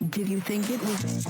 Did you think it was?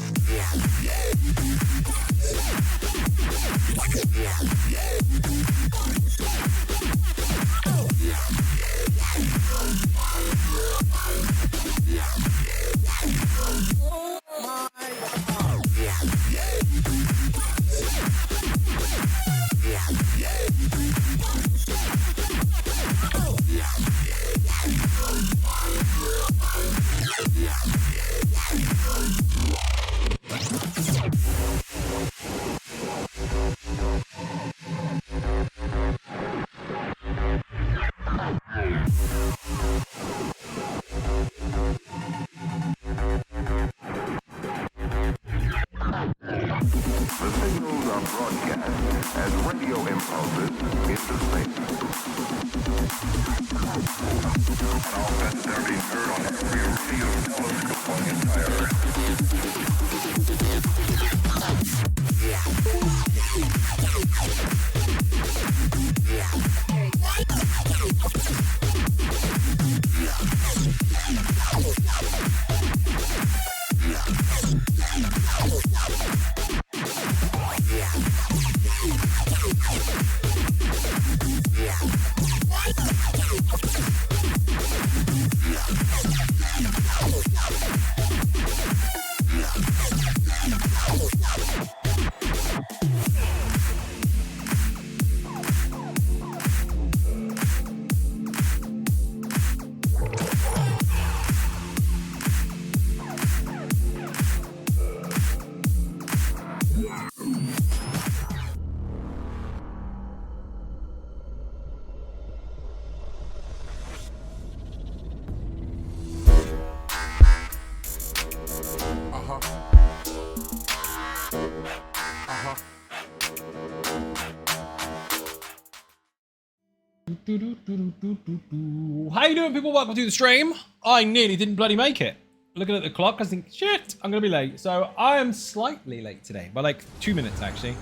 How you doing, people? Welcome to the stream. I nearly didn't bloody make it. Looking at the clock, I think, shit, I'm gonna be late. So I am slightly late today, by like 2 minutes actually.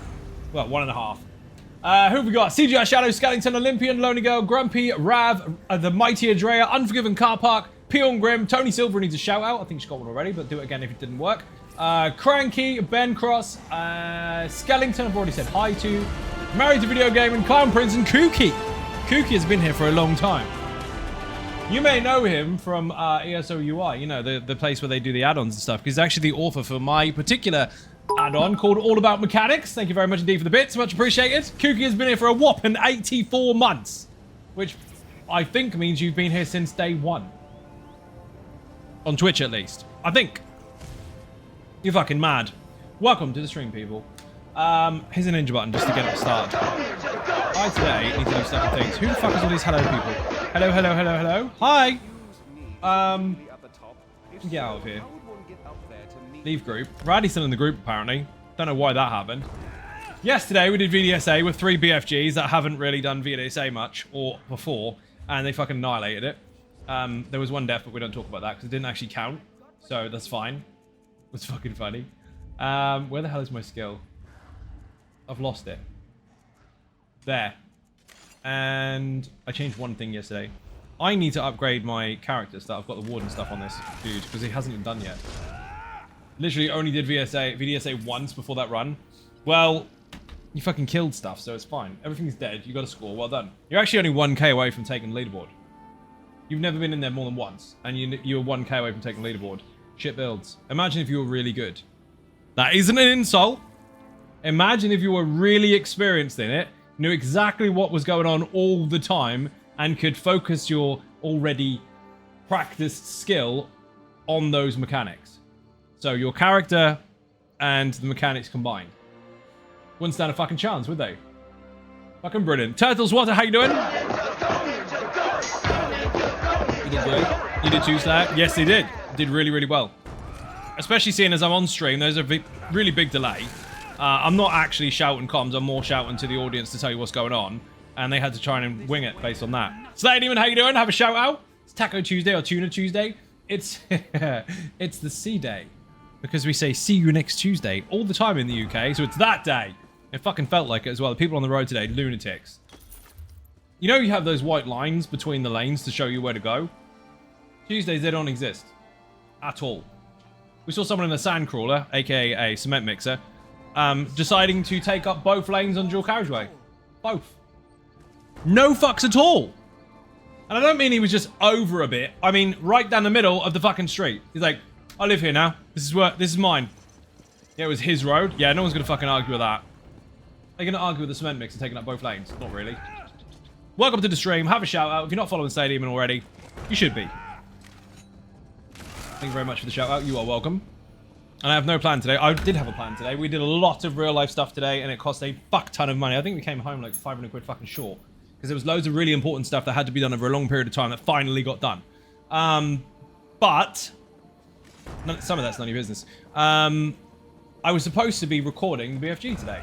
Well, 1.5. Who have we got? CGI Shadow, Skellington, Olympian, Lonely Girl, Grumpy, Rav, the Mighty Adrea, Unforgiven Car Park, Peon Grim, Tony Silver needs a shout out. I think she got one already, but do it again if it didn't work. Cranky, Ben Cross, Skellington, I've already said hi to. Married to Video Gaming, Clown Prince, and Kooky. Kooky has been here for a long time. You may know him from ESO UI, you know, the place where they do the add-ons and stuff, because he's actually the author for my particular add-on called All About Mechanics. Thank you very much indeed for the bits, much appreciated. Kooky has been here for a whopping 84 months, which I think means you've been here since day one. On Twitch, at least. I think. You're fucking mad. Welcome to the stream, people. Here's a ninja button just to get it started. I today need to do stuff and things. Who the fuck is all these hello people? Hello, hello, hello, hello. Hi. Get out of here. Leave group. Raddy's still in the group, apparently. Don't know why that happened. Yesterday, we did VDSA with 3 BFGs that haven't really done VDSA much, or before, and they fucking annihilated it. There was one death, but we don't talk about that, because it didn't actually count. So, that's fine. It was fucking funny. Where the hell is my skill? I've lost it. There. And I changed one thing yesterday. I need to upgrade my characters that I've got the warden stuff on this dude, because he hasn't been done yet. Literally only did VDSA once before that run. Well, you fucking killed stuff, so it's fine. Everything's dead. You got a score. Well done. You're actually only 1k away from taking the leaderboard. You've never been in there more than once, and you were 1k away from taking leaderboard. Shit builds. Imagine if you were really good. That isn't an insult. Imagine if you were really experienced in it, knew exactly what was going on all the time, and could focus your already practiced skill on those mechanics. So your character and the mechanics combined. Wouldn't stand a fucking chance, would they? Fucking brilliant. Turtles Water, how you doing? You did great. You did choose that? Yes, he did. Did really, really well. Especially seeing as I'm on stream, there's a really big delay. I'm not actually shouting comms, I'm more shouting to the audience to tell you what's going on. And they had to try and wing it based on that. Slay Demon, how you doing? Have a shout out. It's Taco Tuesday or Tuna Tuesday. It's it's the C day. Because we say see you next Tuesday all the time in the UK, so it's that day. It fucking felt like it as well. The people on the road today, lunatics. You know you have those white lines between the lanes to show you where to go? Tuesdays, they don't exist. At all. We saw someone in a sandcrawler, aka a cement mixer, deciding to take up both lanes on dual carriageway. Both. No fucks at all. And I don't mean he was just over a bit. I mean right down the middle of the fucking street. He's like, I live here now. This is mine. Yeah, it was his road. Yeah, no one's gonna fucking argue with that. They're gonna argue with the cement mixer taking up both lanes. Not really. Welcome to the stream. Have a shout out. If you're not following Slay Demon already, you should be. Thank you very much for the shout out. You are welcome. And I have no plan today. I did have a plan today. We did a lot of real life stuff today, and it cost a fuck ton of money. I think we came home like 500 quid fucking short. Because there was loads of really important stuff that had to be done over a long period of time that finally got done. But some of that's none of your business. I was supposed to be recording BFG today.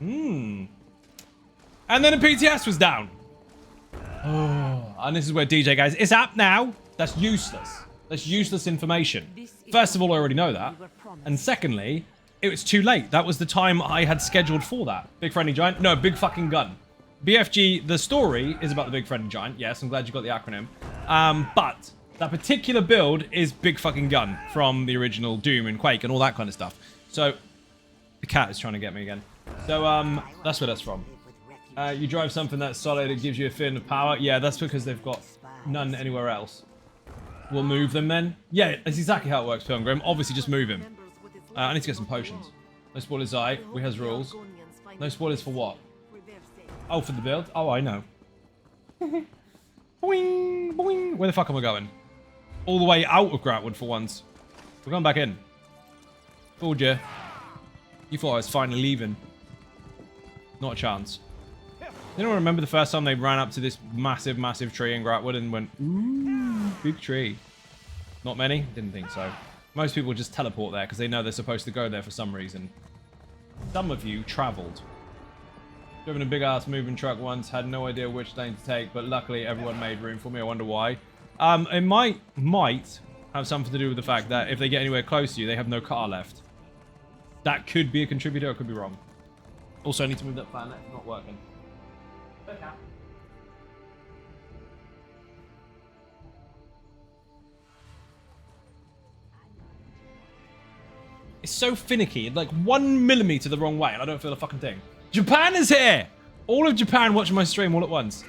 And then the PTS was down. Oh, and this is where DJ guys, it's up now. That's useless. That's useless information. First of all, I already know that. And secondly, it was too late. That was the time I had scheduled for that. Big Friendly Giant? No, Big Fucking Gun. BFG, the story is about the Big Friendly Giant. Yes, I'm glad you got the acronym. But that particular build is Big Fucking Gun from the original Doom and Quake and all that kind of stuff. So, the cat is trying to get me again. So, that's where that's from. You drive something that's solid, it gives you a feeling of power. Yeah, that's because they've got none anywhere else. We'll move them then. Yeah, that's exactly how it works, Pilgrim. Obviously, just move him. I need to get some potions. No spoilers, we has rules. No spoilers for what? Oh, for the build? Oh, I know. Boing, boing. Where the fuck am I going? All the way out of Gratwood for once. We're going back in. Fooled you. You thought I was finally leaving. Not a chance. Anyone remember the first time they ran up to this massive, massive tree in Gratwood and went, ooh, big tree? Not many? Didn't think so. Most people just teleport there because they know they're supposed to go there for some reason. Some of you traveled. Driven a big-ass moving truck once, had no idea which lane to take, but luckily everyone made room for me. I wonder why. It might have something to do with the fact that if they get anywhere close to you, they have no car left. That could be a contributor, I could be wrong. Also, I need to move that fan, it's not working. Okay. It's so finicky, like 1 millimeter the wrong way, and I don't feel a fucking thing. Japan is here! All of Japan watching my stream all at once.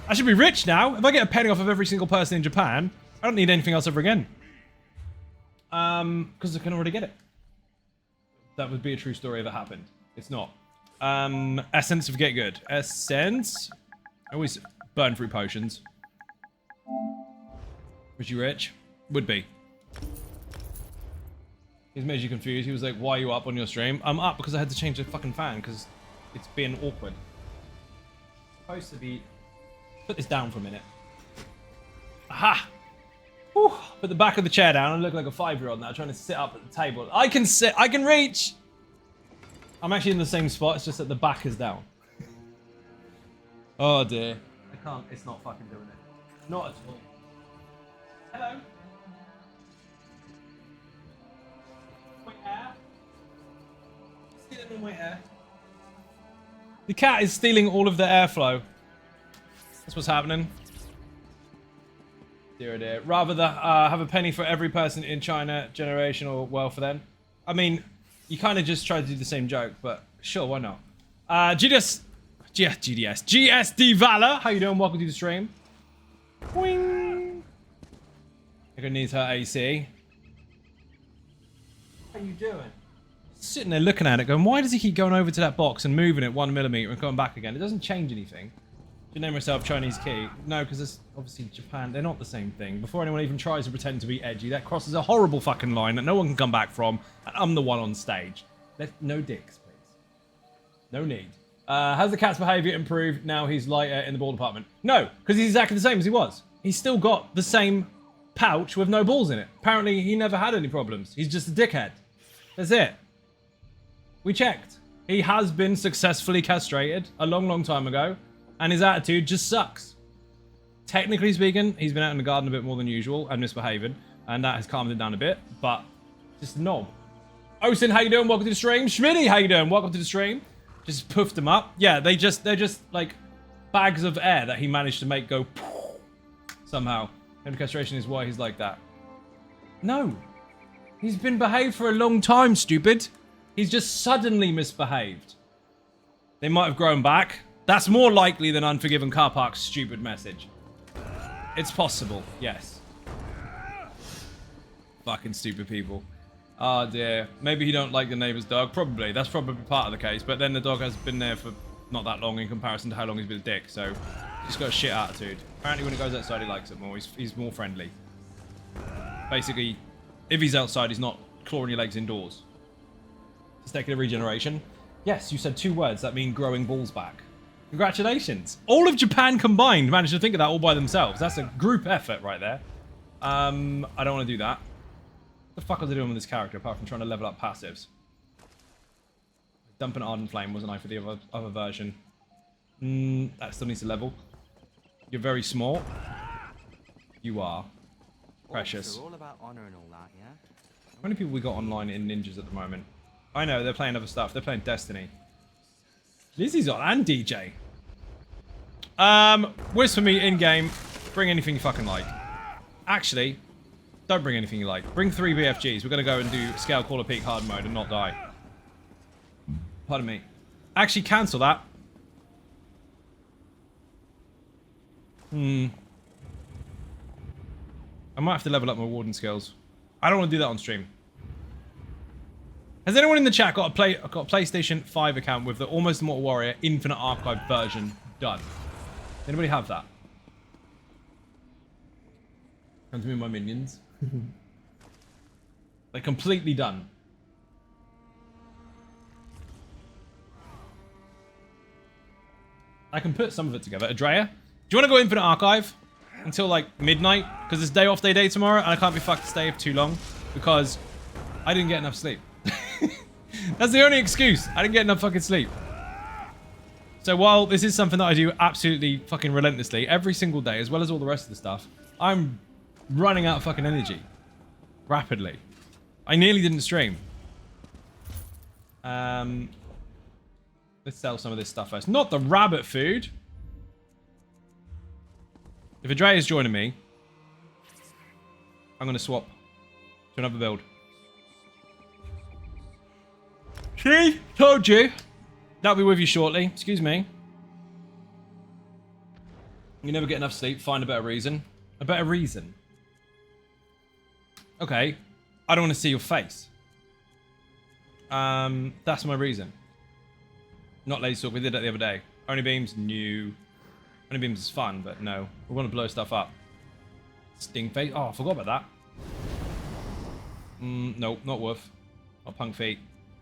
I should be rich now. If I get a penny off of every single person in Japan, I don't need anything else ever again. Because I can already get it. That would be a true story if it happened. It's not. Essence of Get Good. Essence? I always burn through potions. Was you rich? Would be. He's made you confused. He was like, why are you up on your stream? I'm up because I had to change the fucking fan because it's been awkward. Supposed to be... Put this down for a minute. Aha! Whew. Put the back of the chair down. I look like a 5-year-old now trying to sit up at the table. I can sit. I can reach! I'm actually in the same spot. It's just that the back is down. Oh dear. I can't. It's not fucking doing it. Not at all. Hello. My hair. Stealing all my hair. The cat is stealing all of the airflow. That's what's happening. Dear, dear. Rather than have a penny for every person in China, generational wealth for them. I mean, you kind of just tried to do the same joke, but sure, why not? GDS. GSD Valor. How you doing? Welcome to the stream. Boing. Echo needs her AC. How you doing? Sitting there looking at it going, why does he keep going over to that box and moving it 1 millimeter and coming back again? It doesn't change anything. Should name herself Chinese Key. No, because it's obviously Japan. They're not the same thing. Before anyone even tries to pretend to be edgy, that crosses a horrible fucking line that no one can come back from. And I'm the one on stage. No dicks, please. No need. Has the cat's behavior improved now he's lighter in the ball department? No, because he's exactly the same as he was. He's still got the same pouch with no balls in it. Apparently, he never had any problems. He's just a dickhead. That's it. We checked. He has been successfully castrated a long, long time ago. And his attitude just sucks. Technically speaking, he's been out in the garden a bit more than usual and misbehaving, and that has calmed him down a bit, but just a knob. Osin, how you doing? Welcome to the stream. Schmitty, how you doing? Welcome to the stream. Just puffed him up. Yeah, they're just like bags of air that he managed to make go somehow. And castration is why he's like that. No. He's been behaved for a long time, stupid. He's just suddenly misbehaved. They might have grown back. That's more likely than Unforgiven Car Park's stupid message. It's possible, yes. Fucking stupid people. Oh dear. Maybe he don't like the neighbor's dog. Probably. That's probably part of the case. But then the dog has been there for not that long in comparison to how long he's been a dick. So he's got a shit attitude. Apparently when he goes outside he likes it more. He's more friendly. Basically, if he's outside he's not clawing your legs indoors. Testicular regeneration. Yes, you said 2 words that mean growing balls back. Congratulations. All of Japan combined managed to think of that all by themselves. That's a group effort right there. I don't want to do that. What the fuck was I doing with this character apart from trying to level up passives? Dump an Ardent Flame, wasn't I, for the other version? That still needs to level. You're very small. You are. Precious. All about honor and all that, yeah? How many people we got online in Ninjas at the moment? I know, they're playing other stuff. They're playing Destiny. Lizzie's on and DJ. Wish for me in-game. Bring anything you fucking like. Actually, don't bring anything you like. Bring 3 BFGs. We're going to go and do Scale Caller Peak hard mode and not die. Pardon me. Actually, cancel that. I might have to level up my warden skills. I don't want to do that on stream. Has anyone in the chat got a PlayStation 5 account with the Almost Immortal Warrior Infinite Archive version done? Anybody have that? Come to me, my minions. They're completely done. I can put some of it together. Adrea, do you want to go Infinite Archive until like midnight? Because it's day off day tomorrow and I can't be fucked to stay for too long because I didn't get enough sleep. That's the only excuse. I didn't get enough fucking sleep. So while this is something that I do absolutely fucking relentlessly every single day, as well as all the rest of the stuff, I'm running out of fucking energy. Rapidly. I nearly didn't stream. Let's sell some of this stuff first. Not the rabbit food. If Adrea is joining me, I'm going to swap to another build. See? Told you. That'll be with you shortly. Excuse me. You never get enough sleep. Find a better reason. A better reason? Okay. I don't want to see your face. That's my reason. Not lazy talk. We did that the other day. Only beams? New. Only beams is fun, but no. We're going to blow stuff up. Sting face? Oh, I forgot about that. Nope. Not Wolf. Not Punk Feet.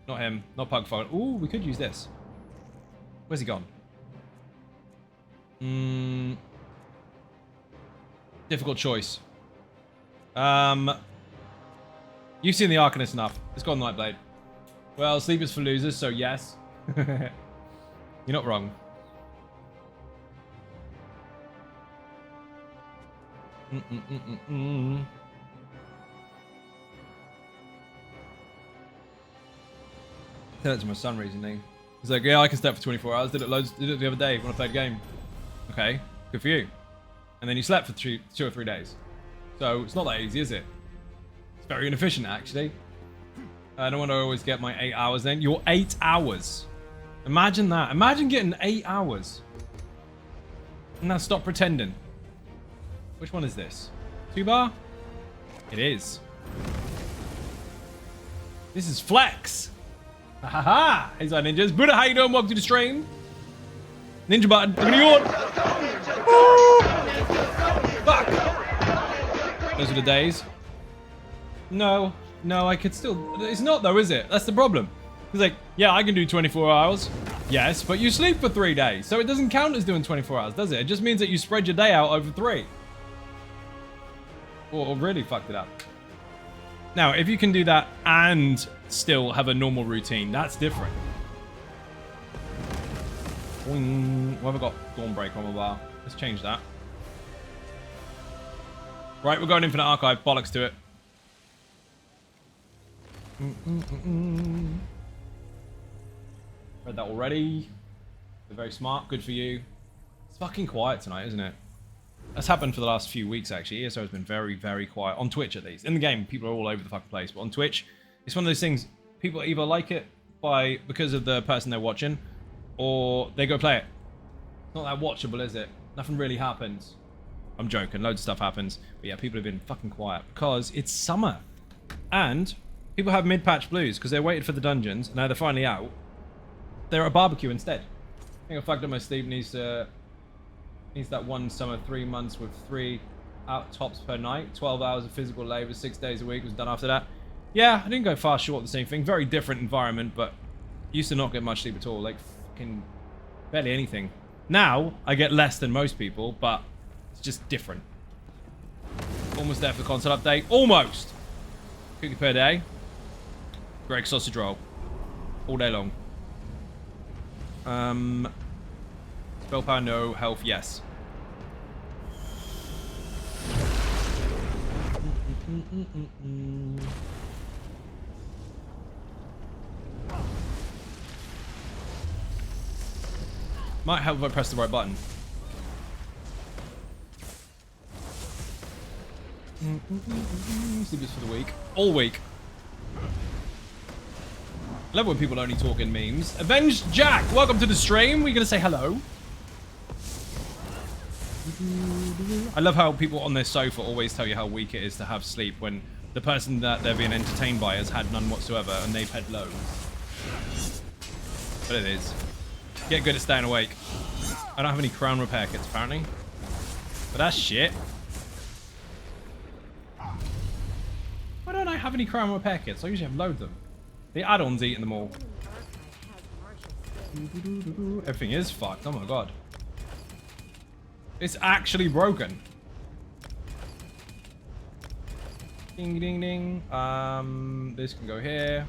Not him. Not Pug Fog. Ooh, we could use this. Where's he gone? Difficult choice. You've seen the Arcanist enough. Let's go on Nightblade. Well, sleep is for losers, so yes. You're not wrong. I said that to my son recently. He's like, yeah, I can step for 24 hours. Did it the other day when I played a game. Okay, good for you. And then you slept for 2 or 3 days. So it's not that easy, is it? It's very inefficient, actually. I don't want to always get my 8 hours then. You're 8 hours. Imagine that. Imagine getting 8 hours. And now stop pretending. Which one is this? 2-bar? It is. This is Flex. Ha ha ha. Hey, side ninjas. Buddha, how you doing? Welcome to the stream. Ninja button. Look at you on. Fuck. Those are the days. No, I could still. It's not though, is it? That's the problem. It's like, yeah, I can do 24 hours. Yes, but you sleep for 3 days. So it doesn't count as doing 24 hours, does it? It just means that you spread your day out over 3. Or really fucked it up. Now, if you can do that and still have a normal routine, that's different. Boing. What have I got? Dawnbreaker on my bar. Let's change that. Right, we're going Infinite Archive. Bollocks to it. Read that already. They're very smart. Good for you. It's fucking quiet tonight, isn't it? That's happened for the last few weeks, actually. ESO has been very, very quiet. On Twitch, at least. In the game, people are all over the fucking place. But on Twitch, it's one of those things, people either like it because of the person they're watching, or they go play it. It's not that watchable, is it? Nothing really happens. I'm joking. Loads of stuff happens. But yeah, people have been fucking quiet because it's summer. And people have mid-patch blues because they waited for the dungeons. And now they're finally out. They're at a barbecue instead. I think I fucked up my sleep. Needs that one summer, 3 months with 3 out tops per night. 12 hours of physical labor, 6 days a week was done after that. Yeah, I didn't go far short of the same thing. Very different environment, but used to not get much sleep at all. Like, fucking barely anything. Now, I get less than most people, but it's just different. Almost there for the console update. Almost! Cookie per day. Greg sausage roll. All day long. Spell power, no. Health, yes. Might help if I press the right button. Sleep is for the week. All week. I love when people only talk in memes. Avenged Jack, welcome to the stream. We're going to say hello. I love how people on their sofa always tell you how weak it is to have sleep when the person that they're being entertained by has had none whatsoever and they've had loads. But it is. Get good at staying awake. I don't have any crown repair kits apparently. But that's shit. Why don't I have any crown repair kits? I usually have loads of them. The add-ons eating them all. Everything is fucked. Oh my god. It's actually broken. Ding ding ding. This can go here.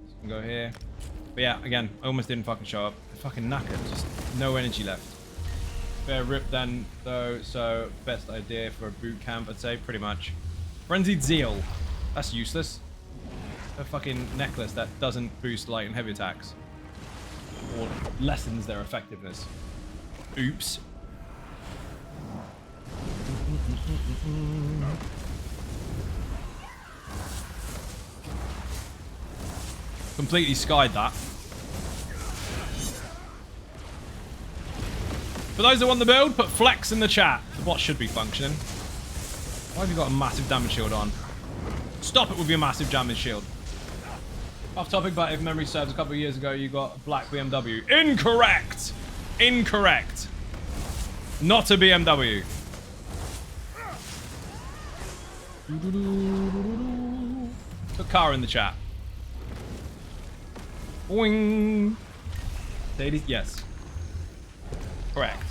This can go here. But yeah, again, I almost didn't fucking show up. I'm fucking knackered. Just no energy left. Fair rip then, though. So best idea for a boot camp, I'd say, pretty much. Frenzied Zeal. That's useless. A fucking necklace that doesn't boost light and heavy attacks. Or lessens their effectiveness. Oops. Completely skied that. For those that want the build, put flex in the chat. The bot should be functioning. Why have you got a massive damage shield on? Stop it with your massive damage shield. Off topic, but if memory serves, a couple of years ago you got a black BMW. Incorrect! Incorrect. Not a BMW. Put car in the chat. Boing. Ladies, yes. Correct.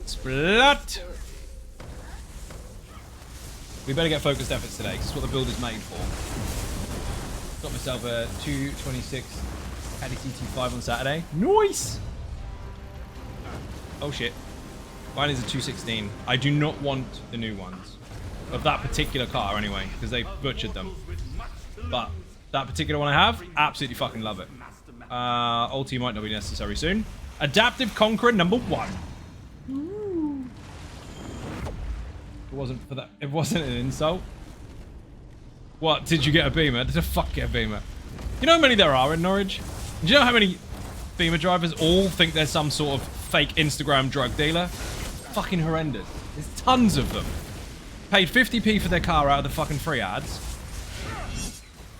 Splat! We better get focused efforts today, because it's what the build is made for. Got myself a 226 Caddy CT5 on Saturday. Nice! Oh shit. Mine is a 216. I do not want the new ones. Of that particular car anyway, because they butchered them. But that particular one I have, absolutely fucking love it. Ulti might not be necessary soon. Adaptive Conqueror #1. If it wasn't for that, it wasn't an insult. What, did you get a Beamer? Did the fuck get a Beamer? You know how many there are in Norwich? Do you know how many Beamer drivers all think they're some sort of fake Instagram drug dealer? Fucking horrendous. There's tons of them. Paid 50p for their car out of the fucking free ads.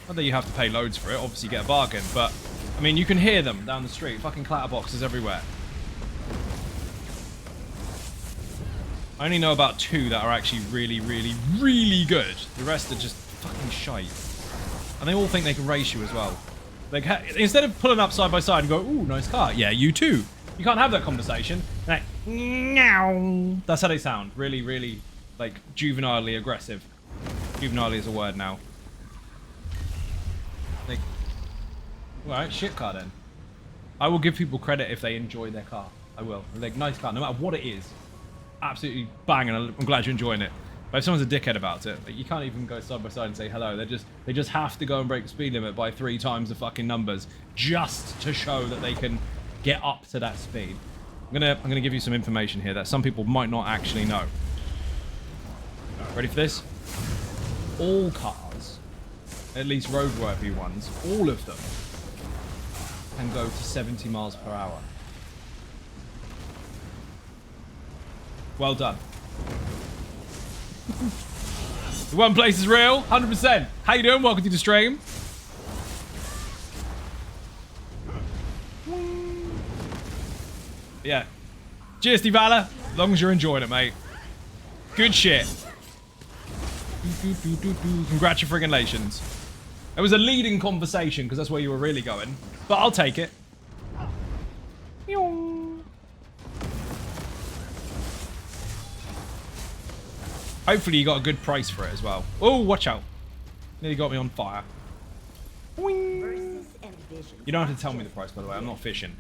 Not that you have to pay loads for it, obviously you get a bargain, but I mean, you can hear them down the street. Fucking clatterboxes everywhere. I only know about 2 that are actually really, really, really good. The rest are just fucking shite. And they all think they can race you as well. Like, instead of pulling up side by side and go, ooh, nice car. Yeah, you too. You can't have that conversation. Like, meow. That's how they sound. Really, really, like, juvenilely aggressive. Juvenilely is a word now. Like, alright, shit car then. I will give people credit if they enjoy their car. I will. Like, nice car, no matter what it is. Absolutely banging. I'm glad you're enjoying it. But if someone's a dickhead about it, like, you can't even go side by side and say hello. They just have to go and break the speed limit by 3 times the fucking numbers just to show that they can get up to that speed. I'm gonna give you some information here that some people might not actually know. Ready for this? All cars, at least roadworthy ones, all of them can go to 70 miles per hour. Well done. The one place is real, 100%. How you doing? Welcome to the stream. Yeah. GSD Valor, as long as you're enjoying it, mate. Good shit. Congratulations. It was a leading conversation because that's where you were really going. But I'll take it. Hopefully you got a good price for it as well. Oh, watch out. Nearly got me on fire. You don't have to tell me the price, by the way. I'm not fishing.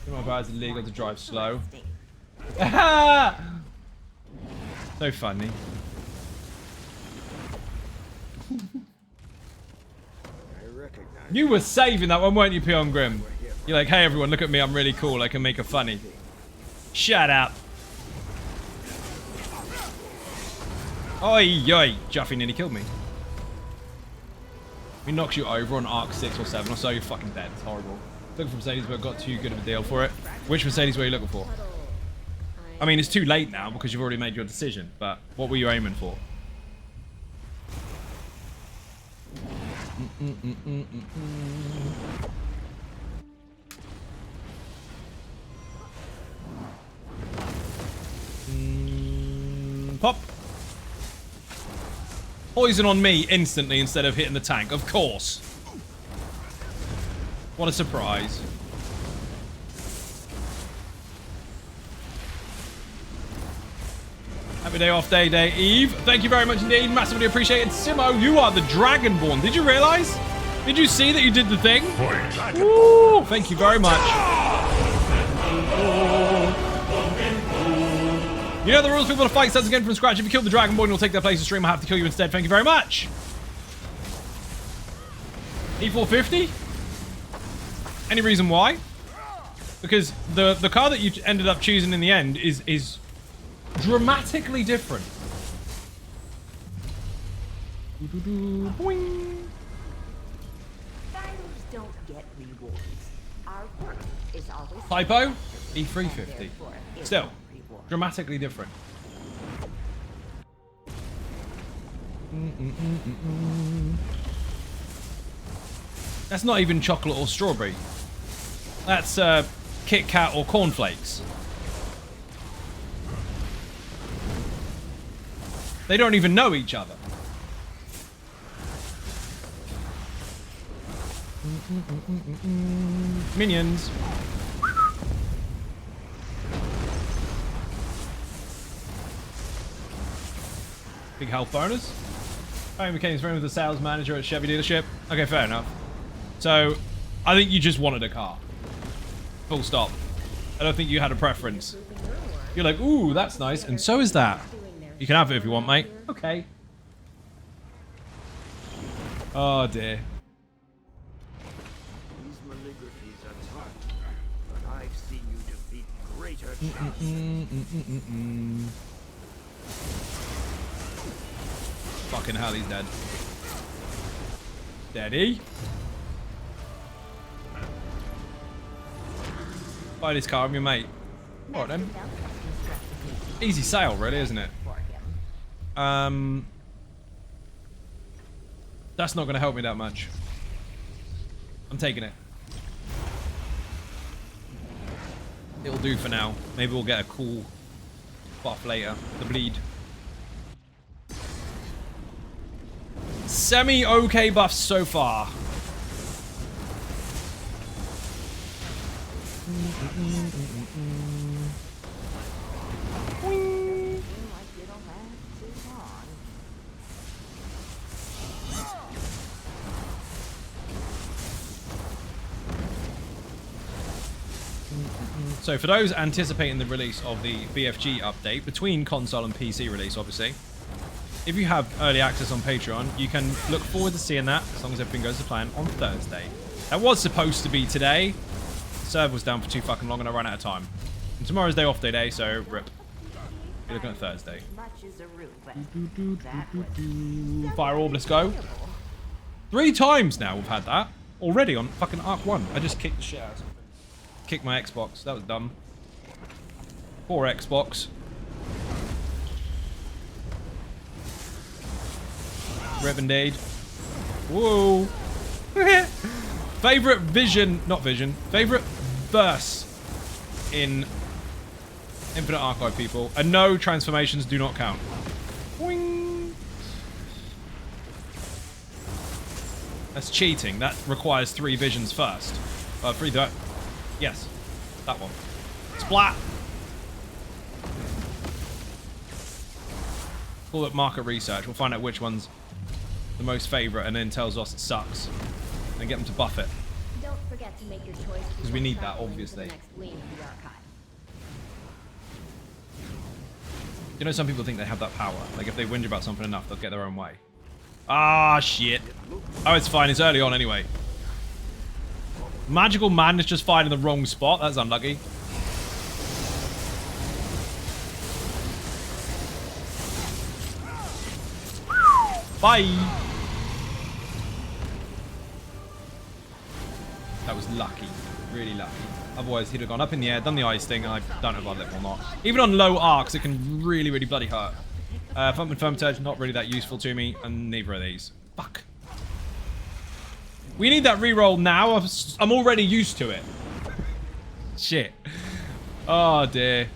My car is illegal to drive slow. So funny. You were saving that one, weren't you, Peon Grim? You're like, hey everyone, look at me, I'm really cool. I can make a funny. Shut up. Oi, oi. Juffy nearly killed me. He knocks you over on arc 6 or 7 or so, you're fucking dead. It's horrible. Looking for Mercedes, but got too good of a deal for it. Which Mercedes were you looking for? I mean, it's too late now because you've already made your decision, but what were you aiming for? Pop. Poison on me instantly instead of hitting the tank, of course. What a surprise. Happy day off day, Eve. Thank you very much indeed. Massively appreciated. Simo, you are the Dragonborn. Did you realize? Did you see that you did the thing? Woo! Thank you very much. You know the rules, people to fight starts again from scratch. If you kill the Dragonborn, you'll take their place in stream. I have to kill you instead. Thank you very much. E450? Any reason why? Because the car that you ended up choosing in the end is dramatically different. Boing. Don't get rewards. Our work is always Typo? E350. Still, dramatically different. That's not even chocolate or strawberry. That's Kit Kat or cornflakes. They don't even know each other. Minions. Big health bonus. Barry McCain's friend with the sales manager at Chevy dealership. Okay, fair enough. So, I think you just wanted a car. Full stop. I don't think you had a preference. You're like, ooh, that's nice, and so is that. You can have it if you want, mate. Okay. Oh, dear. These maligraphies are tough, but I've seen you defeat greater Fucking hell, he's dead. Steady. Buy this car, I'm your mate. Alright then. Easy sale, really, isn't it? That's not going to help me that much. I'm taking it. It'll do for now. Maybe we'll get a cool buff later. The bleed. Semi-okay buffs so far. So for those anticipating the release of the BFG update, between console and PC release, obviously, if you have early access on Patreon, you can look forward to seeing that, as long as everything goes to plan, on Thursday. That was supposed to be today. The server was down for too fucking long and I ran out of time. And tomorrow's day off day, so rip. You're looking at Thursday. Fire orb, let's go. 3 times now we've had that. Already on fucking Arc 1. I just kicked the shit out of something. Kicked my Xbox. That was dumb. Poor Xbox. Rebendade. Whoa. Favorite favorite verse in Infinite Archive, people. And no, transformations do not count. Boing. That's cheating. That requires 3 visions first. 3 that. Yes. That one. Splat. Call it market research. We'll find out which one's the most favorite and then tells us it sucks. And get them to buff it. Don't forget to make your choice. Because we need that, obviously. You know, some people think they have that power. Like, if they whinge about something enough, they'll get their own way. Ah, shit. Oh, it's fine. It's early on anyway. Magical man is just fine in the wrong spot. That's unlucky. Bye. That was lucky. Really lucky. Otherwise, he'd have gone up in the air, done the ice thing, and I don't know if I'd live or not. Even on low arcs, it can really, really bloody hurt. Thump and Firm not really that useful to me, and neither are these. Fuck. We need that reroll now. I'm already used to it. Shit. Oh, dear.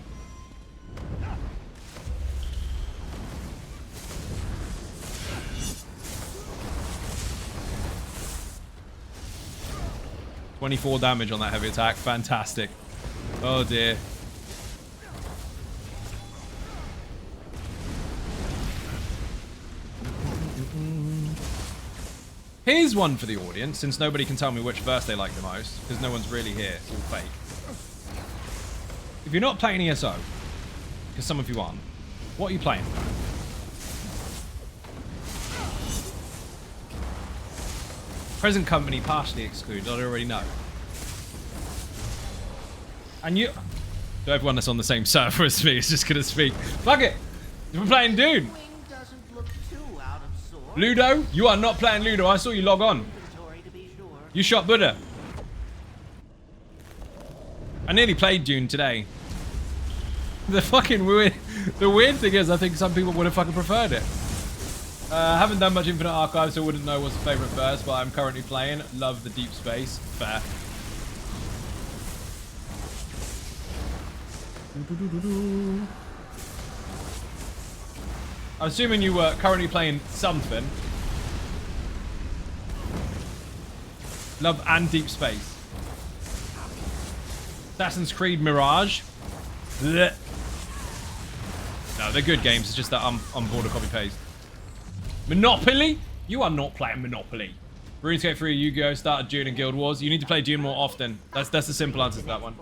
$24 damage on that heavy attack. Fantastic. Oh, dear. Here's one for the audience, since nobody can tell me which verse they like the most, because no one's really here. It's all fake. If you're not playing ESO, because some of you aren't, what are you playing? Present company partially excluded, I already know. And you... So everyone that's on the same server as me is just going to speak. Fuck it! We're playing Dune! Ludo? You are not playing Ludo. I saw you log on. You shot Buddha. I nearly played Dune today. The fucking weird... The weird thing is, I think some people would have fucking preferred it. Haven't done much Infinite Archive, so I wouldn't know what's the favorite verse, but I'm currently playing. Love the deep space. Fair. I'm assuming you were currently playing something. Love and Deep Space. Assassin's Creed Mirage. Blech. No, they're good games. It's just that I'm bored of copy-paste. Monopoly? You are not playing Monopoly. RuneScape 3, Yu-Gi-Oh! Started Dune and Guild Wars. You need to play Dune more often. That's the simple answer to that one.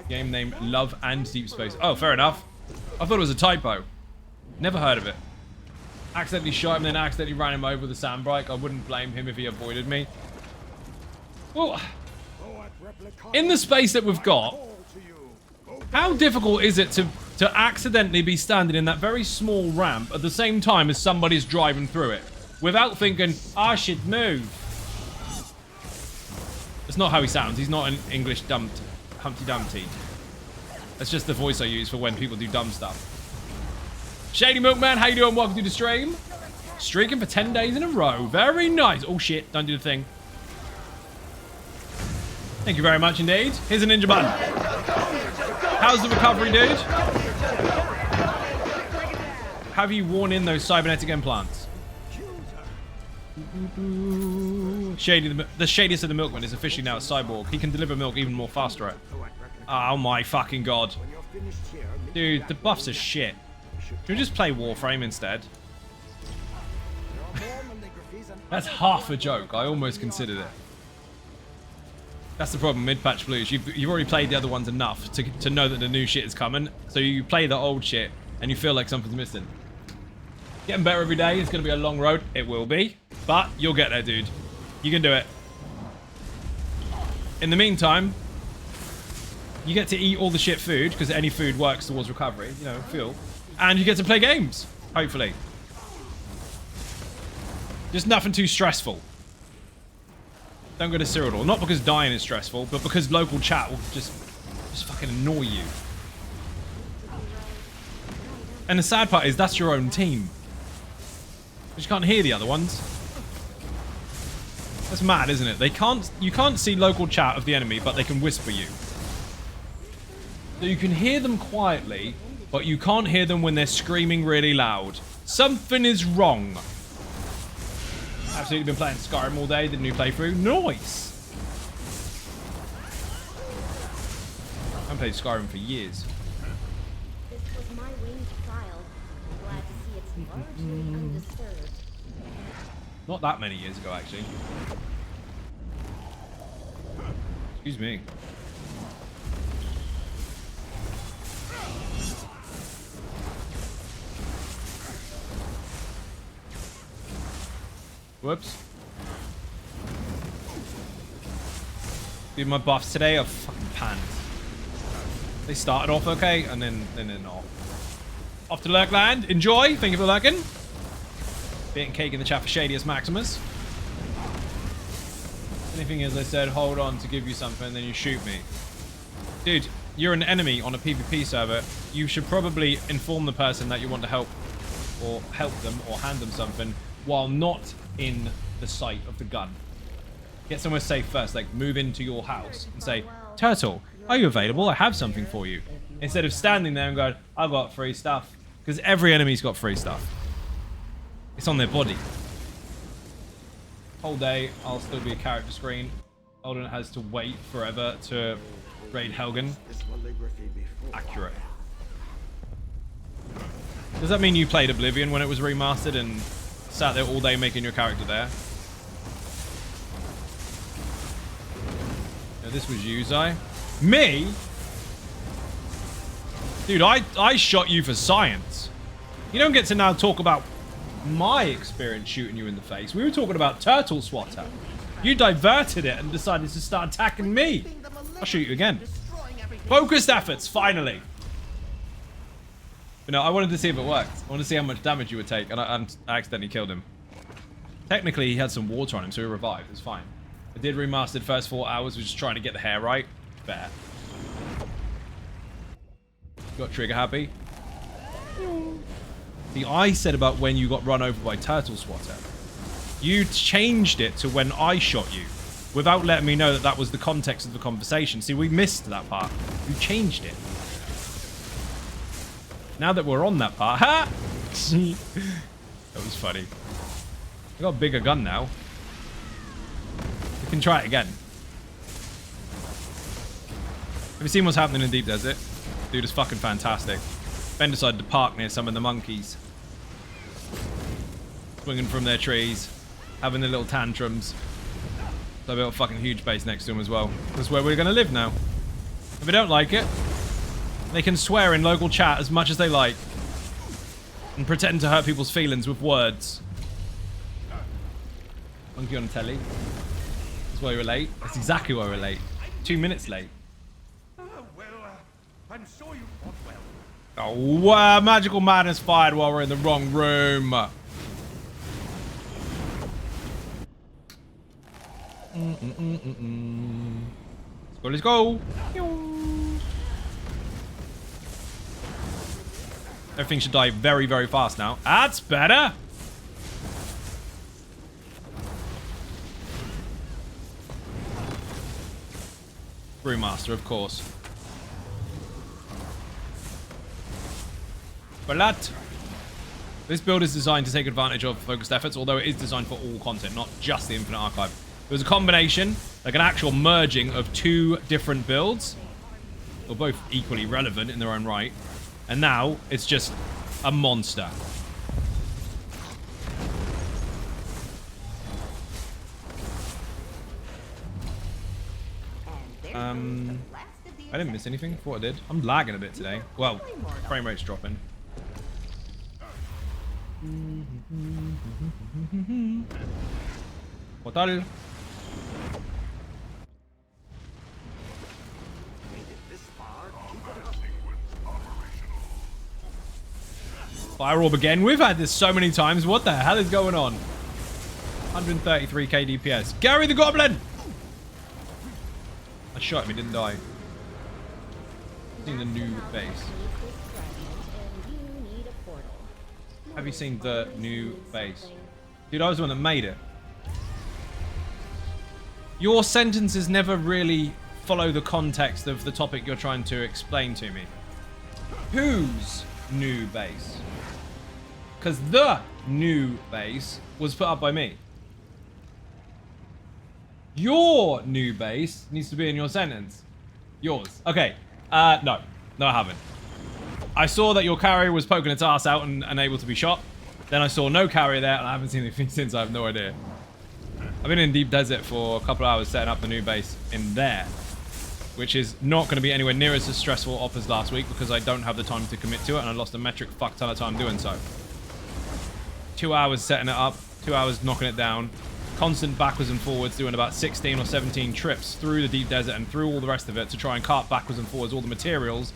Game name Love and Deep Space. Oh, fair enough. I thought it was a typo. Never heard of it. Accidentally shot him, then accidentally ran him over with a sandbike. I wouldn't blame him if he avoided me. Well, in the space that we've got, how difficult is it to accidentally be standing in that very small ramp at the same time as somebody's driving through it? without thinking, I should move. That's not how he sounds. He's not an English Humpty Dumpty. That's just the voice I use for when people do dumb stuff. Shady Milkman, how you doing? Welcome to the stream. Streaking for 10 days in a row. Very nice. Oh shit, don't do the thing. Thank you very much indeed. Here's a ninja button. How's the recovery, dude? Have you worn in those cybernetic implants? Shady, the shadiest of the milkmen is officially now a cyborg. He can deliver milk even more faster. Oh my fucking god. Dude, the buffs are shit. Should we just play Warframe instead? That's half a joke. I almost considered it. That's the problem, mid-patch blues. You've already played the other ones enough to know that the new shit is coming. So you play the old shit and you feel like something's missing. Getting better every day. It's going to be a long road. It will be. But you'll get there, dude. You can do it. In the meantime, you get to eat all the shit food, because any food works towards recovery, you know, fuel. And you get to play games, hopefully. Just nothing too stressful. Don't go to Cyrodiil. Not because dying is stressful, but because local chat will just fucking annoy you. And the sad part is that's your own team. But you can't hear the other ones. That's mad, isn't it? You can't see local chat of the enemy, but they can whisper you. So you can hear them quietly, but you can't hear them when they're screaming really loud. Something is wrong. Absolutely been playing Skyrim all day, the new playthrough. Nice! I haven't played Skyrim for years. This was my winged child. I'm glad to see it's largely undisturbed. Not that many years ago, actually. Excuse me. Whoops. Dude, my buffs today are fucking pants. They started off okay, and then they're not. Off to Lurkland. Enjoy. Thank you for lurking. Bit cake in the chat for Shadiest Maximus. Anything as I said, hold on to give you something, and then you shoot me. Dude, you're an enemy on a PvP server. You should probably inform the person that you want to help, or help them, or hand them something, while not in the sight of the gun. Get somewhere safe first, like move into your house and say, Turtle, are you available? I have something for you. Instead of standing there and going, I've got free stuff. Because every enemy's got free stuff. It's on their body. Whole day, I'll still be a character screen. Alden has to wait forever to raid Helgen. Accurate. Does that mean you played Oblivion when it was remastered and sat there all day making your character there? No, this was you, Zai. Me? Dude, I shot you for science. You don't get to now talk about my experience shooting you in the face. We were talking about Turtle Swatter. You diverted it and decided to start attacking me. I'll shoot you again. Focused efforts, finally. But no, I wanted to see if it worked. I wanted to see how much damage you would take, and I accidentally killed him. Technically, he had some water on him, so he revived. It's fine. I did remastered first 4 hours, was just trying to get the hair right. Fair. Got trigger happy. See, I said about when you got run over by Turtle Swatter. You changed it to when I shot you, without letting me know that that was the context of the conversation. See, we missed that part. You changed it. Now that we're on that part, ha! That was funny. I got a bigger gun now. We can try it again. Have you seen what's happening in Deep Desert? Dude, it's fucking fantastic. Ben decided to park near some of the monkeys. Swinging from their trees. Having their little tantrums. So I built a fucking huge base next to them as well. That's where we're going to live now. If they don't like it, they can swear in local chat as much as they like. And pretend to hurt people's feelings with words. Monkey on the telly. That's why you're late. That's exactly why we're late. 2 minutes late. I'm sure you fought well. Oh, wow. Magical madness fired while we're in the wrong room. Let's go, let's go. Everything should die very, very fast now. That's better. Brewmaster, of course. But this build is designed to take advantage of focused efforts, although it is designed for all content, not just the Infinite Archive. It was a combination, like an actual merging of two different builds, or both equally relevant in their own right. And now it's just a monster. I didn't miss anything. Thought I did. I'm lagging a bit today. Well, frame rate's dropping. What tal? Fire orb again. We've had this so many times. What the hell is going on? 133k DPS. Gary the Goblin! I shot him. He didn't die. Seen the new base. Have you seen the new base? Dude, I was the one that made it. Your sentences never really follow the context of the topic you're trying to explain to me. Whose new base? Because the new base was put up by me. Your new base needs to be in your sentence. Yours. Okay. No. No, I haven't. I saw that your carrier was poking its ass out and unable to be shot. Then I saw no carrier there, and I haven't seen anything since. I have no idea. I've been in deep desert for a couple of hours setting up the new base in there, which is not going to be anywhere near as stressful off as last week because I don't have the time to commit to it, and I lost a metric fuck ton of time doing so. 2 hours setting it up, 2 hours knocking it down, constant backwards and forwards, doing about 16 or 17 trips through the deep desert and through all the rest of it to try and cart backwards and forwards all the materials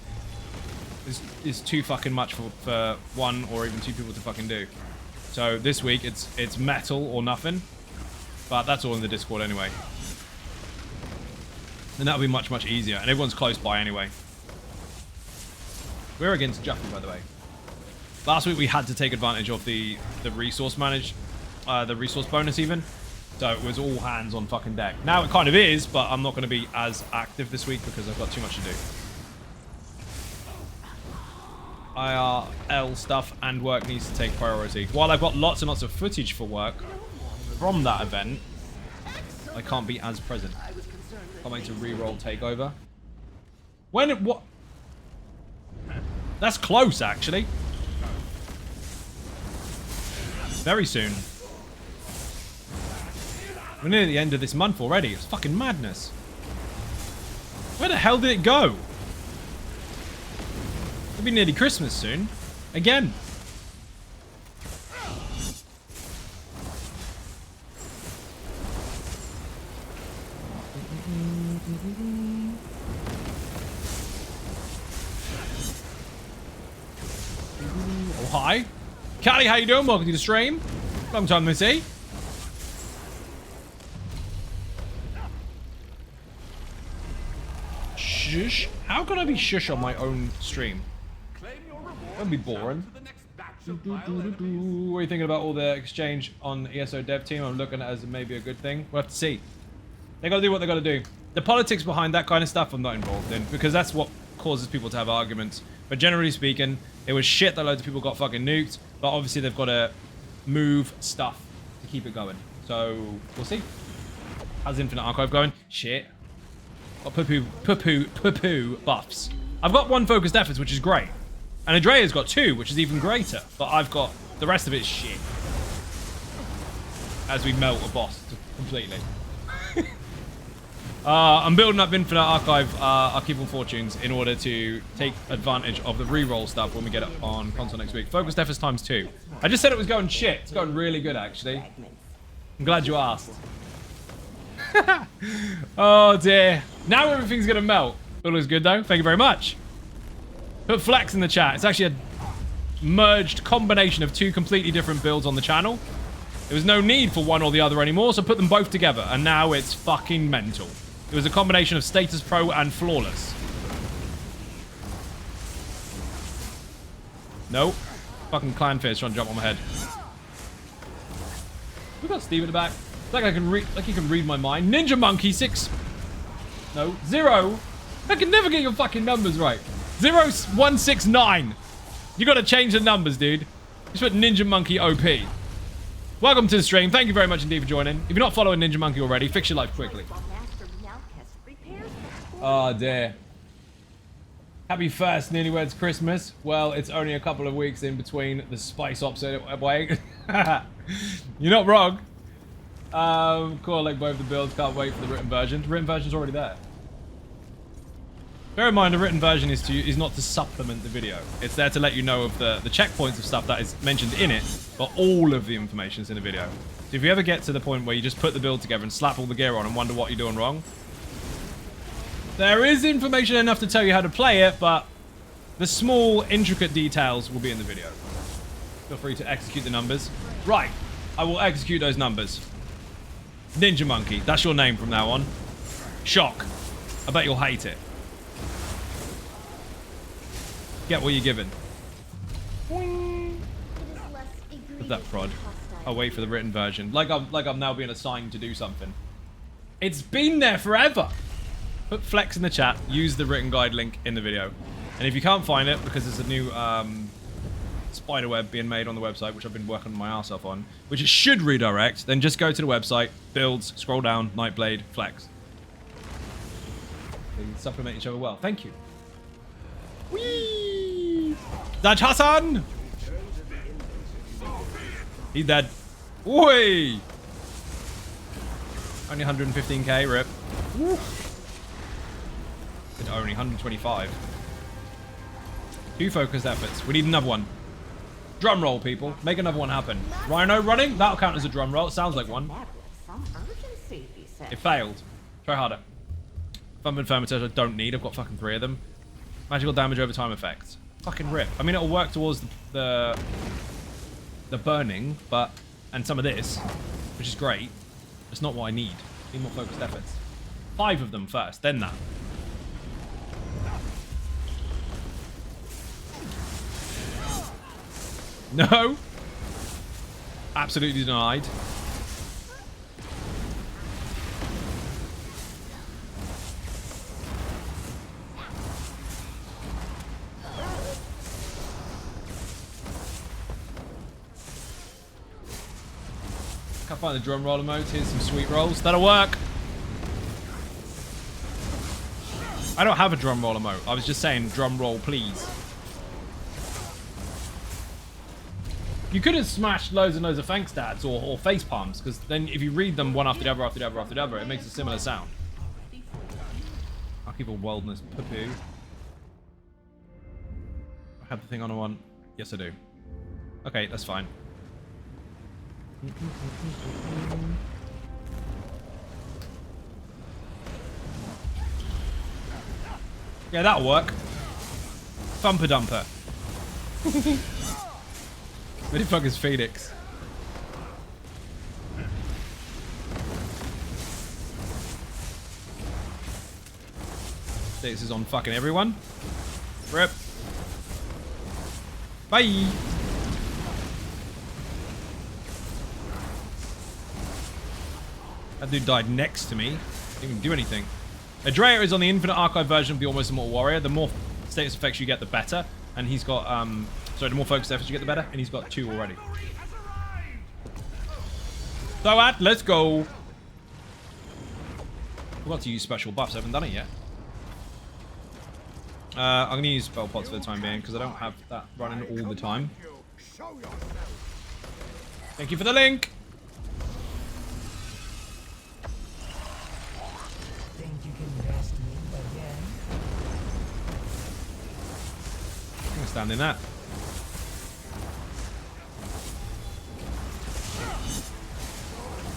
is too fucking much for one or even two people to fucking do. So this week it's metal or nothing, but that's all in the Discord anyway. And that'll be much, much easier, and everyone's close by anyway. We're against Juffy, by the way. Last week we had to take advantage of the resource the resource bonus even. So it was all hands on fucking deck. Now it kind of is, but I'm not going to be as active this week because I've got too much to do. IRL stuff and work needs to take priority. While I've got lots and lots of footage for work from that event, I can't be as present. Can't wait to reroll takeover. What? That's close, actually. Very soon. We're near the end of this month already. It's fucking madness. Where the hell did it go? It'll be nearly Christmas soon. Again. Oh, hi. Callie, how you doing? Welcome to the stream. Long time no see. Shush. How can I be shush on my own stream? That'd be boring. What are you thinking about all the exchange on ESO dev team? I'm looking at it as maybe a good thing. We'll have to see. They gotta do what they gotta do. The politics behind that kind of stuff I'm not involved in because that's what causes people to have arguments. But generally speaking, it was shit that loads of people got fucking nuked. But obviously they've got to move stuff to keep it going. So we'll see. How's Infinite Archive going? Shit. Got poo-poo buffs. I've got one focused efforts, which is great. And Andrea's got two, which is even greater. But I've got the rest of it is shit. As we melt a boss completely. I'm building up Infinite Archive Archival Fortunes in order to take advantage of the reroll stuff when we get it on console next week. Focused efforts ×2. I just said it was going shit. It's going really good, actually. I'm glad you asked. Oh, dear. Now everything's going to melt. It looks good, though. Thank you very much. Put Flex in the chat. It's actually a merged combination of two completely different builds on the channel. There was no need for one or the other anymore, so put them both together, and now it's fucking mental. It was a combination of status pro and flawless. Nope. Fucking clanfish trying to jump on my head. We got Steve at the back. It's like I can read, like he can read my mind. Ninja Monkey 6. No, 0. I can never get your fucking numbers right. 0169. You got to change the numbers, dude. Just put Ninja Monkey OP. Welcome to the stream. Thank you very much indeed for joining. If you're not following Ninja Monkey already, fix your life quickly. Oh dear. Happy first, nearly where it's Christmas. Well, it's only a couple of weeks in between the Spice Ops away. You're not wrong. Cool, I like both the builds. Can't wait for the written version. The written version's already there. Bear in mind, the written version is not to supplement the video. It's there to let you know of the checkpoints of stuff that is mentioned in it, but all of the information is in the video. So if you ever get to the point where you just put the build together and slap all the gear on and wonder what you're doing wrong, there is information enough to tell you how to play it, but the small, intricate details will be in the video. Feel free to execute the numbers. Right, I will execute those numbers. Ninja Monkey, that's your name from now on. Shock. I bet you'll hate it. Get what you're given. What's that prod? I'll wait for the written version. Like I'm now being assigned to do something. It's been there forever. Put Flex in the chat. Use the written guide link in the video. And if you can't find it, because there's a new spiderweb being made on the website, which I've been working my ass off on, which it should redirect, then just go to the website, builds, scroll down, Nightblade, Flex. They supplement each other well. Thank you. Whee! Daj Hassan! He's dead. Oi! Only 115k, rip. Woo. Only 125. 2 focused efforts. We need another one. Drum roll, people. Make another one happen. Rhino running? That'll count as a drum roll. It sounds like one. It failed. Try harder. Thumb and Fermentation I don't need. I've got fucking 3 of them. Magical damage over time effects. Fucking rip. I mean, it'll work towards the burning, but... And some of this, which is great. It's not what I need. I need more focused efforts. 5 of them first, then that. No. Absolutely denied. Can't find the drum roll emote. Here's some sweet rolls. That'll work. I don't have a drum roll emote. I was just saying drum roll, please. You could have smashed loads and loads of thanks stats or face palms, because then if you read them one after the other, after the other, after the other, it makes a similar sound. I'll keep a wildness poo-poo. I have the thing on a one. Yes, I do. Okay, that's fine. Yeah, that'll work. Thumper dumper. Where the fuck is Phoenix? This is on fucking everyone. Rip. Bye. That dude died next to me. Didn't even do anything. Adrea is on the Infinite Archive version of the Almost Immortal Warrior. The more status effects you get, the better. And he's got, sorry, the more focused efforts you get, the better. And he's got 2 already. So, let's go. Forgot to use special buffs. I haven't done it yet. I'm going to use spell pots for the time being, because I don't have that running all the time. Thank you for the link. Stand in that.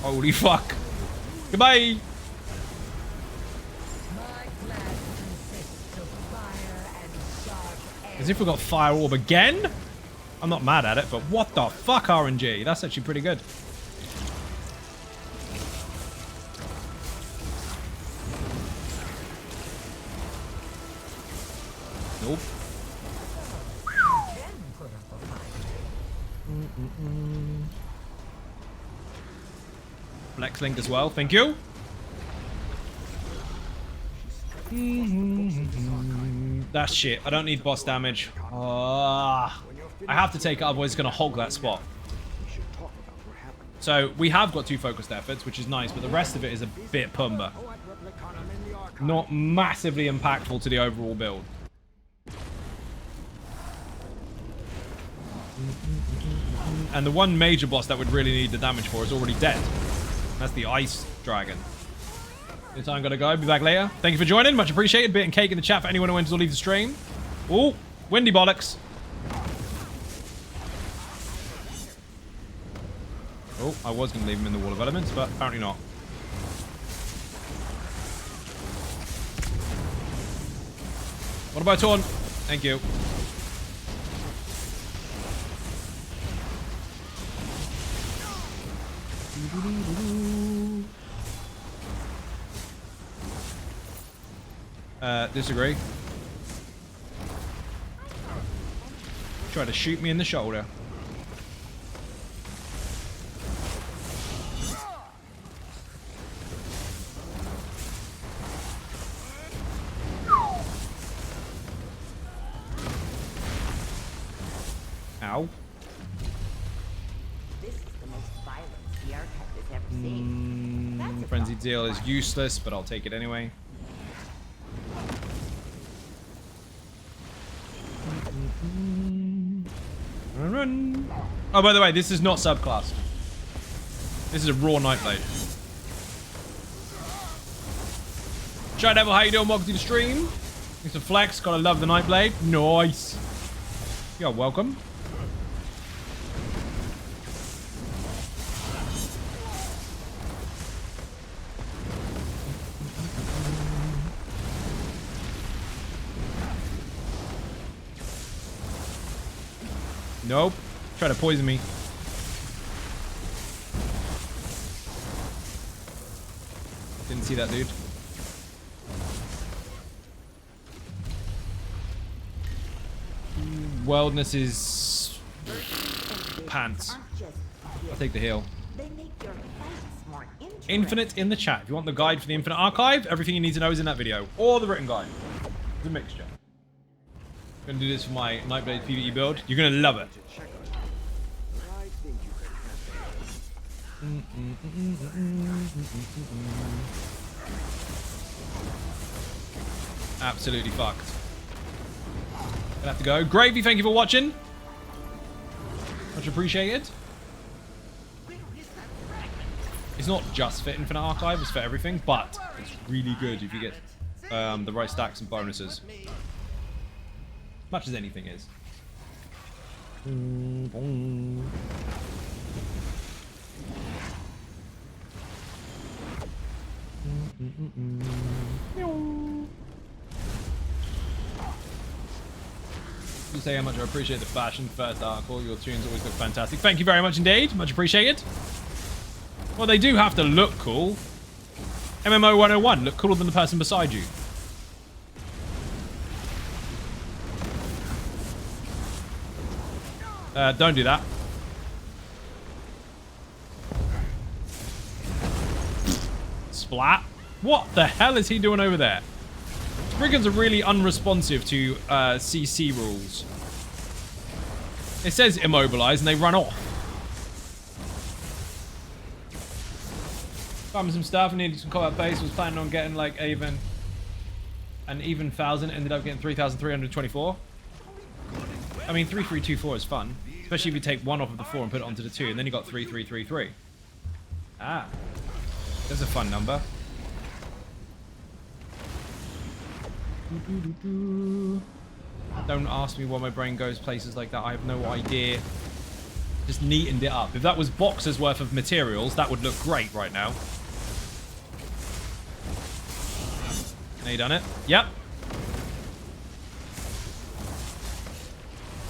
Holy fuck. Goodbye. As if we got fire orb again? I'm not mad at it, but what the fuck, RNG? That's actually pretty good. Nope. Flex link as well. Thank you. That's shit. I don't need boss damage. I have to take it, otherwise it's going to hog that spot. So we have got 2 focused efforts, which is nice, but the rest of it is a bit pumba. Not massively impactful to the overall build. And the one major boss that would really need the damage for is already dead. That's the Ice Dragon. Good time, gotta go. Be back later. Thank you for joining. Much appreciated. Bit and cake in the chat for anyone who enters or leaves the stream. Oh, windy bollocks. Oh, I was going to leave him in the wall of elements, but apparently not. What about Torn? Thank you. Disagree. Try to shoot me in the shoulder. Ow. This is the most violence the archive has ever seen. That's a Frenzied Zeal is useless, but I'll take it anyway. Run. Oh, by the way, this is not subclassed. This is a raw Nightblade. Shy Devil, how you doing? Welcome to the stream. Thanks for Flex. Gotta love the Nightblade. Nice. You're welcome. Nope. Try to poison me. Didn't see that dude. Wildness is pants. I'll take the heal. They make your fights more interesting. Infinite in the chat. If you want the guide for the Infinite Archive, everything you need to know is in that video. Or the written guide. It's a mixture. I'm gonna do this for my Nightblade PvE build. You're gonna love it. Absolutely fucked. Gonna have to go. Gravy, thank you for watching. Much appreciated. It's not just for Infinite Archive, it's for everything, but it's really good if you get the right stacks and bonuses. Much as anything is. You say how much I appreciate the fashion first article. Your tunes always look fantastic. Thank you very much indeed. Much appreciated. Well, they do have to look cool. MMO 101, look cooler than the person beside you. Don't do that. Splat. What the hell is he doing over there? Brigands are really unresponsive to CC rules. It says immobilize and they run off. Found some stuff and needed some combat base. Was planning on getting like an even 1,000. Ended up getting 3,324. I mean, 3,324 is fun. Especially if you take one off of the 4 and put it onto the 2. And then you got 3,333. Ah. That's a fun number. Don't ask me why my brain goes places like that. I have no idea. Just neatened it up. If that was boxes worth of materials, that would look great right now. Now you done it? Yep.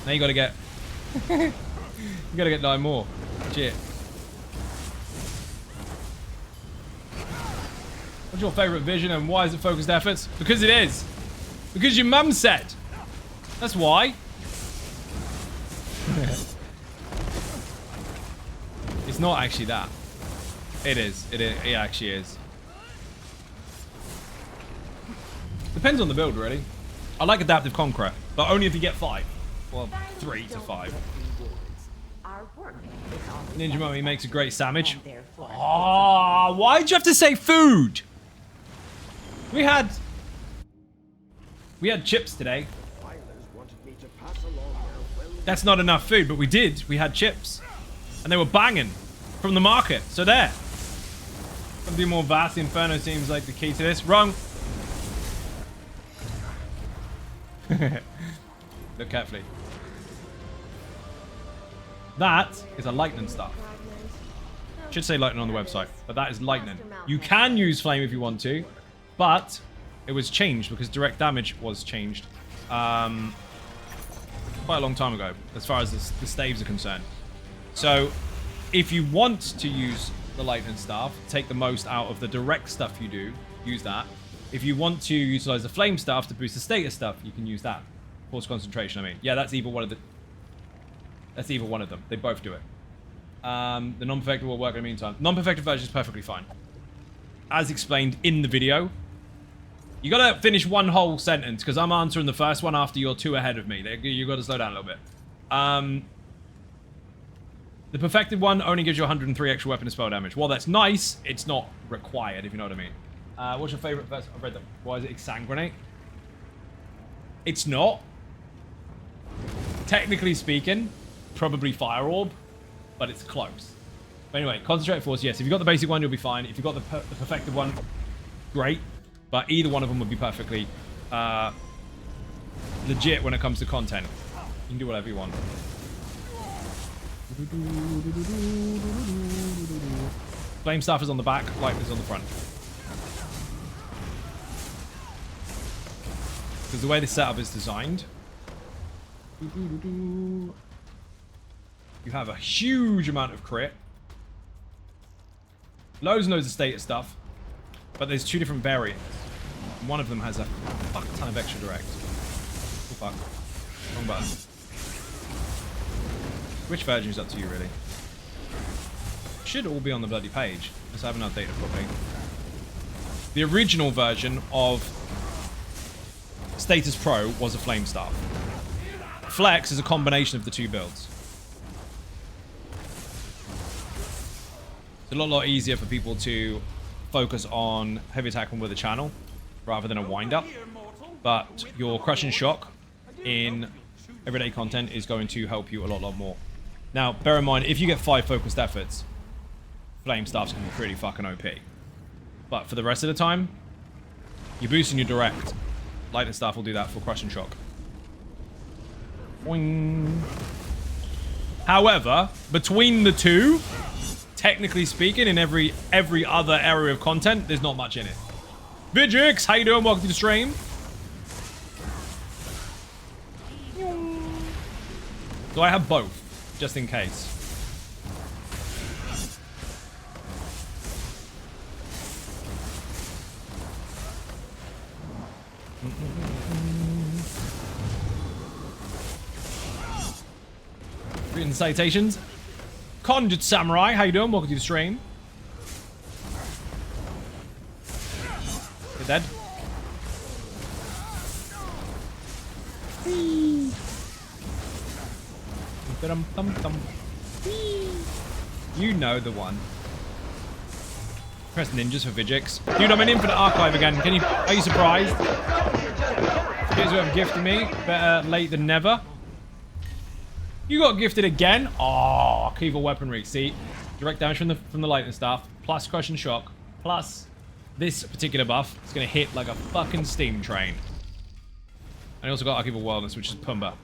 Now you gotta get... you gotta get 9 more. Shit. What's your favourite vision and why is it focused efforts? Because it is. Because your mum said. That's why. It's not actually that. It is. It actually is. Depends on the build, really. I like adaptive concrete, but only if you get 5. Well, 3 to 5. Our work is always Ninja Mummy makes a great sandwich. and therefore Oh, why'd you have to say food? We had chips today. Filers wanted me to pass along their well. That's not enough food, but we did. We had chips. And they were banging from the market. So there. Something more vast. Inferno seems like the key to this. Wrong. Look carefully. That is a lightning stuff. Should say lightning on the website, but that is lightning. You can use flame if you want to, but it was changed because direct damage was changed quite a long time ago as far as the staves are concerned. So if you want to use the lightning staff, take the most out of the direct stuff you do, use that. If you want to utilize the flame staff to boost the status stuff, you can use that. Force concentration, I mean. Yeah, that's either one of the... That's either one of them. They both do it. The non-perfected will work in the meantime. Non-perfected version is perfectly fine. As explained in the video. You gotta finish one whole sentence, because I'm answering the first one after you're 2 ahead of me. You gotta slow down a little bit. The perfected one only gives you 103 extra weapon and spell damage. While that's nice, it's not required, if you know what I mean. What's your favorite verse? I've read them. Why is it exsanguinate? It's not. Technically speaking, probably fire orb, but it's close. But anyway, concentrate force, yes. If you've got the basic one, you'll be fine. If you've got the perfected one, great. But either one of them would be perfectly legit when it comes to content. You can do whatever you want. Flame staff is on the back, light is on the front. Because the way this setup is designed, you have a huge amount of crit, loads and loads of status stuff, but there's 2 different variants. One of them has a fuck ton of extra direct. Oh fuck. Wrong button. Which version is up to you, really? Should all be on the bloody page. Let's have an update properly. The original version of Status Pro was a flame staff. Flex is a combination of the 2 builds. It's a lot easier for people to focus on heavy attack with a channel rather than a wind-up. But your crush and shock in everyday content is going to help you a lot more. Now, bear in mind, if you get 5 focused efforts, flame staff's going to be pretty fucking OP. But for the rest of the time, you're boosting your direct. Lightning staff will do that for crush and shock. Boing. However, between the 2, technically speaking, in every other area of content, there's not much in it. Vidrix, how you doing? Welcome to the stream. So I have both, just in case. Written citations. Conjured Samurai, how you doing? Welcome to the stream. You're dead. You know the one. Press ninjas for Vigix. Dude, I'm in Infinite Archive again. Are you surprised? Here's what gifted me. Better late than never. You got gifted again. Oh, Kiva weaponry. See, direct damage from the lightning staff, plus crush and shock, plus this particular buff. It's gonna hit like a fucking steam train. And I also got Archival Wellness, which is Pumbaa.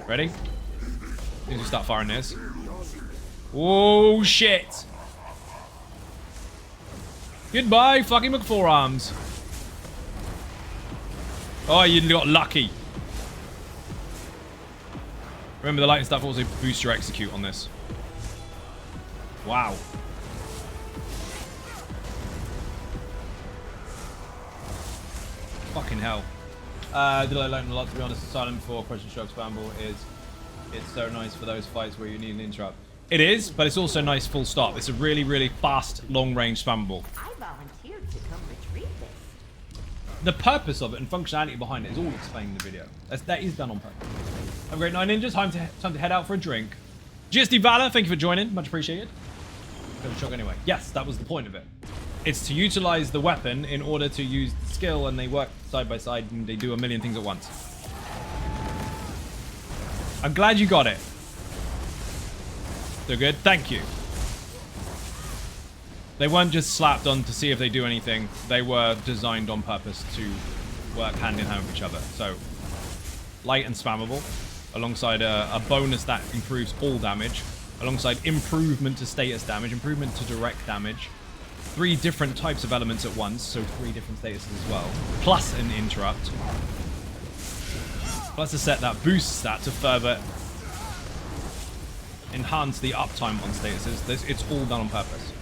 Ready? As soon as we start firing this. Oh shit! Goodbye, fucking McForearms. Oh, you got lucky. Remember, the lightning stuff also boosts your execute on this. Wow. Fucking hell. Did I learn a lot, to be honest? Silent before Question Shock Spamble it's so nice for those fights where you need an interrupt. It is, but it's also nice full stop. It's a really, really fast, long-range spammable. I volunteered to come retrieve this. The purpose of it and functionality behind it is all explained in the video. That is done on purpose. Have a great night, ninjas. Time to head out for a drink. GSD Valor, thank you for joining. Much appreciated. Go shock anyway. Yes, that was the point of it. It's to utilize the weapon in order to use the skill, and they work side by side and they do a million things at once. I'm glad you got it. They're good. Thank you. They weren't just slapped on to see if they do anything. They were designed on purpose to work hand in hand with each other. So, light and spammable, alongside a bonus that improves all damage, alongside improvement to status damage, improvement to direct damage, 3 different types of elements at once, so 3 different statuses as well, plus an interrupt, plus a set that boosts that to further enhance the uptime on statuses. It's all done on purpose.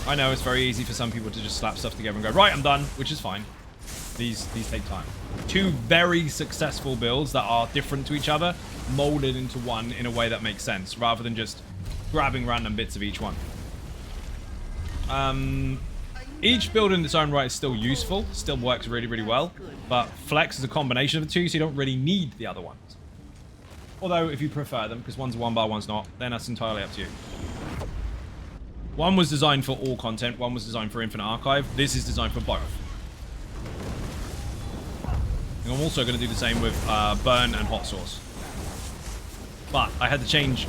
I know it's very easy for some people to just slap stuff together and go, right, I'm done, which is fine. These take time. 2 very successful builds that are different to each other, molded into one in a way that makes sense, rather than just grabbing random bits of each one. Each build in its own right is still useful, still works really, really well, but Flex is a combination of the 2, so you don't really need the other ones. Although, if you prefer them, because one's a 1-bar, one's not, then that's entirely up to you. One was designed for all content, one was designed for Infinite Archive. This is designed for both. And I'm also going to do the same with Burn and Hot Sauce. But I had to change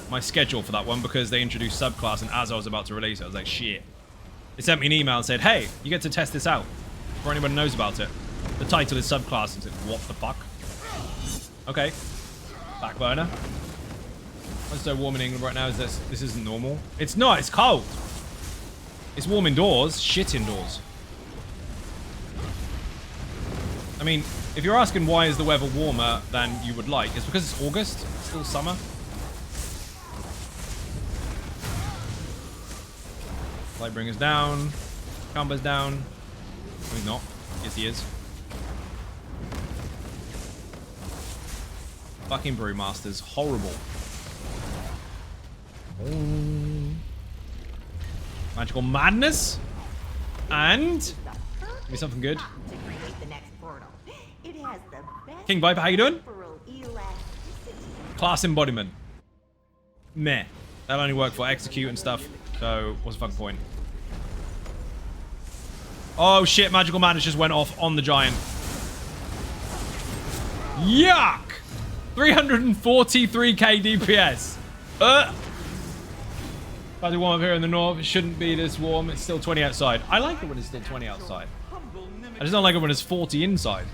my schedule for that one because they introduced subclass, and as I was about to release it, I was like, shit. They sent me an email and said, hey, you get to test this out before anyone knows about it. The title is subclass. And I said, what the fuck? Okay. Back burner. What's so warm in England right now is this isn't normal. It's not, it's cold. It's warm indoors, shit indoors. I mean, if you're asking why is the weather warmer than you would like, it's because it's August, it's still summer. Lightbringer's down. Camber's down. No, he's not. Yes, he is. Fucking Brewmaster's horrible. Oh. Magical Madness. And give me something good. King Viper, how you doing? Class embodiment. Meh. That'll only work for execute and stuff. So what's the fucking point? Oh shit! Magical Madness just went off on the giant. Yuck! 343k DPS. If I do warm up here in the north, it shouldn't be this warm. It's still 20 outside. I like it when it's still 20 outside. I just don't like it when it's 40 inside.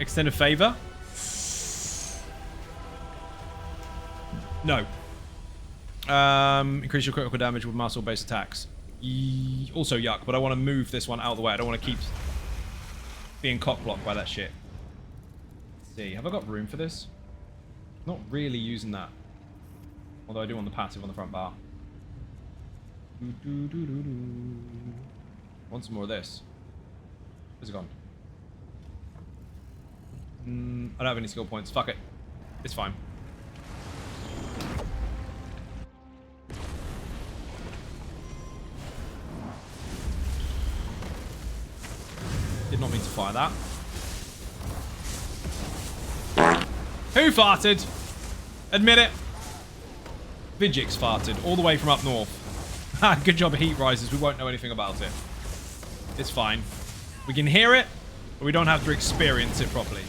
Extended favor. No. Increase your critical damage with muscle-based attacks. Also yuck, but I want to move this one out of the way. I don't want to keep being cock-blocked by that shit. Let's see, have I got room for this? Not really using that. Although I do want the passive on the front bar. Want some more of this. Where's it gone? I don't have any skill points. Fuck it. It's fine. Did not mean to fire that. Who farted? Admit it. Vigix farted all the way from up north. Good job of heat rises. We won't know anything about it. It's fine. We can hear it, but we don't have to experience it properly.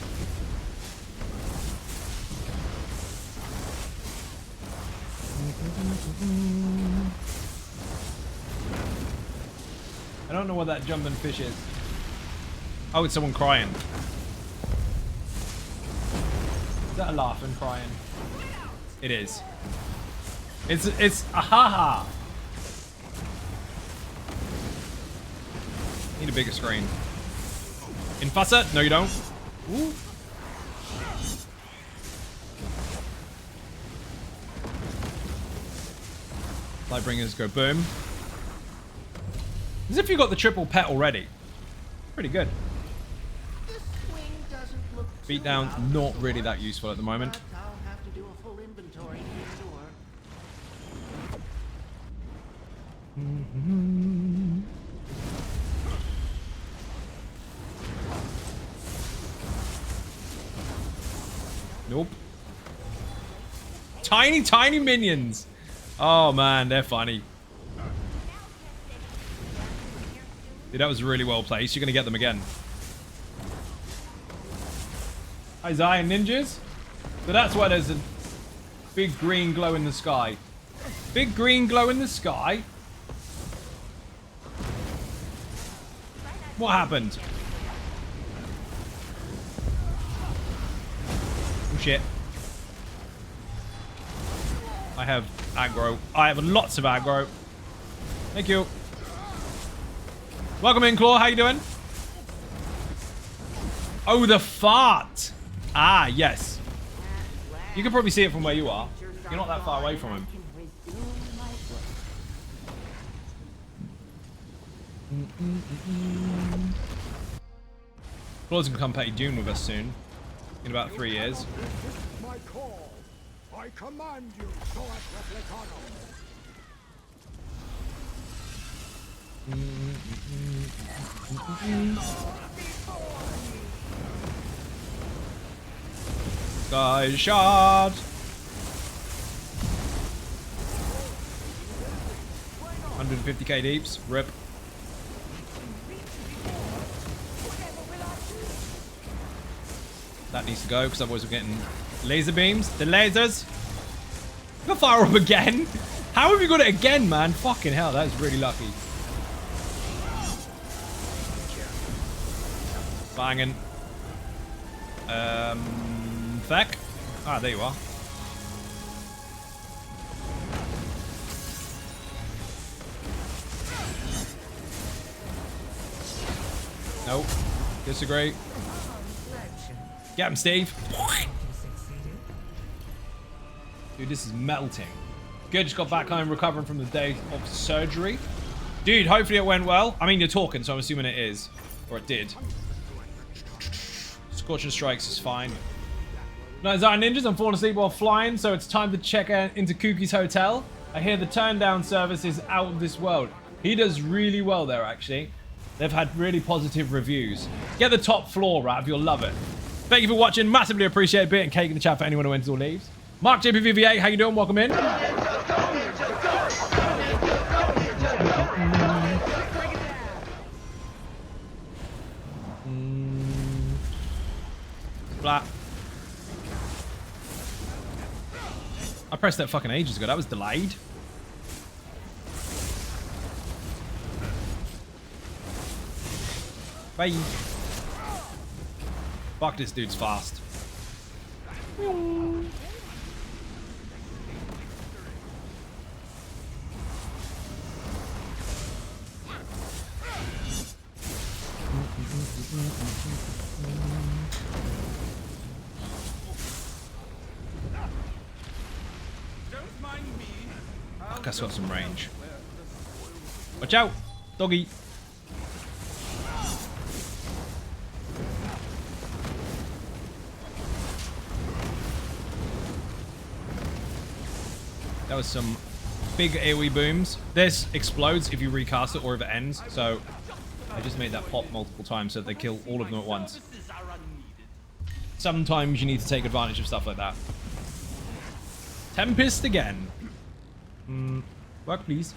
I don't know what that jumping fish is. Oh, it's someone crying. Is that a laughing crying? It is. It's a haha. Need a bigger screen. Infusser? No, you don't. Ooh. Lightbringers go boom. As if you got the triple pet already. Pretty good. This swing doesn't look too Beatdown's loud, not really that useful at the moment. but I'll have to do a full inventory to be sure. Nope. Tiny, tiny minions. Oh man, they're funny. Dude, that was really well placed. You're gonna get them again. Hi, Zion Ninjas. So that's why there's a big green glow in the sky. Big green glow in the sky? What happened? Oh shit. I have aggro. I have lots of aggro. Thank you. Welcome in, Claw. How you doing? Oh, the fart. Ah, yes. You can probably see it from where you are. You're not that far away from him. Claw's gonna come play Dune with us soon. In about 3 years. My call. I command you, Soat Replicano. Sky shot. 150k deeps. Rip. That needs to go because otherwise we're getting laser beams. The lasers. Got fire up again. How have you got it again, man? Fucking hell, that is really lucky. Banging. Feck. Ah, there you are. Nope. Disagree. Get him, Steve. Dude, this is melting. Good, just got back home recovering from the day of surgery. Dude, hopefully it went well. I mean, you're talking, so I'm assuming it is. Or it did. Scorching Strikes is fine. No, Zion Ninjas, I'm falling asleep while flying, so it's time to check into Kookie's hotel. I hear the turn down service is out of this world. He does really well there, actually. They've had really positive reviews. Get the top floor, Rav. You'll love it. Thank you for watching. Massively appreciate a bit and cake in the chat for anyone who enters or leaves. Mark JPVV8, how you doing? Welcome in. Flat. I pressed that fucking ages ago. That was delayed. Bye. Fuck, this dude's fast. Fuck, that's got some range. Watch out, doggy. That was some big AoE booms. This explodes if you recast it or if it ends. So I just made that pop multiple times so that they kill all of them at once. Sometimes you need to take advantage of stuff like that. Tempest again. Work, please.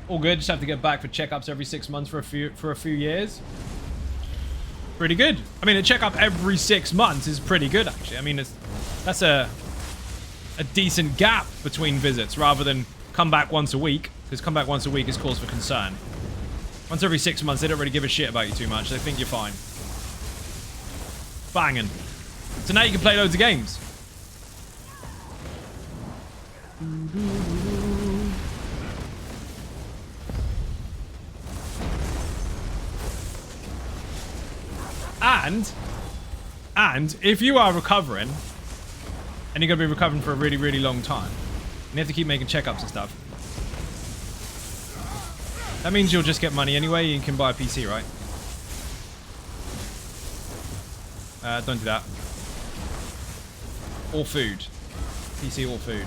All good. Just have to get back for checkups every 6 months for a few years. Pretty good. I mean, a checkup every 6 months is pretty good, actually. I mean, that's a decent gap between visits rather than come back once a week, because come back once a week is cause for concern. Once every 6 months, they don't really give a shit about you too much. They think you're fine. Banging. So now you can play loads of games. And if you are recovering, and you're going to be recovering for a really, really long time, and you have to keep making checkups and stuff, that means you'll just get money anyway, and you can buy a PC, right? Don't do that. Or food. PC or food.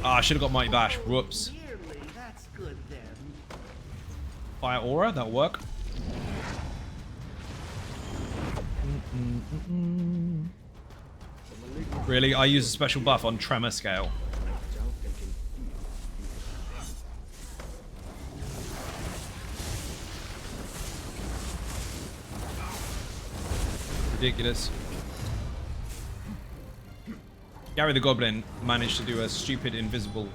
I should have got Mighty Bash. Whoops. Clearly, that's good then. Fire Aura, that'll work. Really? I use a special buff on Tremor Scale. Ridiculous. Gary the Goblin managed to do a stupid invisible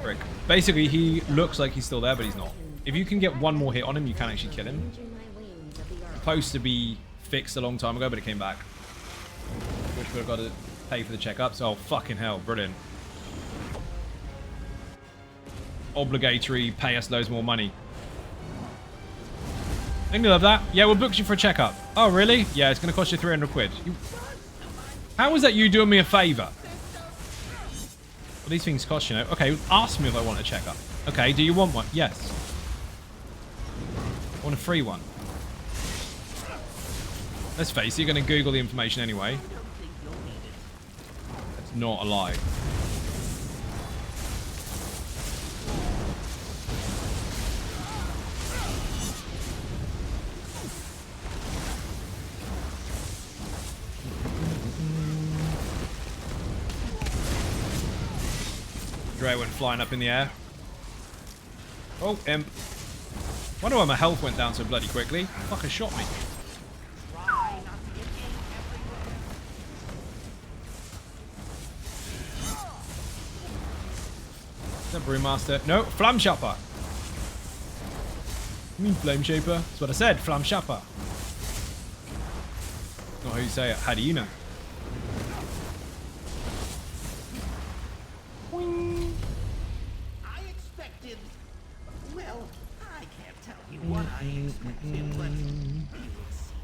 trick. Basically, he looks like he's still there, but he's not. If you can get one more hit on him, you can actually kill him. Supposed to be fixed a long time ago, but it came back. Which would have got to pay for the checkups. Oh, fucking hell. Brilliant. Obligatory, pay us loads more money. I love that. Yeah, we'll book you for a checkup. Oh, really? Yeah, it's going to cost you 300 quid. How is that you doing me a favour? Well, these things cost, you know. Okay, ask me if I want a checkup. Okay, do you want one? Yes. I want a free one. Let's face it, you're going to Google the information anyway. That's not a lie. Dre went flying up in the air. Oh, imp. Wonder why my health went down so bloody quickly. Fucker shot me. Is that Brewmaster? No, Flam Shaper. You mean Flame Shaper? That's what I said, Flam Shaper. Not how you say it. How do you know? I expected. Well, I can't tell you what I expected, but you exceeded.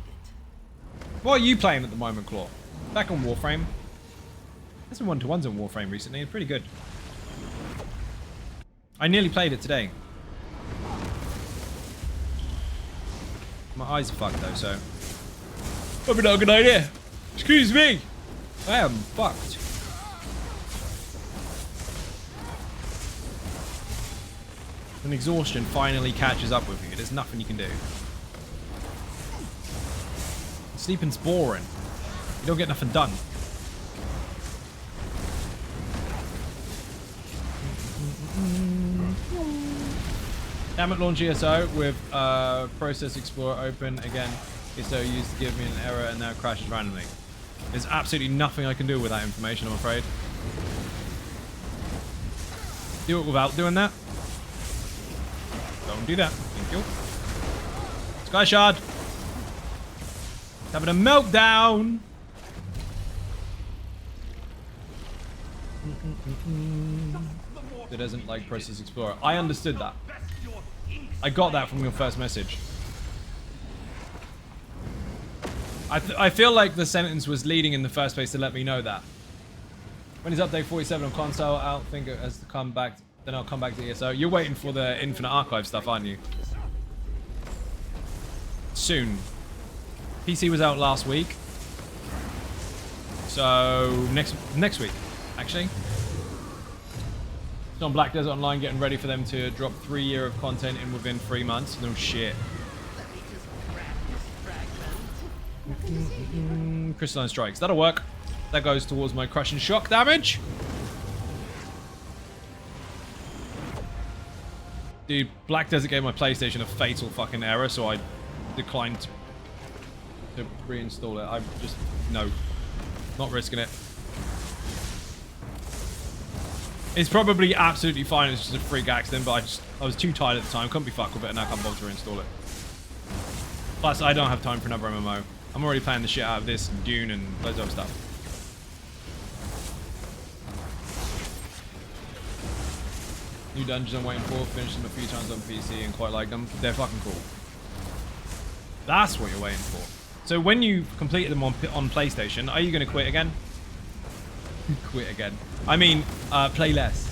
What are you playing at the moment, Claw? Back on Warframe. There's some one-to-ones on Warframe recently. It's pretty good. I nearly played it today. My eyes are fucked though, so probably not a good idea. Excuse me. I am fucked. When exhaustion finally catches up with you, there's nothing you can do. Sleeping's boring. You don't get nothing done. Damn it, launch ESO with Process Explorer open again. ESO used to give me an error and now it crashes randomly. There's absolutely nothing I can do with that information, I'm afraid. Do it without doing that. Don't do that. Thank you. Sky Shard. Having a meltdown. It doesn't like Process Explorer. I understood that. I got that from your first message. I feel like the sentence was leading in the first place to let me know that. When is update 47 on console? I don't think it has to come back. Then I'll come back to ESO. You're waiting for the Infinite Archive stuff, aren't you? Soon. PC was out last week. So next week, actually. It's on Black Desert Online, getting ready for them to drop 3 years of content in within 3 months. No shit. Crystalline Strikes. That'll work. That goes towards my crushing shock damage. Dude, Black Desert gave my PlayStation a fatal fucking error, so I declined to reinstall it. I just, no. Not risking it. It's probably absolutely fine. It's just a freak accident, but I was too tired at the time. Couldn't be fucked with it, and I can't bother to reinstall it. Plus, I don't have time for another MMO. I'm already playing the shit out of this, and Dune, and loads of other stuff. New dungeons I'm waiting for. Finished them a few times on PC and quite like them. They're fucking cool. That's what you're waiting for. So when you completed them on PlayStation, are you going to quit again? Quit again. I mean, play less.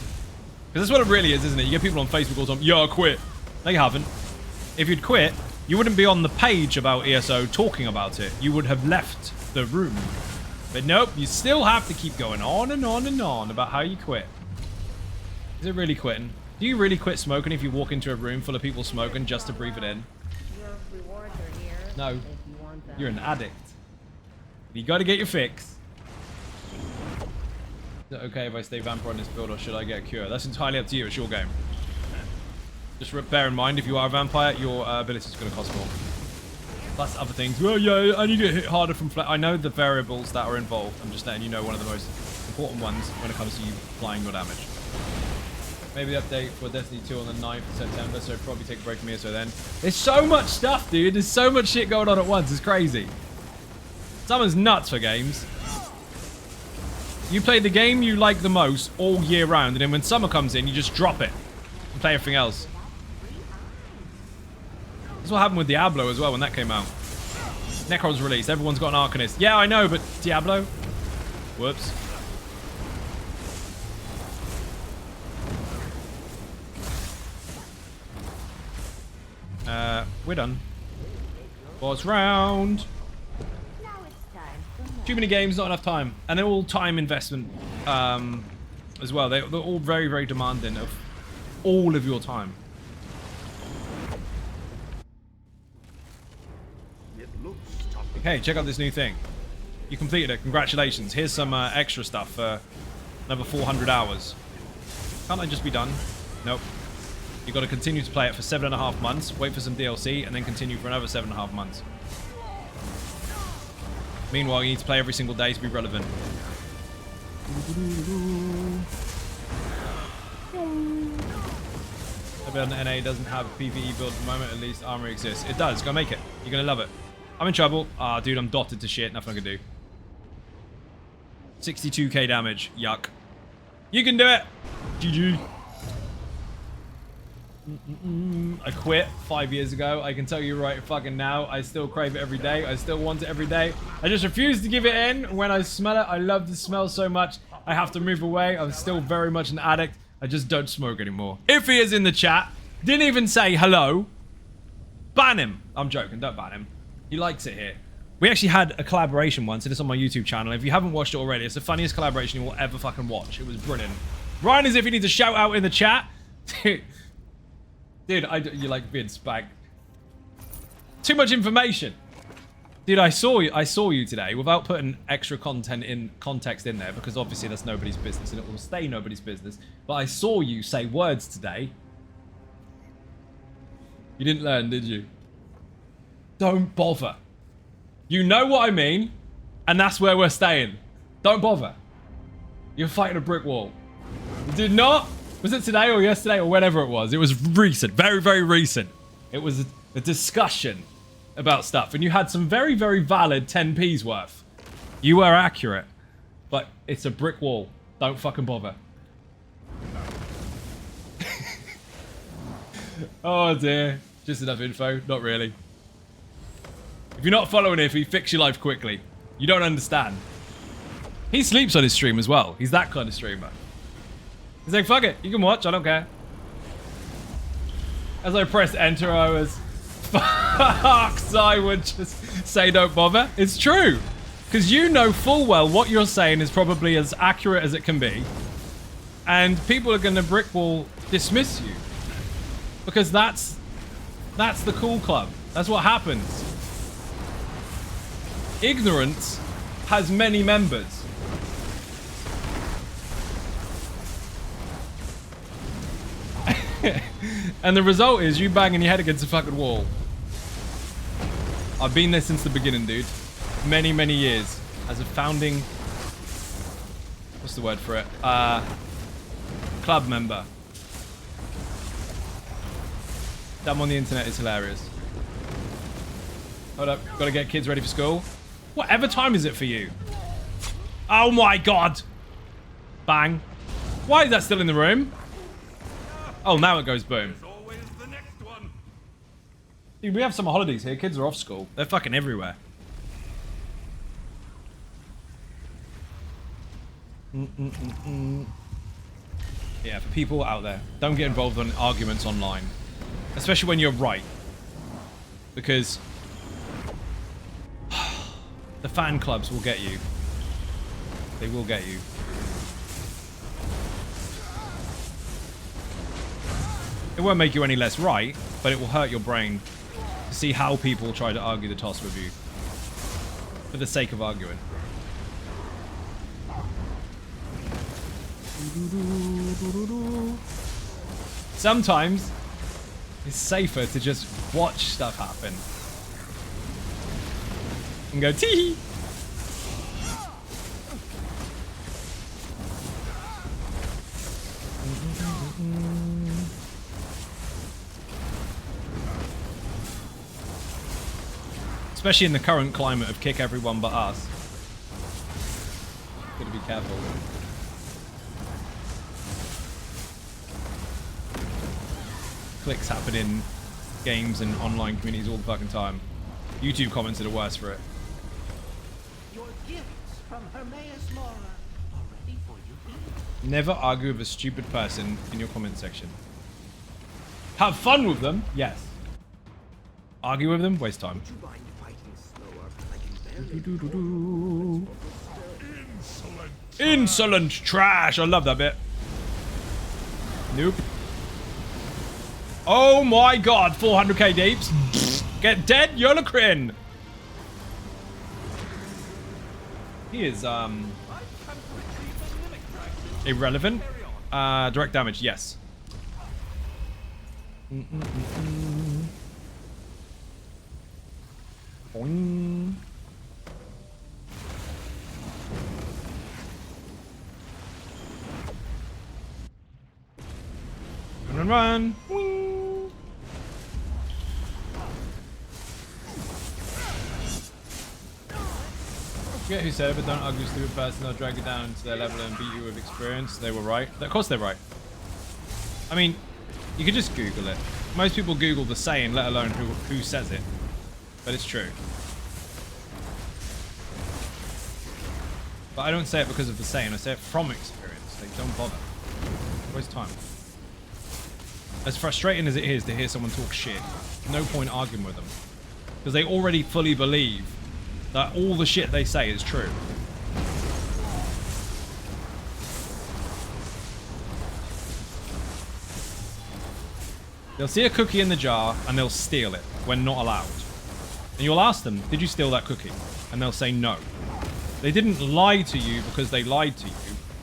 Because that's what it really is, isn't it? You get people on Facebook all the time, yeah, I quit. No, you haven't. If you'd quit, you wouldn't be on the page about ESO talking about it. You would have left the room. But nope, you still have to keep going on and on and on about how you quit. Is it really quitting? Do you really quit smoking if you walk into a room full of people smoking just to breathe it in? Your rewards are here. No. If you want them. You're an addict. You got to get your fix. Is it okay if I stay vampire on this build or should I get a cure? That's entirely up to you. It's your game. Just bear in mind, if you are a vampire, your ability is going to cost more. Plus other things. Well, yeah, I need to hit harder from flat. I know the variables that are involved. I'm just letting you know one of the most important ones when it comes to you applying your damage. Maybe the update for Destiny 2 on the 9th of September, so probably take a break from ESO then. There's so much stuff, dude. There's so much shit going on at once. It's crazy. Summer's nuts for games. You play the game you like the most all year round, and then when summer comes in, you just drop it and play everything else. That's what happened with Diablo as well when that came out. Necron's released. Everyone's got an Arcanist. Yeah, I know, but Diablo? Whoops. We're done. Boss round. Now it's time for more. Too many games, not enough time. And they're all time investment as well. They're all very, very demanding of all of your time. It looks tough. Hey, check out this new thing. You completed it. Congratulations. Here's some extra stuff for another 400 hours. Can't I just be done? Nope. You've got to continue to play it for 7.5 months, wait for some DLC, and then continue for another 7.5 months. Meanwhile, you need to play every single day to be relevant. NA doesn't have a PvE build at the moment, at least armor exists. It does, go make it. You're going to love it. I'm in trouble. Ah, dude, I'm dotted to shit. Nothing I can do. 62k damage. Yuck. You can do it. GG. I quit 5 years ago. I can tell you right fucking now, I still crave it every day. I still want it every day. I just refuse to give it in. When I smell it, I love the smell so much. I have to move away. I'm still very much an addict. I just don't smoke anymore. If he is in the chat, didn't even say hello, ban him. I'm joking, don't ban him. He likes it here. We actually had a collaboration once, and it's on my YouTube channel. If you haven't watched it already, it's the funniest collaboration you will ever fucking watch. It was brilliant. Ryan, as if you need to shout out in the chat. Dude, you like being spag. Too much information. Dude, I saw you today without putting extra context in there, because obviously that's nobody's business and it will stay nobody's business. But I saw you say words today. You didn't learn, did you? Don't bother. You know what I mean, and that's where we're staying. Don't bother. You're fighting a brick wall. You did not. Was it today or yesterday or whenever it was? It was recent. Very, very recent. It was a discussion about stuff. And you had some very, very valid 10p's worth. You were accurate. But it's a brick wall. Don't fucking bother. Oh dear. Just enough info. Not really. If you're not following Iffy, fix your life quickly. You don't understand. He sleeps on his stream as well. He's that kind of streamer. He's like, fuck it, you can watch, I don't care. As I pressed enter, I was, fucks, I would just say don't bother. It's true. Because you know full well what you're saying is probably as accurate as it can be. And people are going to brick wall dismiss you. Because that's the cool club. That's what happens. Ignorance has many members. And the result is you banging your head against a fucking wall. I've been there since the beginning, dude. Many, many years. As a founding... What's the word for it? Club member. Dumb on the internet is hilarious. Hold up. Gotta get kids ready for school. Whatever time is it for you? Oh my god! Bang. Why is that still in the room? Oh, now it goes boom. Always the next one. Dude, we have summer holidays here. Kids are off school. They're fucking everywhere. Yeah, for people out there, don't get involved in arguments online. Especially when you're right. Because the fan clubs will get you. They will get you. It won't make you any less right, but it will hurt your brain to see how people try to argue the toss with you. For the sake of arguing. Sometimes it's safer to just watch stuff happen and go tee. Especially in the current climate of kick everyone but us. Gotta be careful. Clicks happen in games and online communities all the fucking time. YouTube comments are the worst for it. Your gifts from Hermaeus Mora are ready for you here. Never argue with a stupid person in your comment section. Have fun with them, yes. Argue with them, waste time. Would you mind fighting slower? I can barely Insolent trash. I love that bit. Nope. Oh my god, 400k deeps. Get dead, Yolocrin. He is, irrelevant. Direct damage, yes. Boing. Run, run. Wing. Forget who said it, but don't argue with a stupid person. They'll drag you down to their level and beat you with experience. They were right. Of course they're right. I mean, you could just Google it. Most people Google the saying, let alone who says it. But it's true. But I don't say it because of the saying. I say it from experience. Like, don't bother. Waste time. As frustrating as it is to hear someone talk shit, no point arguing with them. Because they already fully believe that all the shit they say is true. They'll see a cookie in the jar and they'll steal it when not allowed. And you'll ask them, did you steal that cookie? And they'll say no. They didn't lie to you because they lied to you.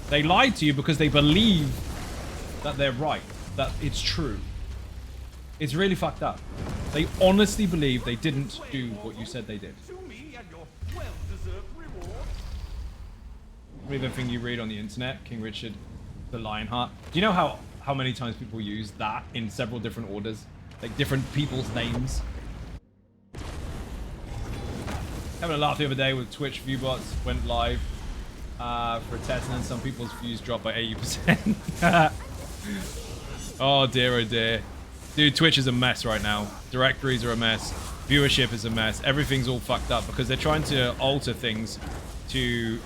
They lied to you because they believe that they're right, that it's true. It's really fucked up. They honestly believe they didn't do what you said they did. To me and your well-deserved reward. Read everything you read on the internet, King Richard, the Lionheart. Do you know how many times people use that in several different orders? Like different people's names? Having a laugh the other day with Twitch viewbots went live for a test, and then some people's views dropped by 80%. Oh dear, oh dear. Dude, Twitch is a mess right now. Directories are a mess. Viewership is a mess. Everything's all fucked up because they're trying to alter things to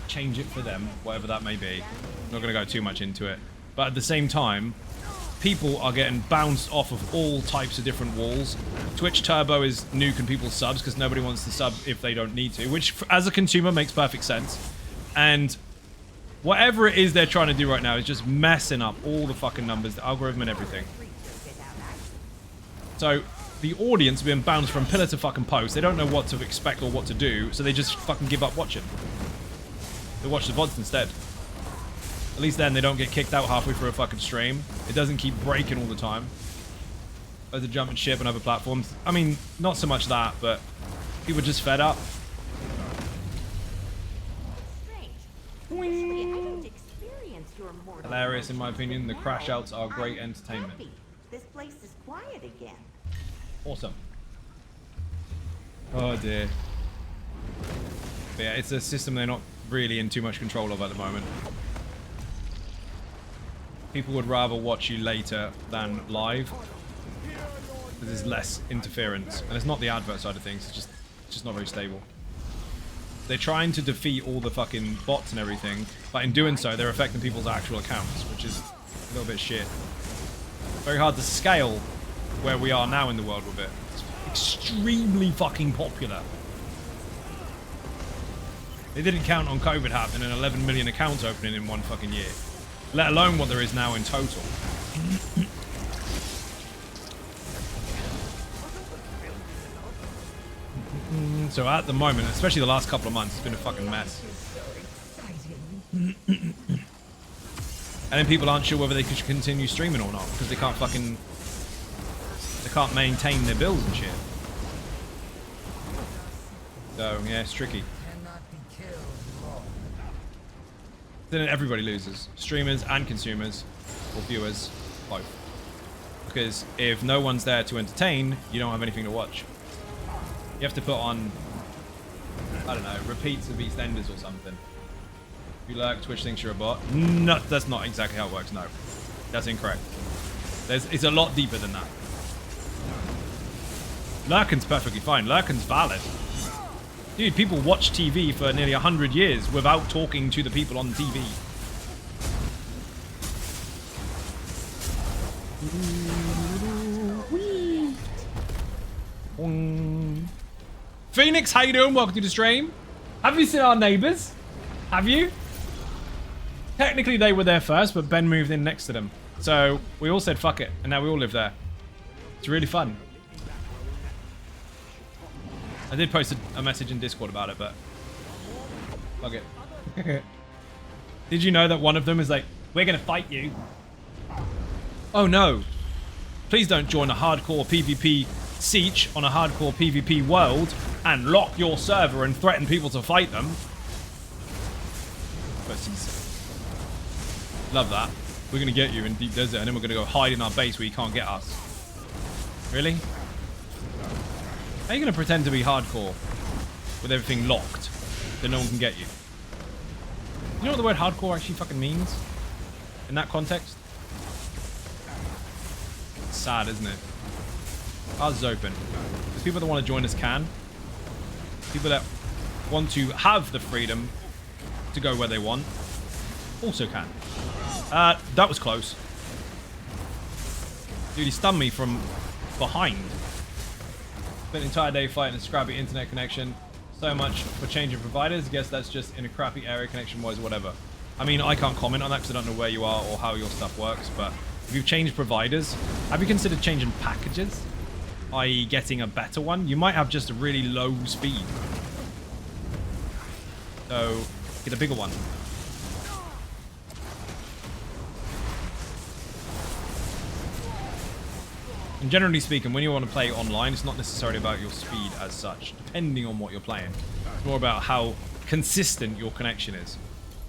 change it for them, whatever that may be. I'm not going to go too much into it. But at the same time, people are getting bounced off of all types of different walls. Twitch Turbo is nuking people's subs because nobody wants to sub if they don't need to, which as a consumer makes perfect sense. And whatever it is they're trying to do right now is just messing up all the fucking numbers, the algorithm and everything. So the audience have been bounced from pillar to fucking post. They don't know what to expect or what to do, so they just fucking give up watching. They watch the VODs instead. At least then they don't get kicked out halfway through a fucking stream. It doesn't keep breaking all the time. There's a jumping ship and other platforms. I mean, not so much that, but people are just fed up. Strange. Usually I don't experience your mortal Hilarious in my emotions, opinion. The but crash now outs are great I'm entertainment. happy. This place is quiet again. Awesome. Oh dear. But yeah, it's a system they're not really in too much control of at the moment. People would rather watch you later than live. There's less interference. And it's not the advert side of things, it's just not very stable. they're trying to defeat all the fucking bots and everything, but in doing so, they're affecting people's actual accounts, which is a little bit shit. Very hard to scale where we are now in the world with it. It's extremely fucking popular. They didn't count on COVID happening and 11 million accounts opening in one fucking year, let alone what there is now in total. So at the moment, especially the last couple of months, it's been a fucking mess. And then people aren't sure whether they should continue streaming or not because they can't maintain their bills and shit. So yeah, it's tricky. Then everybody loses, streamers and consumers, or viewers, both. Because if no one's there to entertain, you don't have anything to watch. You have to put on, I don't know, repeats of EastEnders or something. If you lurk, Twitch thinks you're a bot. No, that's not exactly how it works, no. That's incorrect. It's a lot deeper than that. Lurking's perfectly fine. Lurking's valid. Dude, people watch TV for nearly 100 years without talking to the people on TV. Phoenix, how you doing? Welcome to the stream. Have you seen our neighbors? Have you? Technically, they were there first, but Ben moved in next to them. So we all said fuck it, and now we all live there. It's really fun. I did post a message in Discord about it, but fuck it. Did you know that one of them is like, we're gonna fight you? Oh no. Please don't join a hardcore PvP siege on a hardcore PvP world and lock your server and threaten people to fight them. Pussies. Love that. We're gonna get you in deep desert and then we're gonna go hide in our base where you can't get us. Really? How are you going to pretend to be hardcore with everything locked so no one can get you? You know what the word hardcore actually fucking means? In that context? It's sad, isn't it? Ours is open. Because people that want to join us can. People that want to have the freedom to go where they want also can. That was close. Dude, he stunned me from behind. Spent an entire day fighting a scrappy internet connection. So much for changing providers. I guess that's just in a crappy area connection-wise or whatever. I mean, I can't comment on that because I don't know where you are or how your stuff works, but if you've changed providers, have you considered changing packages? I.e. getting a better one? You might have just a really low speed. So, get a bigger one. And generally speaking, when you want to play online, it's not necessarily about your speed as such, depending on what you're playing. It's more about how consistent your connection is.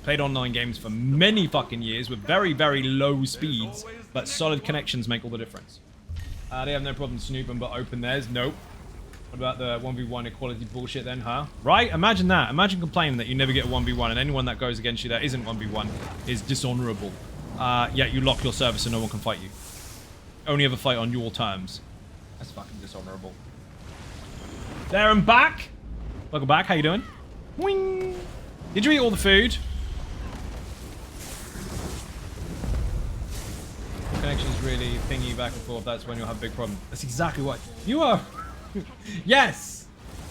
Played online games for many fucking years with very, very low speeds, but solid connections make all the difference. They have no problem snooping, but open theirs. Nope. What about the 1v1 equality bullshit then, huh? Right? Imagine that. Imagine complaining that you never get a 1v1 and anyone that goes against you that isn't 1v1 is dishonorable. Yet you lock your server so no one can fight you. Only ever fight on your terms. That's fucking dishonorable. There, I'm back. Welcome back. How you doing? Wing. Did you eat all the food? Connection's really thingy back and forth. That's when you'll have a big problem. That's exactly what you are. Yes.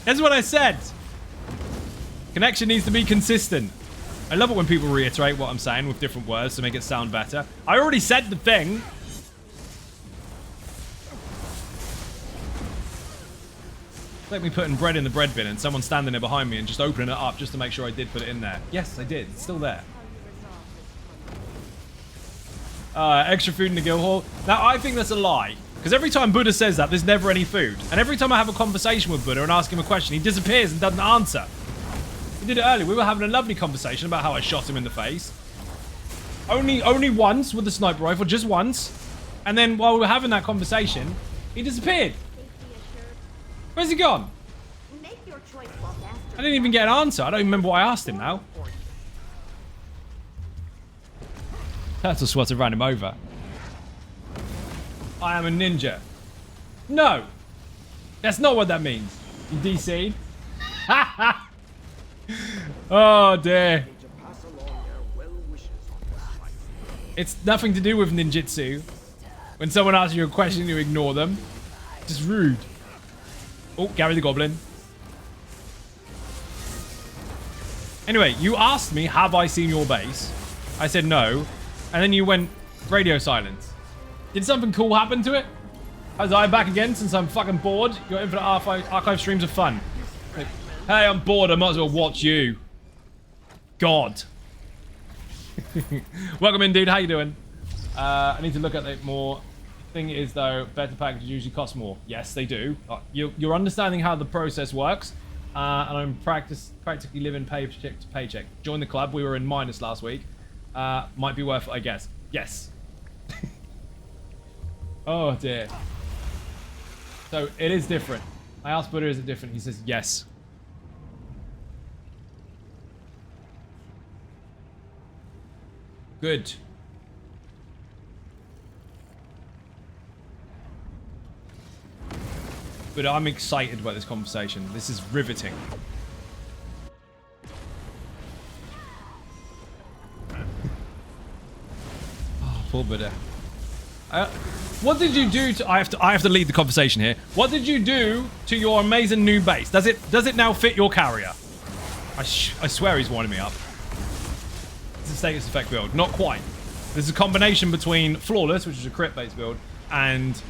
That's what I said. Connection needs to be consistent. I love it when people reiterate what I'm saying with different words to make it sound better. I already said the thing. Like me putting bread in the bread bin and someone standing there behind me and just opening it up just to make sure I did put it in there. Yes, I did. It's still there. Extra food in the guild hall. Now, I think that's a lie. Because every time Buddha says that, there's never any food. And every time I have a conversation with Buddha and ask him a question, he disappears and doesn't answer. We did it earlier. We were having a lovely conversation about how I shot him in the face. Only once with the sniper rifle, just once. And then while we were having that conversation, he disappeared. Where's he gone? Make your choice, bastard. I didn't even get an answer. I don't even remember what I asked him now. Turtle swatted ran him over. I am a ninja. No. That's not what that means. You DC'd. Oh dear. To pass along their well wishes on this fight. It's nothing to do with ninjutsu. When someone asks you a question, you ignore them. Just rude. Oh, Gary the Goblin. Anyway, you asked me, have I seen your base? I said no. And then you went radio silence. Did something cool happen to it? Was I back again since I'm fucking bored? Your Infinite Archive streams are fun. Like, hey, I'm bored. I might as well watch you. God. Welcome in, dude. How you doing? I need to look at it more. Thing is, though, better packages usually cost more. Yes, they do. You're understanding how the process works. And I'm practically living paycheck to paycheck. Join the club. We were in minus last week. Might be worth it, I guess. Yes. Oh, dear. So, it is different. I asked Buddha, is it different? He says, yes. Good. But I'm excited about this conversation. This is riveting. Oh, poor Buddha. What did you do to... I have to lead the conversation here. What did you do to your amazing new base? Does it now fit your carrier? I swear he's winding me up. It's a status effect build. Not quite. There's a combination between Flawless, which is a crit-based build, and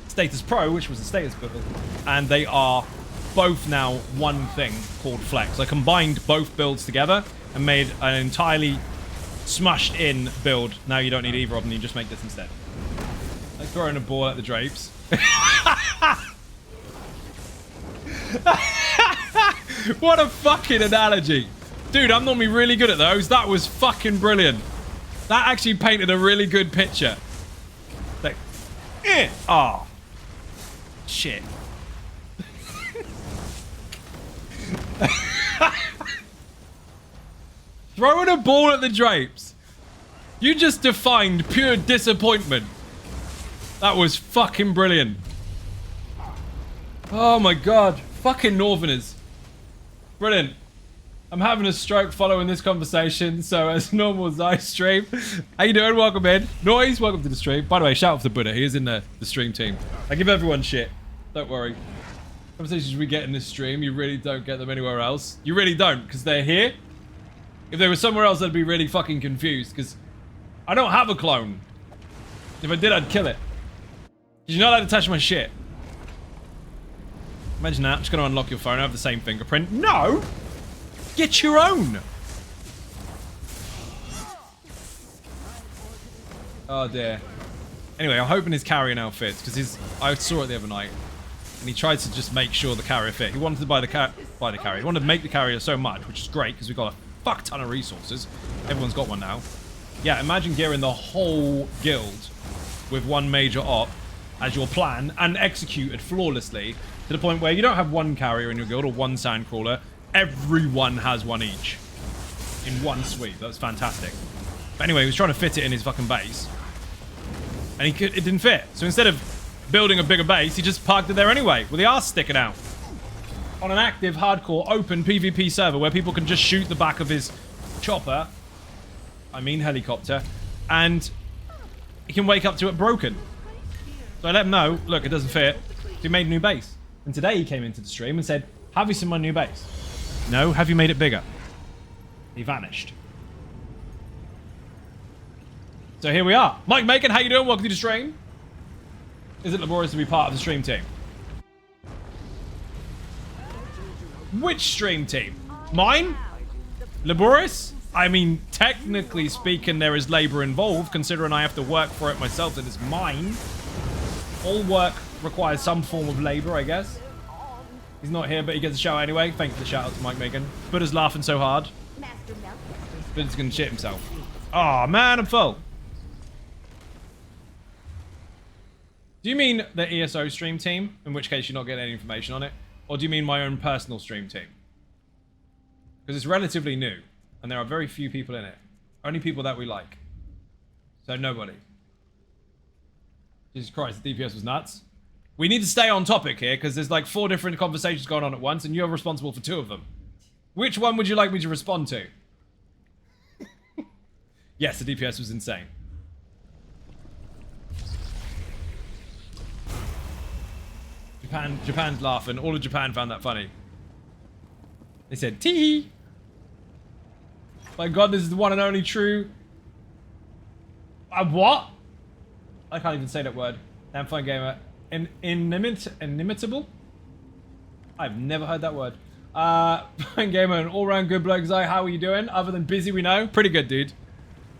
Status Pro, which was a status build, and they are both now one thing called Flex. I combined both builds together and made an entirely smushed in build. Now you don't need either of them, you just make this instead. Like throwing a ball at the drapes. What a fucking analogy. Dude, I'm normally really good at those. That was fucking brilliant. That actually painted a really good picture. Like, oh. Shit. Throwing a ball at the drapes. You just defined pure disappointment. That was fucking brilliant. Oh my god. Fucking Northerners. Brilliant. I'm having a stroke following this conversation, so as normal as I stream. How you doing? Welcome in. Noise, welcome to the stream. By the way, shout out to Buddha. He is in the stream team. I give everyone shit. Don't worry. Conversations we get in this stream, you really don't get them anywhere else. You really don't, because they're here. If they were somewhere else, I'd be really fucking confused, because I don't have a clone. If I did, I'd kill it. Because you're not allowed to touch my shit. Imagine that. I'm just going to unlock your phone. I have the same fingerprint. No! Get your own! Oh dear. Anyway, I'm hoping his carrier now fits, because I saw it the other night, and he tried to just make sure the carrier fit. He wanted to buy the carrier. He wanted to make the carrier so much, which is great, because we've got a fuck ton of resources. Everyone's got one now. Yeah, imagine gearing the whole guild with one major op as your plan, and execute it flawlessly, to the point where you don't have one carrier in your guild, or one sandcrawler. Everyone has one each. In one sweep. That's fantastic. But anyway, he was trying to fit it in his fucking base. And it didn't fit. So instead of building a bigger base, he just parked it there anyway, with the arse sticking out. On an active, hardcore, open PvP server where people can just shoot the back of his chopper. I mean helicopter. And he can wake up to it broken. So I let him know, look, it doesn't fit. So he made a new base. And today he came into the stream and said, have you seen my new base? No, have you made it bigger? He vanished. So here we are. Mike Macon, how you doing? Welcome to the stream. Is it laborious to be part of the stream team? Which stream team? Mine? Laborious? I mean, technically speaking, there is labor involved, considering I have to work for it myself, and it's mine. All work requires some form of labor, I guess. He's not here, but he gets a shout out anyway. Thank you for the shout out to Mike Megan. Buddha's laughing so hard. Buddha's gonna shit himself. Oh man, I'm full. Do you mean the ESO stream team? In which case you're not getting any information on it. Or do you mean my own personal stream team? Because it's relatively new. And there are very few people in it. Only people that we like. So nobody. Jesus Christ, the DPS was nuts. We need to stay on topic here, because there's like 4 different conversations going on at once, and you're responsible for 2 of them. Which one would you like me to respond to? Yes, the DPS was insane. Japan's laughing. All of Japan found that funny. They said, tee. My god, this is the one and only true. What? I can't even say that word. Damn fine gamer. Inimitable? I've never heard that word. Fine gamer, an all-round good bloke. Zai, how are you doing? Other than busy, we know. Pretty good, dude.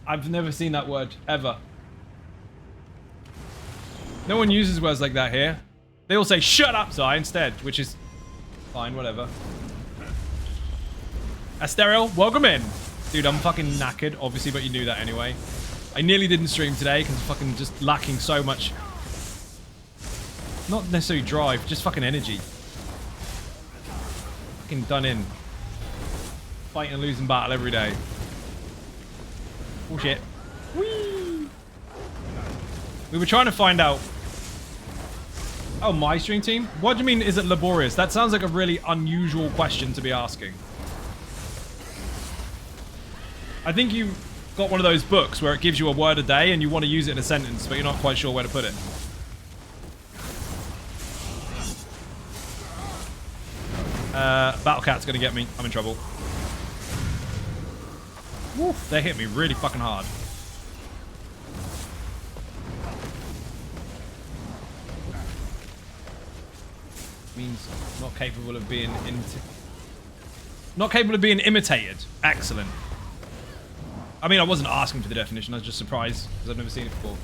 I've never seen that word, ever. No one uses words like that here. They all say, shut up, Zai, instead, which is fine, whatever. Asterial, welcome in. Dude, I'm fucking knackered, obviously, but you knew that anyway. I nearly didn't stream today because I'm fucking just lacking so much. Not necessarily drive, just fucking energy. Fucking done in. Fighting and losing battle every day. Oh shit. Whee! We were trying to find out. Oh, my stream team? What do you mean, is it laborious? That sounds like a really unusual question to be asking. I think you got one of those books where it gives you a word a day and you want to use it in a sentence, but you're not quite sure where to put it. Battle Cat's gonna get me. I'm in trouble. Woof, they hit me really fucking hard. Means not capable of being imitated. Excellent. I mean, I wasn't asking for the definition. I was just surprised because I've never seen it before.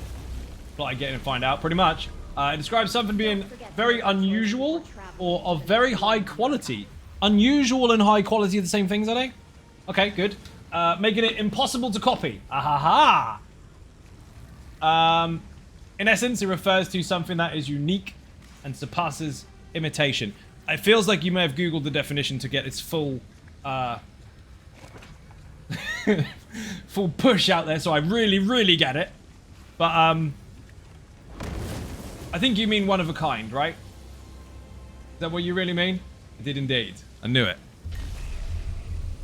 But I get in and find out, pretty much. It describes something being very unusual or of very high quality. Unusual and high quality are the same things, are they? Okay, good. Making it impossible to copy. Ahaha! In essence, it refers to something that is unique and surpasses imitation. It feels like you may have Googled the definition to get its full full push out there, so I really, really get it. But I think you mean one of a kind, right? Is that what you really mean? I did indeed. I knew it.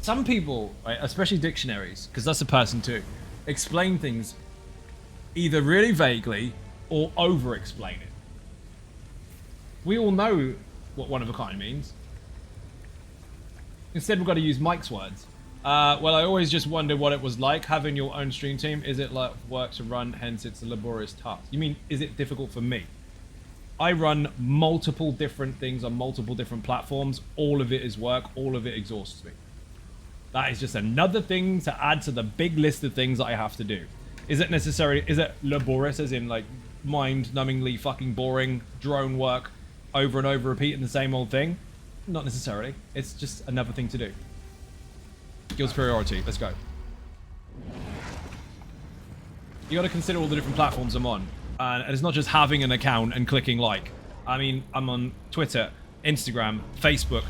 Some people, right, especially dictionaries, because that's a person too, explain things either really vaguely or over-explain it. We all know what one of a kind means. Instead, we've got to use Mike's words. Well, I always just wondered what it was like having your own stream team. Is it like work to run, hence it's a laborious task? You mean, is it difficult for me? I run multiple different things on multiple different platforms. All of it is work. All of it exhausts me. That is just another thing to add to the big list of things that I have to do. Is it necessary? Is it laborious as in like mind-numbingly fucking boring drone work over and over repeating the same old thing? Not necessarily. It's just another thing to do. Skill superiority. Let's go. You got to consider all the different platforms I'm on. And it's not just having an account and clicking like. I mean, I'm on Twitter, Instagram, Facebook,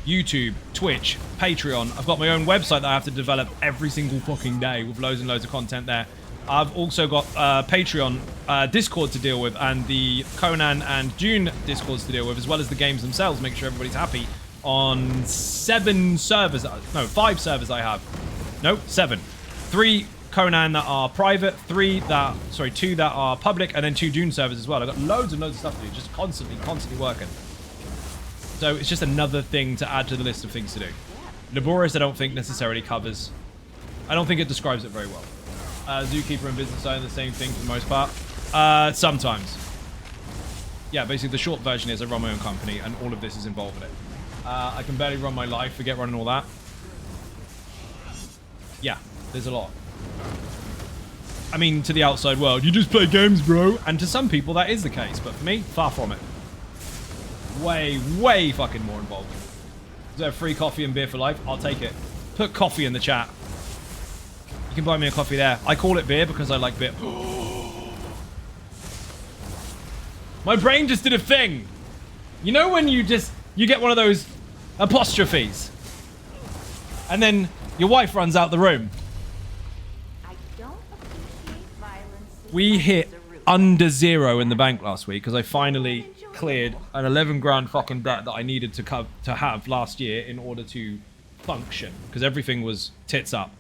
YouTube, Twitch, Patreon. I've got my own website that I have to develop every single fucking day with loads and loads of content there. I've also got Patreon, Discord to deal with, and the Conan and Dune Discords to deal with, as well as the games themselves. Make sure everybody's happy on 7 servers. No, 5 servers I have. No, 7. 3 Conan that are private, 2 that are public, and then 2 Dune servers as well. I've got loads and loads of stuff to do, just constantly working. So it's just another thing to add to the list of things to do. Laborious, I don't think necessarily covers. I don't think it describes it very well. Zookeeper and business owner, the same thing for the most part. Sometimes. Yeah, basically the short version is I run my own company and all of this is involved in it. I can barely run my life, forget running all that. Yeah, there's a lot. I mean, to the outside world, you just play games, bro. And to some people, that is the case. But for me, far from it. Way, way fucking more involved. Is there free coffee and beer for life? I'll take it. Put coffee in the chat. You can buy me a coffee there. I call it beer because I like beer. My brain just did a thing. You know when you get one of those apostrophes and then your wife runs out the room? I don't appreciate violence. We hit under 0 in the bank last week because I finally cleared an 11 grand fucking debt that I needed to have last year in order to function because everything was tits up.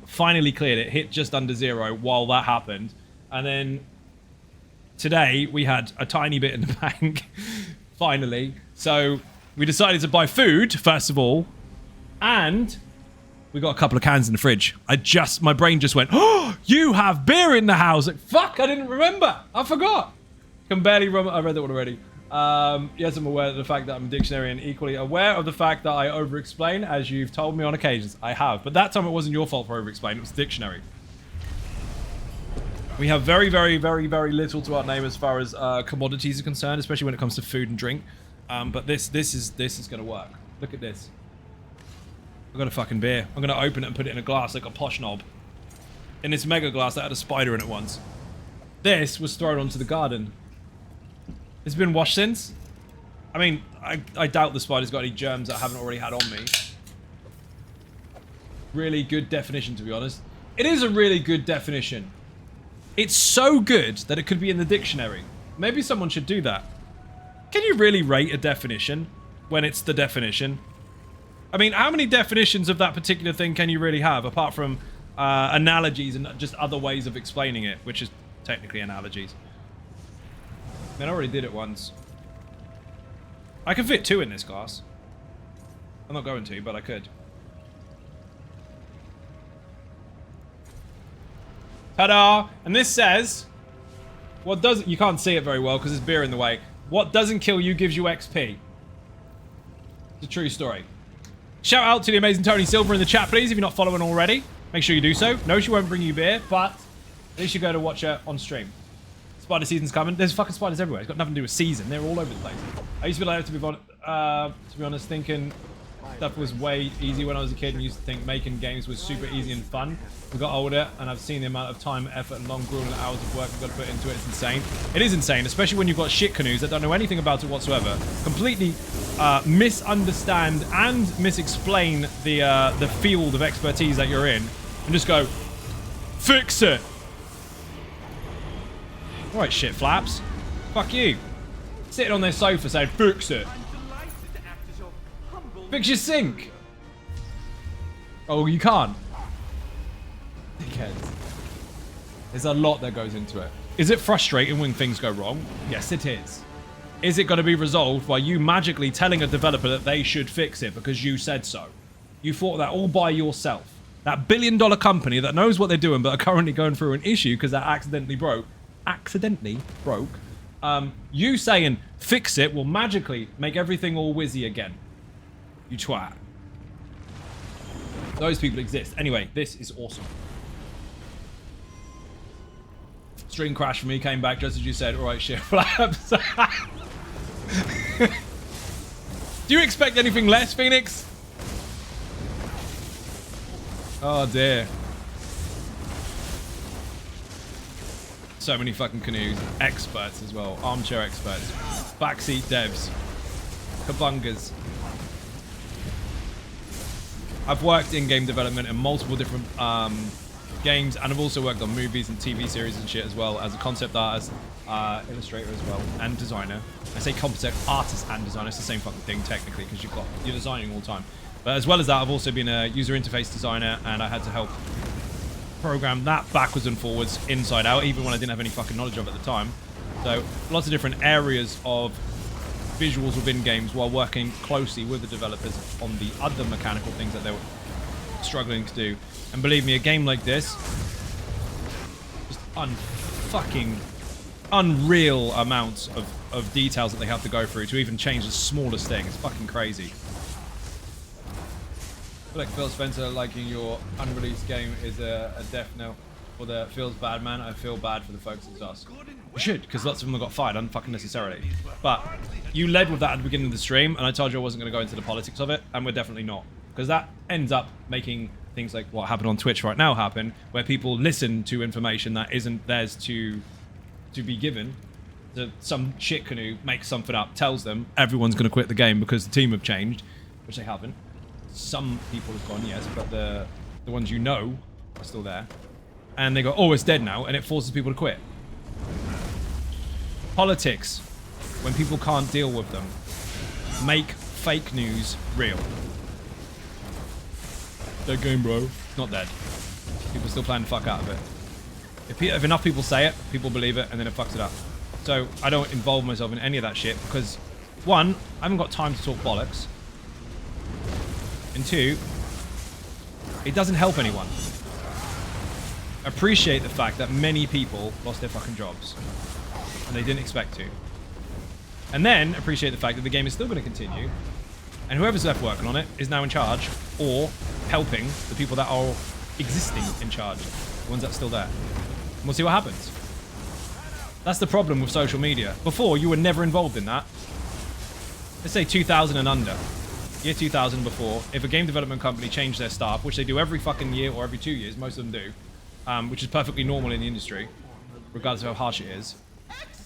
Finally cleared it, hit just under 0 while that happened. And then today we had a tiny bit in the bank, finally. So we decided to buy food, first of all, and we got a couple of cans in the fridge. My brain just went, oh, you have beer in the house. Like, fuck, I didn't remember. I forgot. Can barely remember. I read that one already. Yes, I'm aware of the fact that I'm a dictionary and equally aware of the fact that I over-explain, as you've told me on occasions. I have. But that time it wasn't your fault for over-explaining. It was the dictionary. We have very, very, very, very little to our name as far as commodities are concerned, especially when it comes to food and drink. But this is going to work. Look at this. I've got a fucking beer. I'm going to open it and put it in a glass like a posh knob. In this mega glass that had a spider in it once. This was thrown onto the garden. It's been washed since. I mean, I doubt the spider's got any germs that I haven't already had on me. Really good definition, to be honest. It is a really good definition. It's so good that it could be in the dictionary. Maybe someone should do that. Can you really rate a definition when it's the definition? I mean, how many definitions of that particular thing can you really have, apart from analogies and just other ways of explaining it, which is technically analogies? I mean, I already did it once. I can fit 2 in this glass. I'm not going to, but I could. Ta-da! And this says, what doesn't... You can't see it very well because there's beer in the way. What doesn't kill you gives you XP. It's a true story. Shout out to the amazing Tony Silver in the chat, please, if you're not following already. Make sure you do so. No, she won't bring you beer, but at least you go to watch her on stream. Spider season's coming. There's fucking spiders everywhere. It's got nothing to do with season. They're all over the place. I used to be like, to be honest, thinking stuff was way easy when I was a kid and used to think making games was super easy and fun. We got older and I've seen the amount of time, effort and long grueling hours of work we've got to put into it. It's insane. It is insane, especially when you've got shit canoes that don't know anything about it whatsoever. Completely misunderstand and misexplain the field of expertise that you're in and just go, fix it. Alright, shit flaps. Fuck you. Sitting on their sofa saying, fix it. Fix your sink. Oh, you can't. Dickheads. There's a lot that goes into it. Is it frustrating when things go wrong? Yes, it is. Is it going to be resolved by you magically telling a developer that they should fix it because you said so? You thought that all by yourself. That billion-dollar company that knows what they're doing but are currently going through an issue because that accidentally broke. You saying fix it will magically make everything all whizzy again. You twat. Those people exist. Anyway, this is awesome. Stream crash for me, came back just as you said. Alright, shit flaps. Do you expect anything less, Phoenix? Oh dear. So many fucking canoes. Experts as well. Armchair experts. Backseat devs. Kabungas. I've worked in game development in multiple different games, and I've also worked on movies and TV series and shit as well as a concept artist, illustrator as well, and designer. I say concept artist and designer. It's the same fucking thing technically because you're designing all the time. But as well as that, I've also been a user interface designer, and I had to help program that backwards and forwards, inside out, even when I didn't have any fucking knowledge of it at the time. So lots of different areas of visuals within games while working closely with the developers on the other mechanical things that they were struggling to do. And believe me, a game like this, just fucking unreal amounts of details that they have to go through to even change the smallest thing. It's fucking crazy. I feel like Phil Spencer liking your unreleased game is a death knell for the feels bad man. I feel bad for the folks at us. You should, because lots of them have got fired, unfucking necessarily. But you led with that at the beginning of the stream, and I told you I wasn't going to go into the politics of it, and we're definitely not. Because that ends up making things like what happened on Twitch right now happen, where people listen to information that isn't theirs to be given. Some shit canoe makes something up, tells them everyone's going to quit the game because the team have changed, which they haven't. Some people have gone, yes, but the ones you know are still there. And they go, oh, it's dead now, and it forces people to quit. Politics, when people can't deal with them, make fake news real. Dead game, bro. Not dead. People are still playing the fuck out of it. If enough people say it, people believe it, and then it fucks it up. So I don't involve myself in any of that shit because, one, I haven't got time to talk bollocks. And two, it doesn't help anyone. Appreciate the fact that many people lost their fucking jobs. And they didn't expect to. And then appreciate the fact that the game is still going to continue. And whoever's left working on it is now in charge or helping the people that are existing in charge. The ones that are still there. And we'll see what happens. That's the problem with social media. Before, you were never involved in that. Let's say 2000 and under. Year 2000 before, if a game development company changed their staff, which they do every fucking year or every 2 years, most of them do, which is perfectly normal in the industry, regardless of how harsh it is,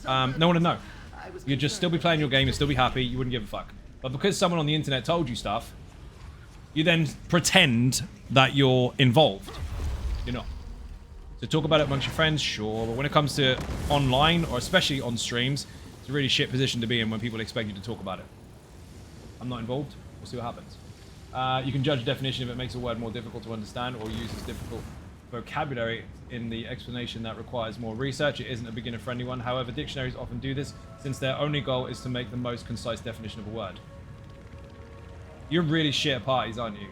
no one would know. You'd just still be playing your game, you'd still be happy, you wouldn't give a fuck. But because someone on the internet told you stuff, you then pretend that you're involved. You're not. So talk about it amongst your friends, sure, but when it comes to online, or especially on streams, it's a really shit position to be in when people expect you to talk about it. I'm not involved. We'll see what happens. You can judge a definition if it makes a word more difficult to understand or uses difficult vocabulary in the explanation that requires more research. It isn't a beginner-friendly one. However, dictionaries often do this since their only goal is to make the most concise definition of a word. You're really shit at parties, aren't you?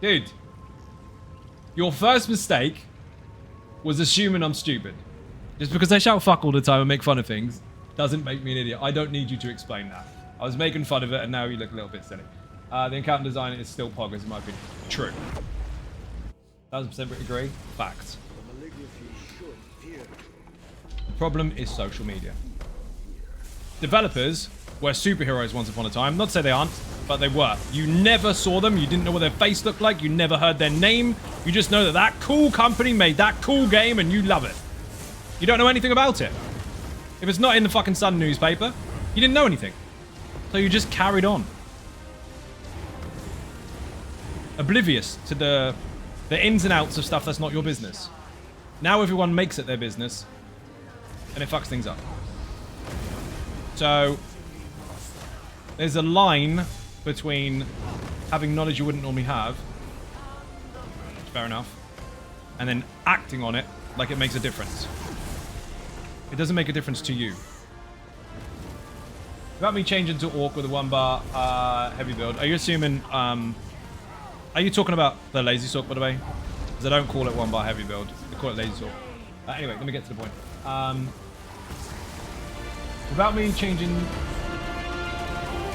Dude, your first mistake was assuming I'm stupid. Just because I shout fuck all the time and make fun of things doesn't make me an idiot. I don't need you to explain that. I was making fun of it and now you look a little bit silly. The encounter design is still poggers in my opinion. True. 1000% agree. Facts. The problem is social media. Developers were superheroes once upon a time. Not to say they aren't, but they were. You never saw them. You didn't know what their face looked like. You never heard their name. You just know that that cool company made that cool game and you love it. You don't know anything about it. If it's not in the fucking Sun newspaper, you didn't know anything. So you just carried on. Oblivious to the ins and outs of stuff that's not your business. Now everyone makes it their business, and it fucks things up. So there's a line between having knowledge you wouldn't normally have, fair enough, and then acting on it like it makes a difference. It doesn't make a difference to you. About me changing to Orc with a 1-bar heavy build, are you assuming, are you talking about the lazy sork, by the way? Because I don't call it 1-bar heavy build. I call it lazy sork. Anyway, let me get to the point. Without me changing to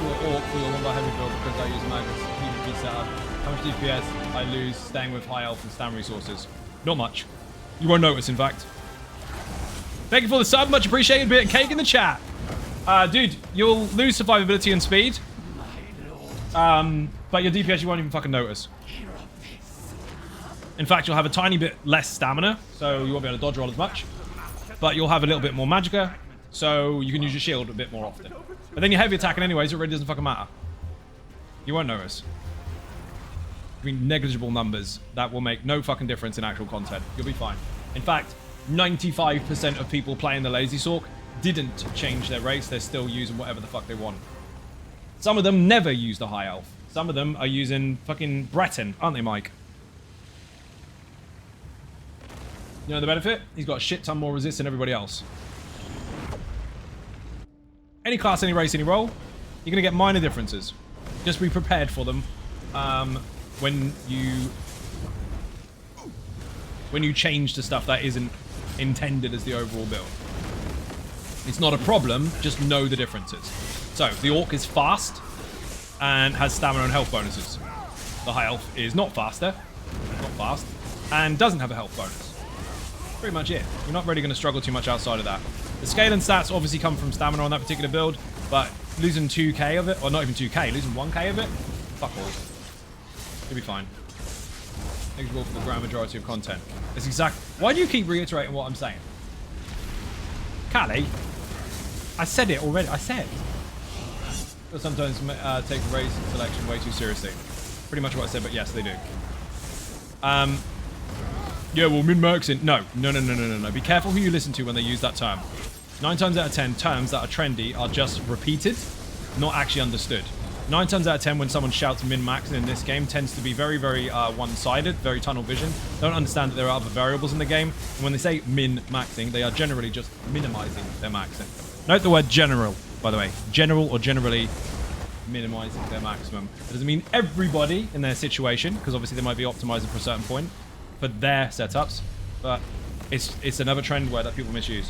an Orc with a 1-bar heavy build because I use Magus PvP setup, how much DPS I lose staying with high health and stam resources? Not much. You won't notice, in fact. Thank you for the sub, much appreciated. Bit of cake in the chat. Dude, you'll lose survivability and speed. But your DPS you won't even fucking notice. In fact, you'll have a tiny bit less stamina, so you won't be able to dodge roll as much. But you'll have a little bit more magicka, so you can use your shield a bit more often. But then you're heavy attacking anyway, so it really doesn't fucking matter. You won't notice. I mean, negligible numbers that will make no fucking difference in actual content. You'll be fine. In fact, 95% of people playing the Lazy Sork didn't change their race. They're still using whatever the fuck they want. Some of them never used a high elf. Some of them are using fucking Breton, aren't they, Mike? You know the benefit? He's got a shit ton more resist than everybody else. Any class, any race, any role, you're going to get minor differences. Just be prepared for them when you change to stuff that isn't intended as the overall build. It's not a problem, just know the differences. So, the Orc is fast and has stamina and health bonuses. The High Elf is not faster, not fast, and doesn't have a health bonus. Pretty much it. You're not really going to struggle too much outside of that. The scale and stats obviously come from stamina on that particular build, but losing 2k of it, or not even 2k, losing 1k of it, fuck all. You'll be fine. Negligible for the grand majority of content. It's exact. Why do you keep reiterating what I'm saying? Callie, I said it already. I said. But sometimes take the race selection way too seriously. Pretty much what I said, but yes, they do. Yeah, well, min-maxing. No. Be careful who you listen to when they use that term. 9 times out of 10, terms that are trendy are just repeated, not actually understood. 9 times out of 10 when someone shouts min-maxing in this game tends to be very, very one-sided, very tunnel vision. Don't understand that there are other variables in the game. And when they say min-maxing, they are generally just minimizing their maxing. Note the word general, by the way. General or generally minimizing their maximum. It doesn't mean everybody in their situation, because obviously they might be optimizing for a certain point for their setups, but it's another trend where that people misuse.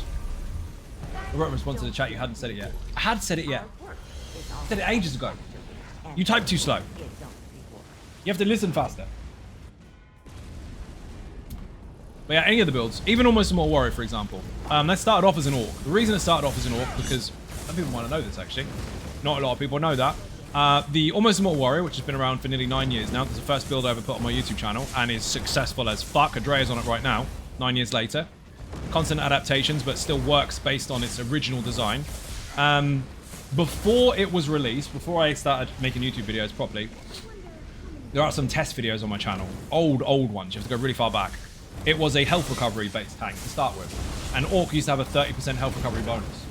I wrote a response to the chat, you hadn't said it yet. I had said it yet. I said it ages ago. You type too slow. You have to listen faster. But yeah, any of the builds, even Almost Immortal Warrior, for example. That started off as an Orc. The reason it started off as an Orc, because some people might not know this actually. Not a lot of people know that. The Almost Immortal Warrior, which has been around for nearly 9 years now, it's the first build I ever put on my YouTube channel, and is successful as fuck. Adrea's on it right now, 9 years later. Constant adaptations, but still works based on its original design. Before it was released, before I started making YouTube videos properly, there are some test videos on my channel. Old ones. You have to go really far back. It was a health recovery based tank to start with. And Orc used to have a 30% health recovery bonus.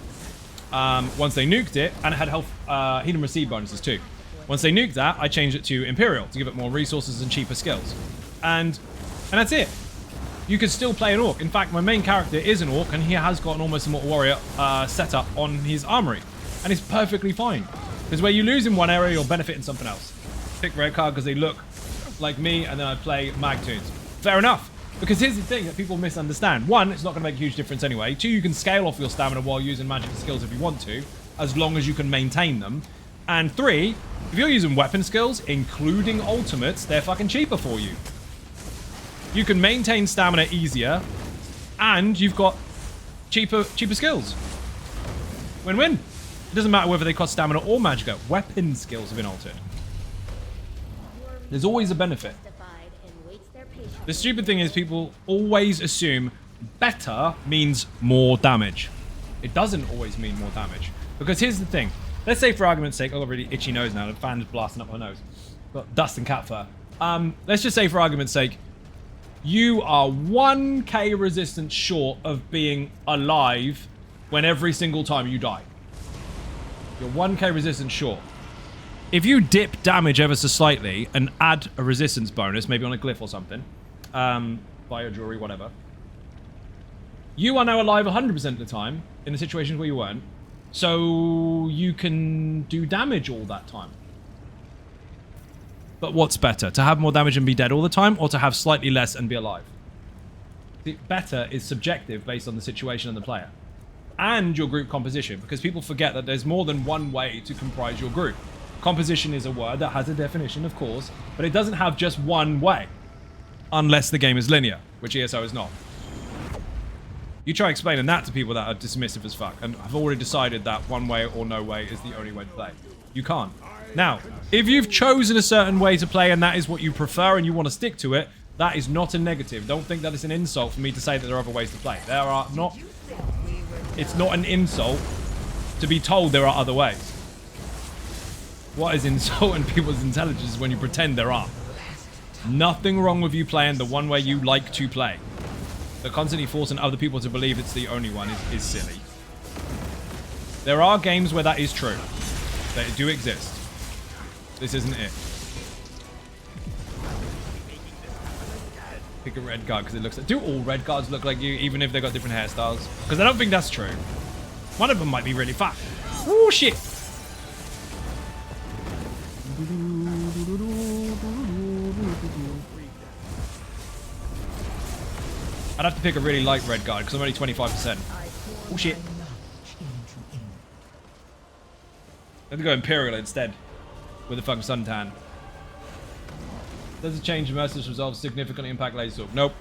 Once they nuked it, and it had health heal and receive bonuses too. Once they nuked that, I changed it to Imperial to give it more resources and cheaper skills. And that's it. You could still play an Orc. In fact, my main character is an Orc, and he has got an Almost Immortal Warrior setup on his armory. And it's perfectly fine. Because where you lose in one area, you'll benefit in something else. Pick red card because they look like me, and then I play mag tunes. Fair enough. Because here's the thing that people misunderstand. One, it's not going to make a huge difference anyway. Two, you can scale off your stamina while using magic skills if you want to, as long as you can maintain them. And three, if you're using weapon skills, including ultimates, they're fucking cheaper for you. You can maintain stamina easier, and you've got cheaper skills. Win-win. It doesn't matter whether they cost stamina or magicka. Weapon skills have been altered. There's always a benefit. The stupid thing is people always assume better means more damage. It doesn't always mean more damage. Because here's the thing. Let's say for argument's sake, I've got a really itchy nose now. The fan's blasting up my nose. Got dust and cat fur. Let's just say for argument's sake, you are 1k resistance short of being alive when every single time you die. You're 1k resistance short. If you dip damage ever so slightly and add a resistance bonus, maybe on a glyph or something, bio jewelry, whatever, you are now alive 100% of the time in the situations where you weren't. So you can do damage all that time. But what's better? To have more damage and be dead all the time, or to have slightly less and be alive? The better is subjective based on the situation and the player. And your group composition, because people forget that there's more than one way to comprise your group. Composition is a word that has a definition, of course, but it doesn't have just one way. Unless the game is linear, which ESO is not. You try explaining that to people that are dismissive as fuck, and have already decided that one way or no way is the only way to play. You can't. Now, if you've chosen a certain way to play and that is what you prefer and you want to stick to it, that is not a negative. Don't think that it's an insult for me to say that there are other ways to play. There are not... It's not an insult to be told there are other ways. What is insulting people's intelligence is when you pretend there are. Nothing wrong with you playing the one way you like to play. But constantly forcing other people to believe it's the only one is silly. There are games where that is true. They do exist. This isn't it. Pick a red guard because it looks like... Do all red guards look like you, even if they've got different hairstyles? Because I don't think that's true. One of them might be really fat. Oh, shit. I'd have to pick a really light red guard because I'm only 25%. Oh, shit. I have to go Imperial instead with the fucking suntan. Does a change in merciless resolve significantly impact laser sword? Nope.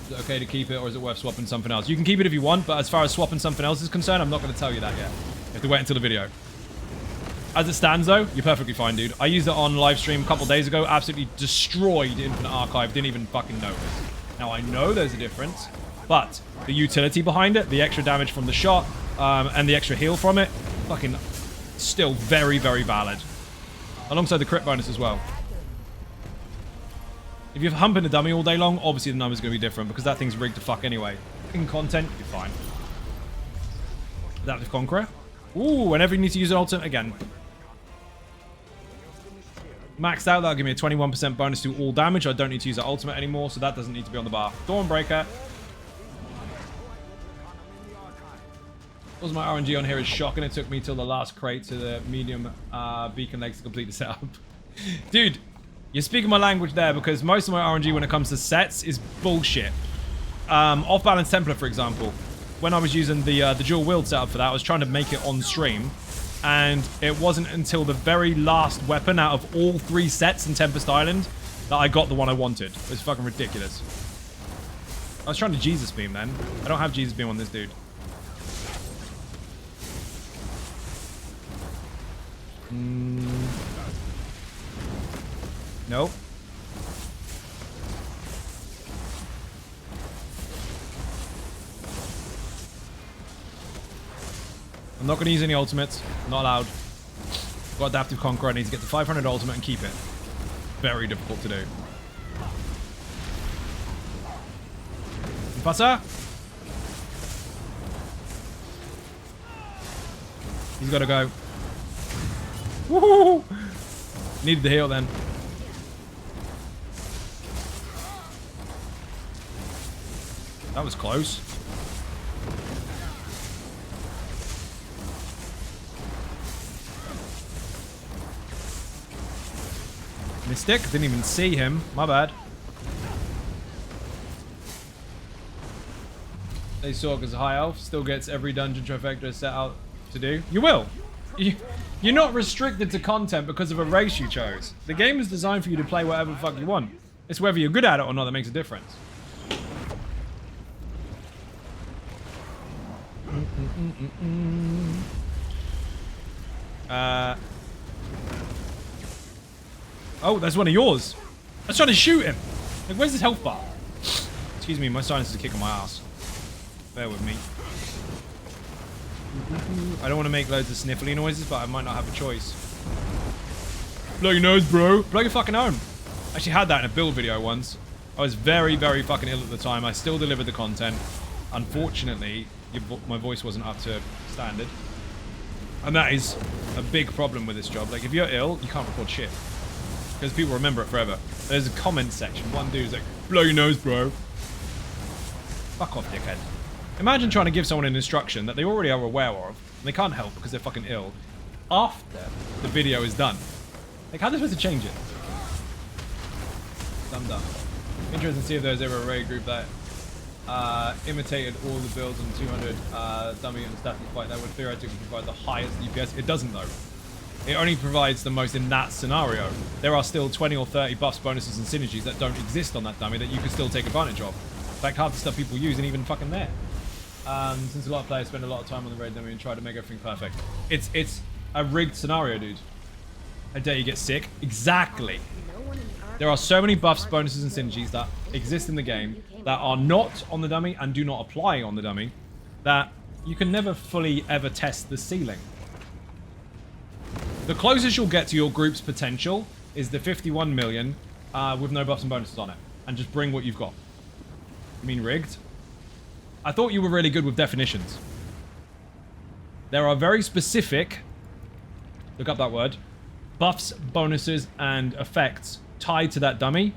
Is it okay to keep it, or is it worth swapping something else? You can keep it if you want, but as far as swapping something else is concerned, I'm not going to tell you that yet. You have to wait until the video. As it stands, though, you're perfectly fine, dude. I used it on live stream a couple days ago. Absolutely destroyed Infinite Archive. Didn't even fucking notice. Now, I know there's a difference, but the utility behind it, the extra damage from the shot, and the extra heal from it, fucking still very, very valid. Alongside the crit bonus as well. If you're humping a dummy all day long, obviously the number's going to be different because that thing's rigged to fuck anyway. In content, you're fine. Adaptive Conqueror. Ooh, whenever you need to use an ultimate again. Maxed out, that'll give me a 21% bonus to all damage. I don't need to use that ultimate anymore, so that doesn't need to be on the bar. Dawnbreaker. Also, my RNG on here is shocking. It took me till the last crate to the medium beacon legs to complete the setup. Dude, you're speaking my language there, because most of my RNG when it comes to sets is bullshit. Off-balance Templar, for example. When I was using the dual wield setup for that, I was trying to make it on stream. And it wasn't until the very last weapon out of all 3 sets in Tempest Island that I got the one I wanted. It was fucking ridiculous. I was trying to Jesus beam then. I don't have Jesus beam on this dude. Nope. I'm not going to use any ultimates. Not allowed. Got Adaptive Conqueror. I need to get the 500 ultimate and keep it. Very difficult to do. Butter. He's got to go. Woohoo! Needed the heal then. That was close. Mystic, didn't even see him. My bad. They saw because high elf still gets every dungeon trifecta set out to do. You will. You're not restricted to content because of a race you chose. The game is designed for you to play whatever the fuck you want. It's whether you're good at it or not that makes a difference. Oh, that's one of yours. I was trying to shoot him. Like, where's his health bar? Excuse me, my silence is kicking my ass. Bear with me. I don't want to make loads of sniffly noises, but I might not have a choice. Blow your nose, bro. Blow your fucking own. I actually had that in a build video once. I was very, very fucking ill at the time. I still delivered the content. Unfortunately, my voice wasn't up to standard. And that is a big problem with this job. Like, if you're ill, you can't record shit. Because people remember it forever. There's a comment section. One dude's like, blow your nose, bro. Fuck off, dickhead. Imagine trying to give someone an instruction that they already are aware of, and they can't help because they're fucking ill, after the video is done. Like, how are they supposed to change it? Dumb. Interesting to see if there's ever a raid group that imitated all the builds on 200 dummy and static fight that would theoretically provide the highest DPS. It doesn't, though. It only provides the most in that scenario. There are still 20 or 30 buffs, bonuses, and synergies that don't exist on that dummy that you can still take advantage of. Like half the stuff people use ain't even fucking there. Since a lot of players spend a lot of time on the raid dummy and try to make everything perfect. It's a rigged scenario, dude. I dare you get sick. Exactly. There are so many buffs, bonuses, and synergies that exist in the game that are not on the dummy and do not apply on the dummy that you can never fully ever test the ceiling. The closest you'll get to your group's potential is the 51 million with no buffs and bonuses on it. And just bring what you've got. You mean rigged? I thought you were really good with definitions. There are very specific, look up that word, buffs, bonuses, and effects tied to that dummy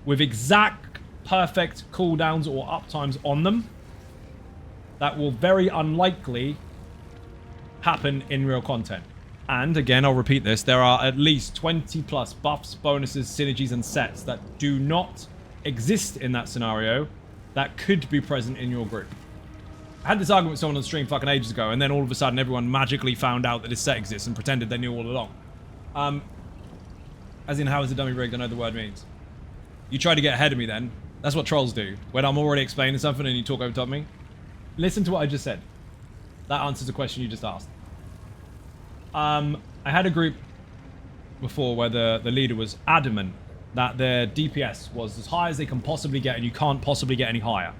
with exact perfect cooldowns or uptimes on them that will very unlikely happen in real content. And again, I'll repeat this, there are at least 20 plus buffs, bonuses, synergies, and sets that do not exist in that scenario that could be present in your group. I had this argument with someone on stream fucking ages ago, and then all of a sudden everyone magically found out that this set exists and pretended they knew all along. As in, how is the dummy rigged? I know the word means. You try to get ahead of me then. That's what trolls do. When I'm already explaining something and you talk over top of me. Listen to what I just said. That answers the question you just asked. I had a group before where the leader was adamant that their DPS was as high as they can possibly get and you can't possibly get any higher.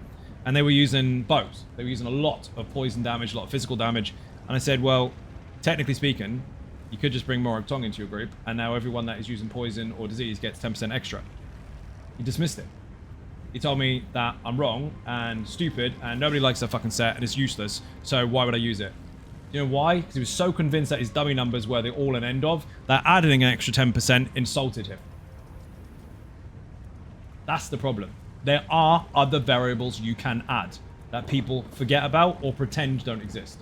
And they were using bows. They were using a lot of poison damage, a lot of physical damage. And I said, well, technically speaking, you could just bring Morag Tong into your group and now everyone that is using poison or disease gets 10% extra. He dismissed it. He told me that I'm wrong and stupid and nobody likes that fucking set and it's useless. So why would I use it? You know why? Because he was so convinced that his dummy numbers were the all and end of, that adding an extra 10% insulted him. That's the problem. There are other variables you can add that people forget about or pretend don't exist.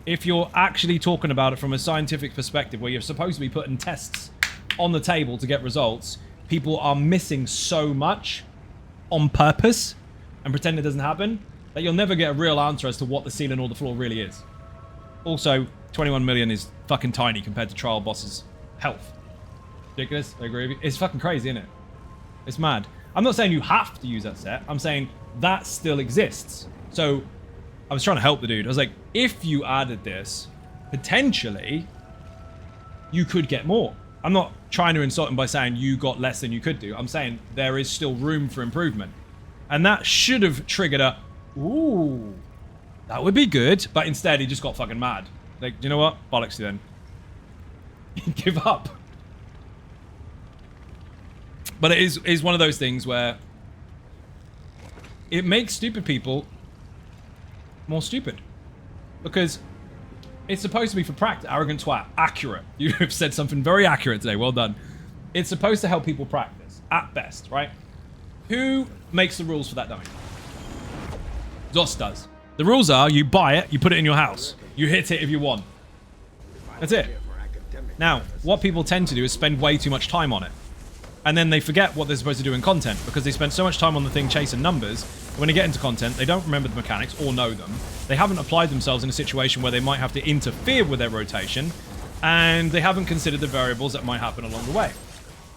If you're actually talking about it from a scientific perspective where you're supposed to be putting tests on the table to get results, people are missing so much on purpose and pretend it doesn't happen that you'll never get a real answer as to what the ceiling or the floor really is. Also, 21 million is fucking tiny compared to trial boss's health. Ridiculous, I agree with you. It's fucking crazy, isn't it? It's mad. I'm not saying you have to use that set. I'm saying that still exists. So I was trying to help the dude. I was like, if you added this, potentially you could get more. I'm not trying to insult him by saying you got less than you could do. I'm saying there is still room for improvement. And that should have triggered a, ooh, that would be good. But instead, he just got fucking mad. Like, you know what? Bollocks you then. Give up. But it is one of those things where it makes stupid people more stupid. Because it's supposed to be for practice. Arrogant twat. Accurate. You have said something very accurate today. Well done. It's supposed to help people practice. At best, right? Who makes the rules for that dummy? Zos does. The rules are you buy it, you put it in your house. You hit it if you want. That's it. Now, what people tend to do is spend way too much time on it. And then they forget what they're supposed to do in content because they spend so much time on the thing chasing numbers. When they get into content, they don't remember the mechanics or know them. They haven't applied themselves in a situation where they might have to interfere with their rotation. And they haven't considered the variables that might happen along the way.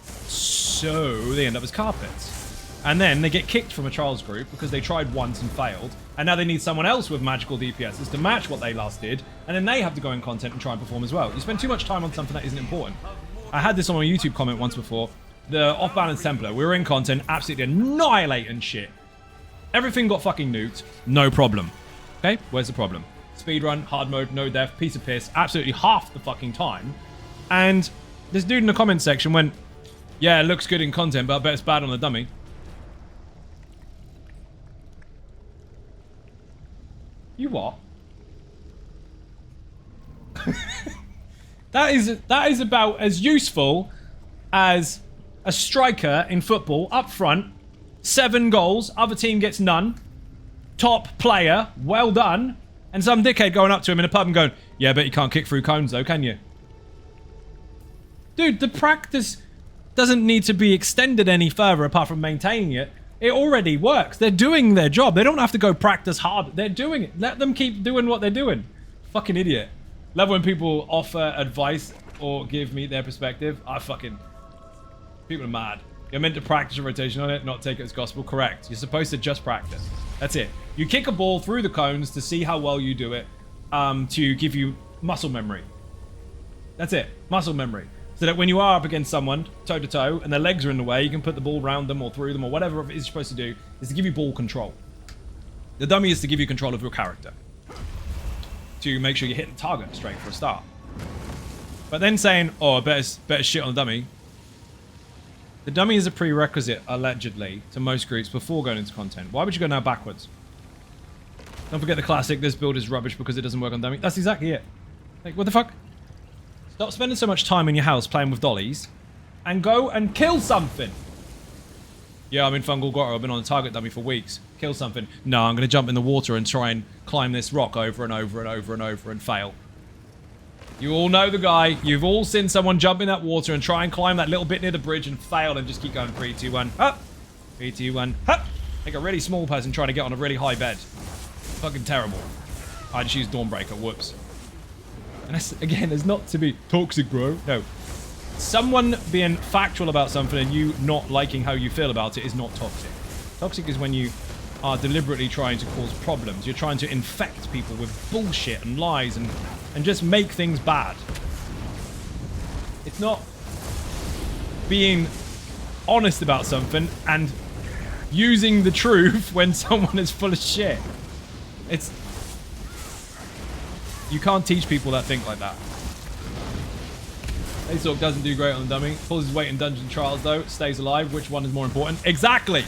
So they end up as carpets. And then they get kicked from a trials group because they tried once and failed. And now they need someone else with magical DPSs to match what they last did. And then they have to go in content and try and perform as well. You spend too much time on something that isn't important. I had this on my YouTube comment once before. The off-balance Templar. We were in content, absolutely annihilating shit. Everything got fucking nuked. No problem. Okay? Where's the problem? Speedrun, hard mode, no death, piece of piss, absolutely half the fucking time. And this dude in the comment section went, yeah, it looks good in content, but I bet it's bad on the dummy. You what? That is about as useful as a striker in football up front, 7 goals, other team gets none, top player, well done, and some dickhead going up to him in a pub and going, yeah, I bet you can't kick through cones though, can you? Dude, the practice doesn't need to be extended any further apart from maintaining it. It already works. They're doing their job. They don't have to go practice hard. They're doing it. Let them keep doing what they're doing. Fucking idiot. Love when people offer advice or give me their perspective. People are mad. You're meant to practice your rotation on it, not take it as gospel. Correct. You're supposed to just practice. That's it. You kick a ball through the cones to see how well you do it, to give you muscle memory. That's it. Muscle memory. So that when you are up against someone, toe-to-toe, and their legs are in the way, you can put the ball around them or through them or whatever it is you're supposed to do, is to give you ball control. The dummy is to give you control of your character. To make sure you hit the target straight for a start. But then saying, oh, better shit on the dummy. The dummy is a prerequisite, allegedly, to most groups before going into content. Why would you go now backwards? Don't forget the classic, this build is rubbish because it doesn't work on dummy. That's exactly it. Like, what the fuck? Stop spending so much time in your house playing with dollies and go and kill something. Yeah, I'm in Fungal Grotto. I've been on a target dummy for weeks. Kill something. No, I'm going to jump in the water and try and climb this rock over and over and over and over and fail. You all know the guy. You've all seen someone jump in that water and try and climb that little bit near the bridge and fail and just keep going 3, 2, 1, up. 3, 2, 1, up. Like a really small person trying to get on a really high bed. Fucking terrible. I just used Dawnbreaker. Whoops. And that's, again, there's not to be toxic, bro. No. Someone being factual about something and you not liking how you feel about it is not toxic. Toxic is when you are deliberately trying to cause problems. You're trying to infect people with bullshit and lies and just make things bad. It's not being honest about something and using the truth when someone is full of shit. It's... You can't teach people that think like that. ESO doesn't do great on the dummy. Pulls his weight in dungeon trials though. Stays alive. Which one is more important? Exactly!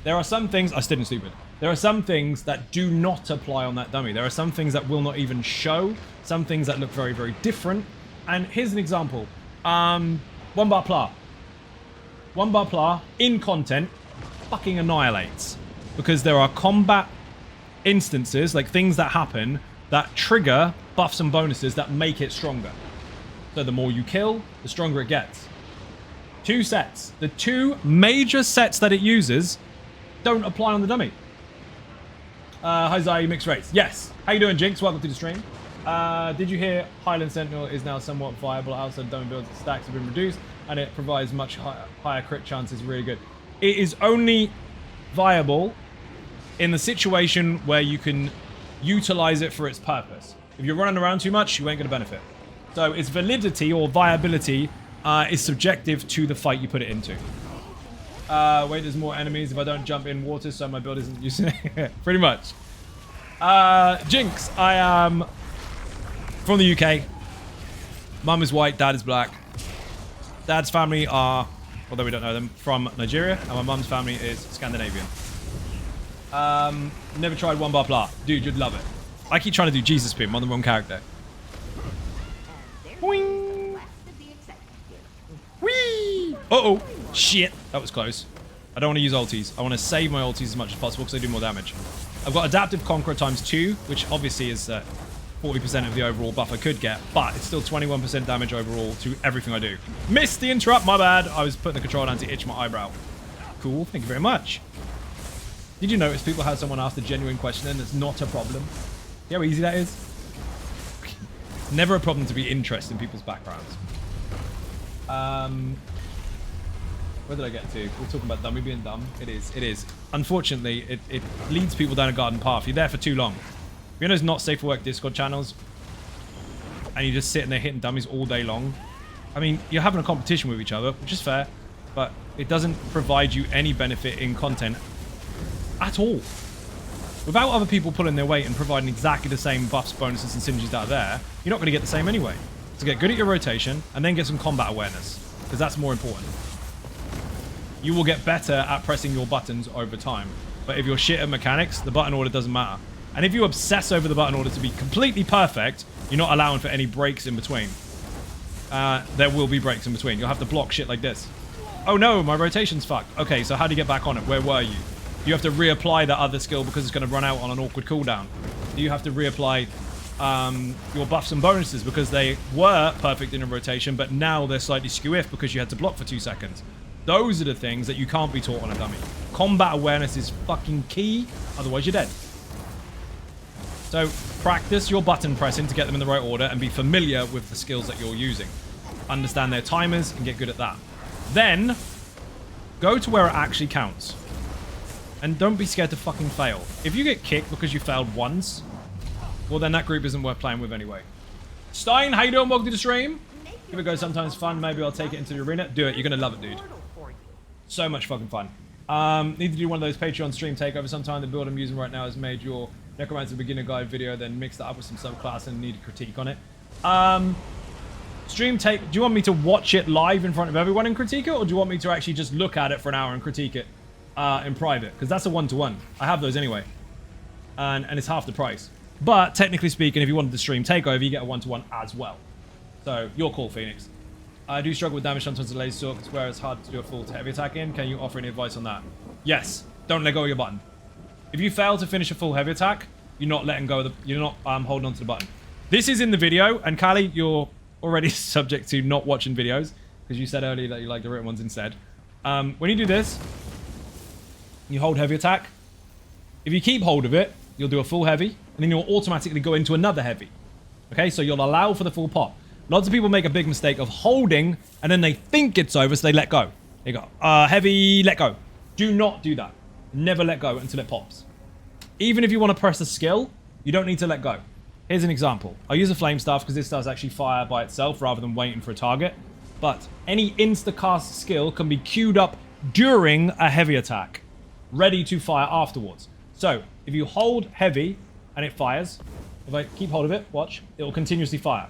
There are some things... I still didn't stupid. There are some things that do not apply on that dummy. There are some things that will not even show. Some things that look very, very different. And here's an example. 1 bar pla. 1 bar pla in content fucking annihilates. Because there are combat instances, like things that happen, that trigger buffs and bonuses that make it stronger. So the more you kill, the stronger it gets. 2 sets. The 2 major sets that it uses don't apply on the dummy. Hi Zai, mixed rates. Yes. How you doing, Jinx? Welcome to the stream. Did you hear Highland Sentinel is now somewhat viable outside dummy builds? Stacks have been reduced and it provides much higher crit chances. Really good. It is only viable in the situation where you can utilize it for its purpose. If you're running around too much, you ain't going to benefit. So its validity or viability is subjective to the fight you put it into. Wait, there's more enemies if I don't jump in water, so my build isn't using it. Pretty much. Jinx, I am from the UK. Mum is white, dad is black. Dad's family are, although we don't know them, from Nigeria, and my mum's family is Scandinavian. Never tried 1 bar pla. Dude, you'd love it. I keep trying to do Jesus Pim. I'm on the wrong character. Whee! Whee! Uh-oh. Shit. That was close. I don't want to use ultis. I want to save my ultis as much as possible because they do more damage. I've got Adaptive Conqueror ×2, which obviously is 40% of the overall buff I could get, but it's still 21% damage overall to everything I do. Missed the interrupt, my bad. I was putting the control down to itch my eyebrow. Cool. Thank you very much. Did you notice people had someone ask a genuine question and it's not a problem? See how easy that is? Never a problem to be interested in people's backgrounds. Where did I get to? We're talking about dummy being dumb. It is. It is. Unfortunately, it leads people down a garden path. You're there for too long. You know those not safe for work Discord channels? And you're just sitting there hitting dummies all day long? I mean, you're having a competition with each other, which is fair, but it doesn't provide you any benefit in content at all. Without other people pulling their weight and providing exactly the same buffs, bonuses, and synergies that are there, you're not going to get the same anyway. So get good at your rotation and then get some combat awareness, because that's more important. You will get better at pressing your buttons over time. But if you're shit at mechanics, the button order doesn't matter. And if you obsess over the button order to be completely perfect, you're not allowing for any breaks in between. There will be breaks in between. You'll have to block shit like this. Oh no, my rotation's fucked. Okay, so how do you get back on it? Where were you? You have to reapply that other skill because it's going to run out on an awkward cooldown. You have to reapply your buffs and bonuses because they were perfect in a rotation, but now they're slightly skew-if because you had to block for 2 seconds. Those are the things that you can't be taught on a dummy. Combat awareness is fucking key, otherwise you're dead. So practice your button pressing to get them in the right order and be familiar with the skills that you're using. Understand their timers and get good at that. Then, go to where it actually counts. And don't be scared to fucking fail. If you get kicked because you failed once, well then that group isn't worth playing with anyway. Stein, how you doing? Welcome to the stream. Give it a go, sometimes fun. Maybe I'll take it into the arena. Do it, you're gonna love it, dude. So much fucking fun. Need to do one of those Patreon stream takeovers sometime. The build I'm using right now has made your Necromancer beginner guide video, then mixed that up with some subclass and need a critique on it. Stream take, do you want me to watch it live in front of everyone and critique it, or do you want me to actually just look at it for an hour and critique it in private? Because that's a 1-to-1. I have those anyway. And it's half the price. But technically speaking, if you wanted to stream takeover, you get a 1-to-1 as well. So, your call, Phoenix. I do struggle with damage sometimes with laser sword, because where it's hard to do a full heavy attack in. Can you offer any advice on that? Yes. Don't let go of your button. If you fail to finish a full heavy attack, you're not letting go of the... You're not holding onto the button. This is in the video, and Callie, you're already subject to not watching videos, because you said earlier that you like the written ones instead. When you do this, you hold heavy attack. If you keep hold of it, you'll do a full heavy, and then you'll automatically go into another heavy. Okay, so you'll allow for the full pop. Lots of people make a big mistake of holding, and then they think it's over, so they let go. They go, heavy, let go. Do not do that. Never let go until it pops. Even if you want to press a skill, you don't need to let go. Here's an example. I'll use a flame staff because this does actually fire by itself rather than waiting for a target. But any insta-cast skill can be queued up during a heavy attack, ready to fire afterwards. So, if you hold heavy and it fires, if I keep hold of it, watch, it will continuously fire.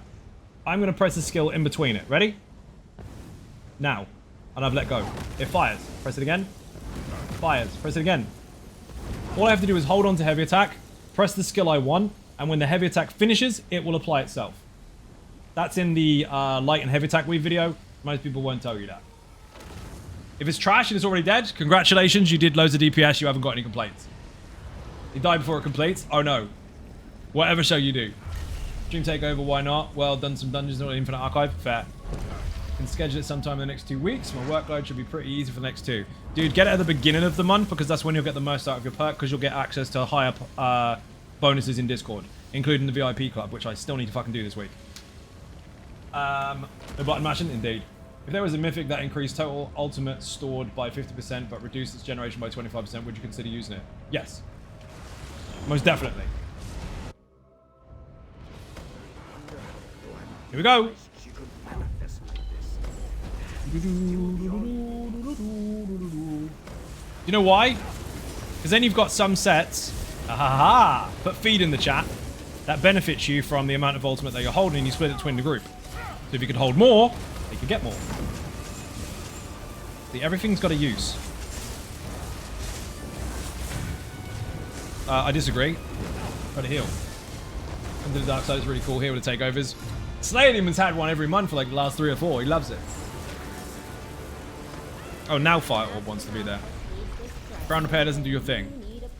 I'm going to press a skill in between it. Ready? Now. And I've let go. It fires. Press it again. Fires. Press it again. All I have to do is hold on to heavy attack, press the skill I want, and when the heavy attack finishes, it will apply itself. That's in the light and heavy attack weave video. Most people won't tell you that. If it's trash and it's already dead, congratulations, you did loads of DPS, you haven't got any complaints. You die before it completes? Oh no. Whatever shall you do? Dream takeover, why not? Well, done some dungeons on Infinite Archive, fair. Can schedule it sometime in the next 2 weeks. My workload should be pretty easy for the next 2. Dude, get it at the beginning of the month because that's when you'll get the most out of your perk because you'll get access to higher bonuses in Discord, including the VIP club, which I still need to fucking do this week. No button mashing? Indeed. If there was a mythic that increased total ultimate stored by 50% but reduced its generation by 25%, would you consider using it? Yes. Most definitely. Here we go. You know why? Because then you've got some sets, put feed in the chat, that benefits you from the amount of ultimate that you're holding and you split it between the group. So if you could hold more, you could get more. See, everything's got a use. I disagree. Try to heal. Under the dark side is really cool here with the takeovers. Slayerdemon's had one every month for like the last 3 or 4. He loves it. Oh, now Fire Orb wants to be there. Brown repair doesn't do your thing.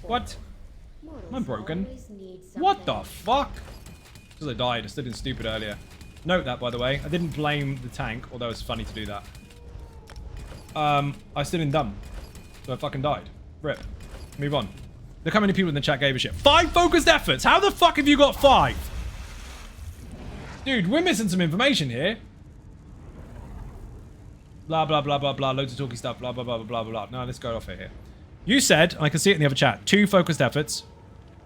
What? Am I broken? What the fuck? Because I died. I stood in stupid earlier. Note that, by the way. I didn't blame the tank, although it's funny to do that. I stood in dumb. So I fucking died. Rip. Move on. Look how many people in the chat gave a shit. 5 focused efforts! How the fuck have you got 5? Dude, we're missing some information here. Blah, blah, blah, blah, blah. Loads of talky stuff. Blah, blah, blah, blah, blah, blah. No, let's go off here. You said, and I can see it in the other chat, 2 focused efforts.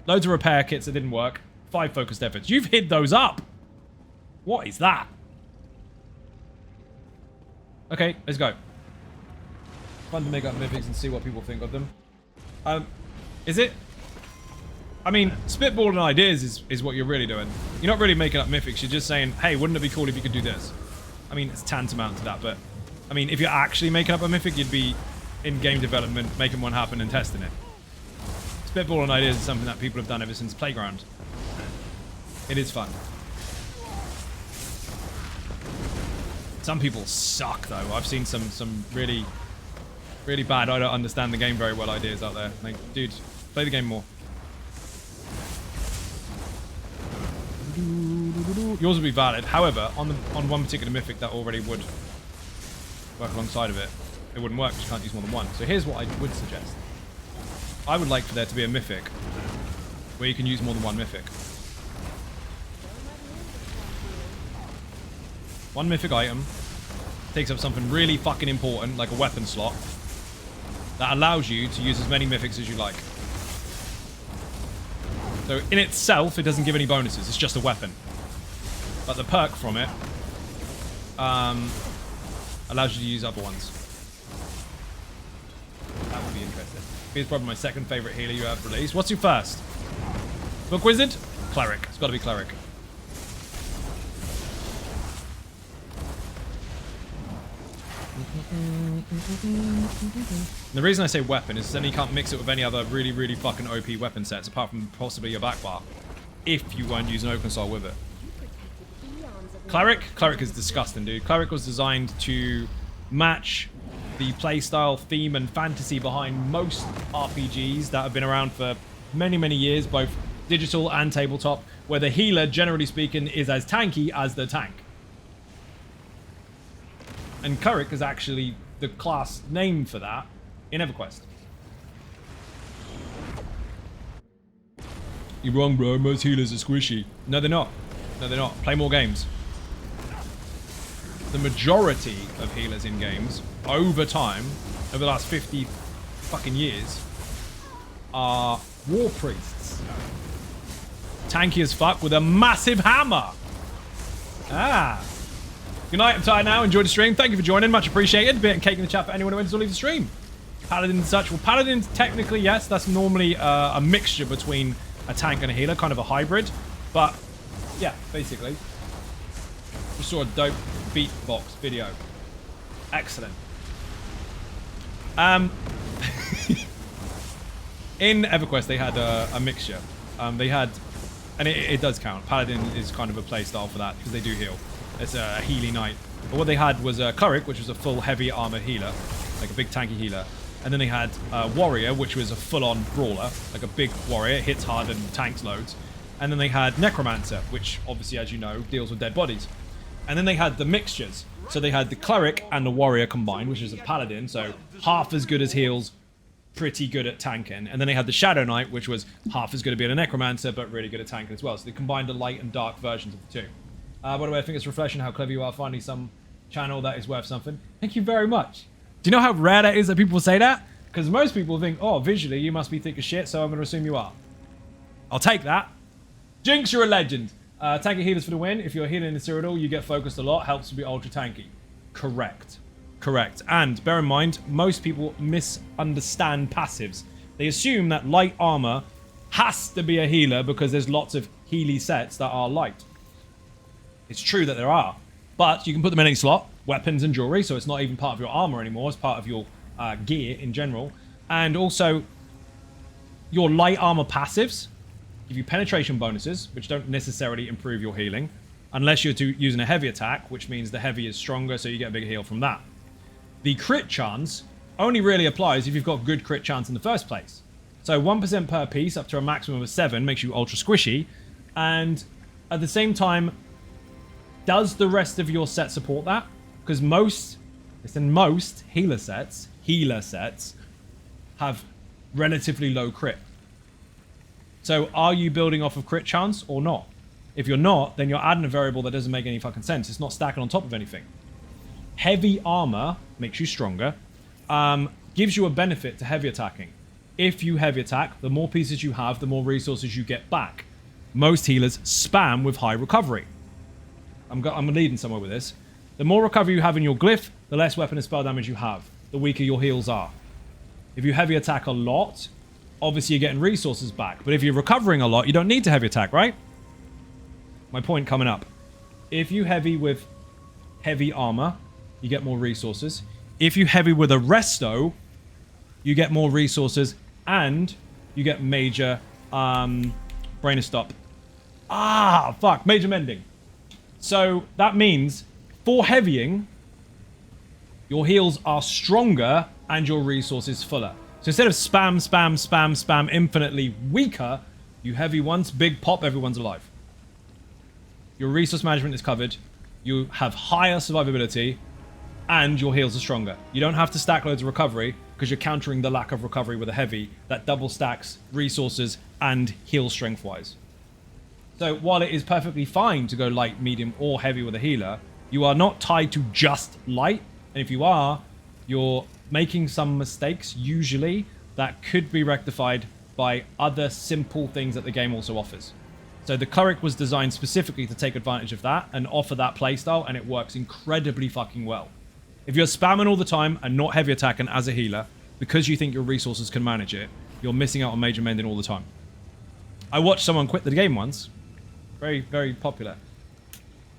Loads of repair kits that didn't work. 5 focused efforts. You've hid those up. What is that? Okay, let's go. Fun to make up mythics and see what people think of them. Is it? I mean, spitballing ideas is what you're really doing. You're not really making up mythics. You're just saying, hey, wouldn't it be cool if you could do this? I mean, it's tantamount to that, but... I mean, if you're actually making up a mythic, you'd be in game development, making one happen and testing it. Spitballing ideas is something that people have done ever since Playground. It is fun. Some people suck, though. I've seen some really, really bad, I don't understand the game very well ideas out there. Like, dude, play the game more. Yours would be valid. However, on one particular mythic that already would work alongside of it, it wouldn't work because you can't use more than one. So here's what I would suggest. I would like for there to be a mythic where you can use more than one mythic. One mythic item takes up something really fucking important, like a weapon slot, that allows you to use as many mythics as you like. So in itself, it doesn't give any bonuses. It's just a weapon. But the perk from it allows you to use other ones. That would be interesting. Here's probably my second favorite healer you have released. What's your first? Book Wizard? Cleric. It's got to be Cleric. The reason I say weapon is then you can't mix it with any other really, really fucking OP weapon sets apart from possibly your back bar. If you weren't using open soul with it. Cleric? Cleric is disgusting, dude. Cleric was designed to match the playstyle, theme, and fantasy behind most RPGs that have been around for many, many years, both digital and tabletop, where the healer, generally speaking, is as tanky as the tank. And Cleric is actually the class name for that in EverQuest. You're wrong, bro. Most healers are squishy. No, they're not. No, they're not. Play more games. The majority of healers in games, over time, over the last 50 fucking years, are war priests. Tanky as fuck with a massive hammer. Ah. Good night, I'm tired now. Enjoy the stream. Thank you for joining. Much appreciated. Bit of cake in the chat for anyone who wants to leave the stream. Paladin and such. Well, Paladins, technically, yes. That's normally a mixture between a tank and a healer. Kind of a hybrid. But, yeah, basically. Just saw a dope beatbox video. Excellent. In EverQuest, they had a mixture. They had, and it does count. Paladin is kind of a play style for that because they do heal. It's a Healy knight. But what they had was a Cleric, which was a full heavy armor healer, like a big tanky healer. And then they had Warrior, which was a full-on brawler, like a big warrior, hits hard and tanks loads. And then they had Necromancer, which obviously, as you know, deals with dead bodies. And then they had the mixtures. So they had the Cleric and the Warrior combined, which is a Paladin, so half as good as heals, pretty good at tanking. And then they had the Shadow Knight, which was half as good at being a Necromancer, but really good at tanking as well. So they combined the light and dark versions of the two. By the way, I think it's refreshing how clever you are finding some channel that is worth something. Thank you very much. Do you know how rare that is that people say that? Because most people think, oh, visually, you must be thick as shit, so I'm going to assume you are. I'll take that. Jinx, you're a legend. Tanky healers for the win. If you're healing in Cyrodiil, you get focused a lot. Helps to be ultra tanky. Correct. Correct. And bear in mind, most people misunderstand passives. They assume that light armor has to be a healer because there's lots of Healy sets that are light. It's true that there are. But you can put them in any slot. Weapons and jewelry, so it's not even part of your armor anymore. It's part of your gear in general. And also, your light armor passives give you penetration bonuses, which don't necessarily improve your healing, unless you're using a heavy attack, which means the heavy is stronger, so you get a bigger heal from that. The crit chance only really applies if you've got good crit chance in the first place. So 1% per piece up to a maximum of 7 makes you ultra squishy, and at the same time, does the rest of your set support that? Because most healer sets have relatively low crit. So are you building off of crit chance or not? If you're not, then you're adding a variable that doesn't make any fucking sense. It's not stacking on top of anything. Heavy armor makes you stronger, gives you a benefit to heavy attacking. If you heavy attack, the more pieces you have, the more resources you get back. Most healers spam with high recovery. I'm leading somewhere with this. The more recovery you have in your glyph, the less weapon and spell damage you have, the weaker your heals are. If you heavy attack a lot, obviously you're getting resources back. But if you're recovering a lot, you don't need to heavy attack, right? My point coming up. If you heavy with heavy armor, you get more resources. If you heavy with a resto, you get more resources and you get major brain stop. Major mending. So that means for heavying, your heals are stronger and your resources fuller. So instead of spam infinitely weaker, you heavy once, big pop, everyone's alive. Your resource management is covered. You have higher survivability and your heals are stronger. You don't have to stack loads of recovery because you're countering the lack of recovery with a heavy that double stacks resources and heal strength wise. So while it is perfectly fine to go light, medium, or heavy with a healer, you are not tied to just light. And if you are, you're making some mistakes, usually, that could be rectified by other simple things that the game also offers. So the Cleric was designed specifically to take advantage of that and offer that playstyle, and it works incredibly fucking well. If you're spamming all the time and not heavy attacking as a healer, because you think your resources can manage it, you're missing out on major mending all the time. I watched someone quit the game once. Very, very popular.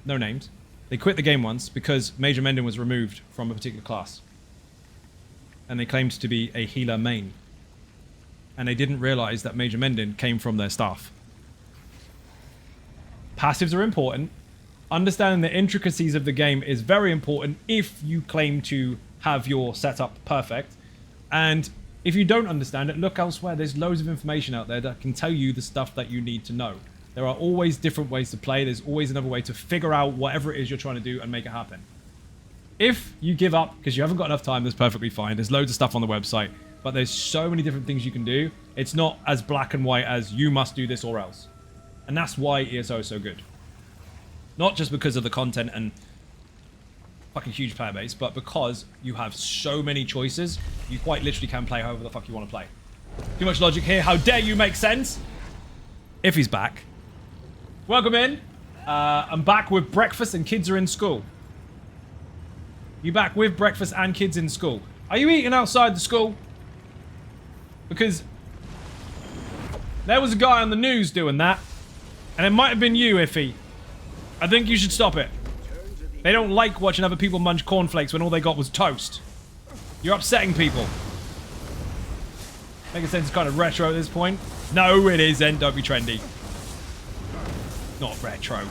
No names. They quit the game once because Major Mending was removed from a particular class. And they claimed to be a healer main. And they didn't realize that Major Mending came from their staff. Passives are important. Understanding the intricacies of the game is very important if you claim to have your setup perfect. And if you don't understand it, look elsewhere. There's loads of information out there that can tell you the stuff that you need to know. There are always different ways to play. There's always another way to figure out whatever it is you're trying to do and make it happen. If you give up because you haven't got enough time, that's perfectly fine. There's loads of stuff on the website, but there's so many different things you can do. It's not as black and white as you must do this or else. And that's why ESO is so good. Not just because of the content and fucking huge player base, but because you have so many choices, you quite literally can play however the fuck you want to play. Too much logic here. How dare you make sense? If he's back. Welcome in. I'm back with breakfast and kids are in school. You back with breakfast and kids in school. Are you eating outside the school? Because there was a guy on the news doing that. And it might have been you, Iffy. I think you should stop it. They don't like watching other people munch cornflakes when all they got was toast. You're upsetting people. Making sense is kind of retro at this point. No, it isn't. Don't be trendy. Not retro.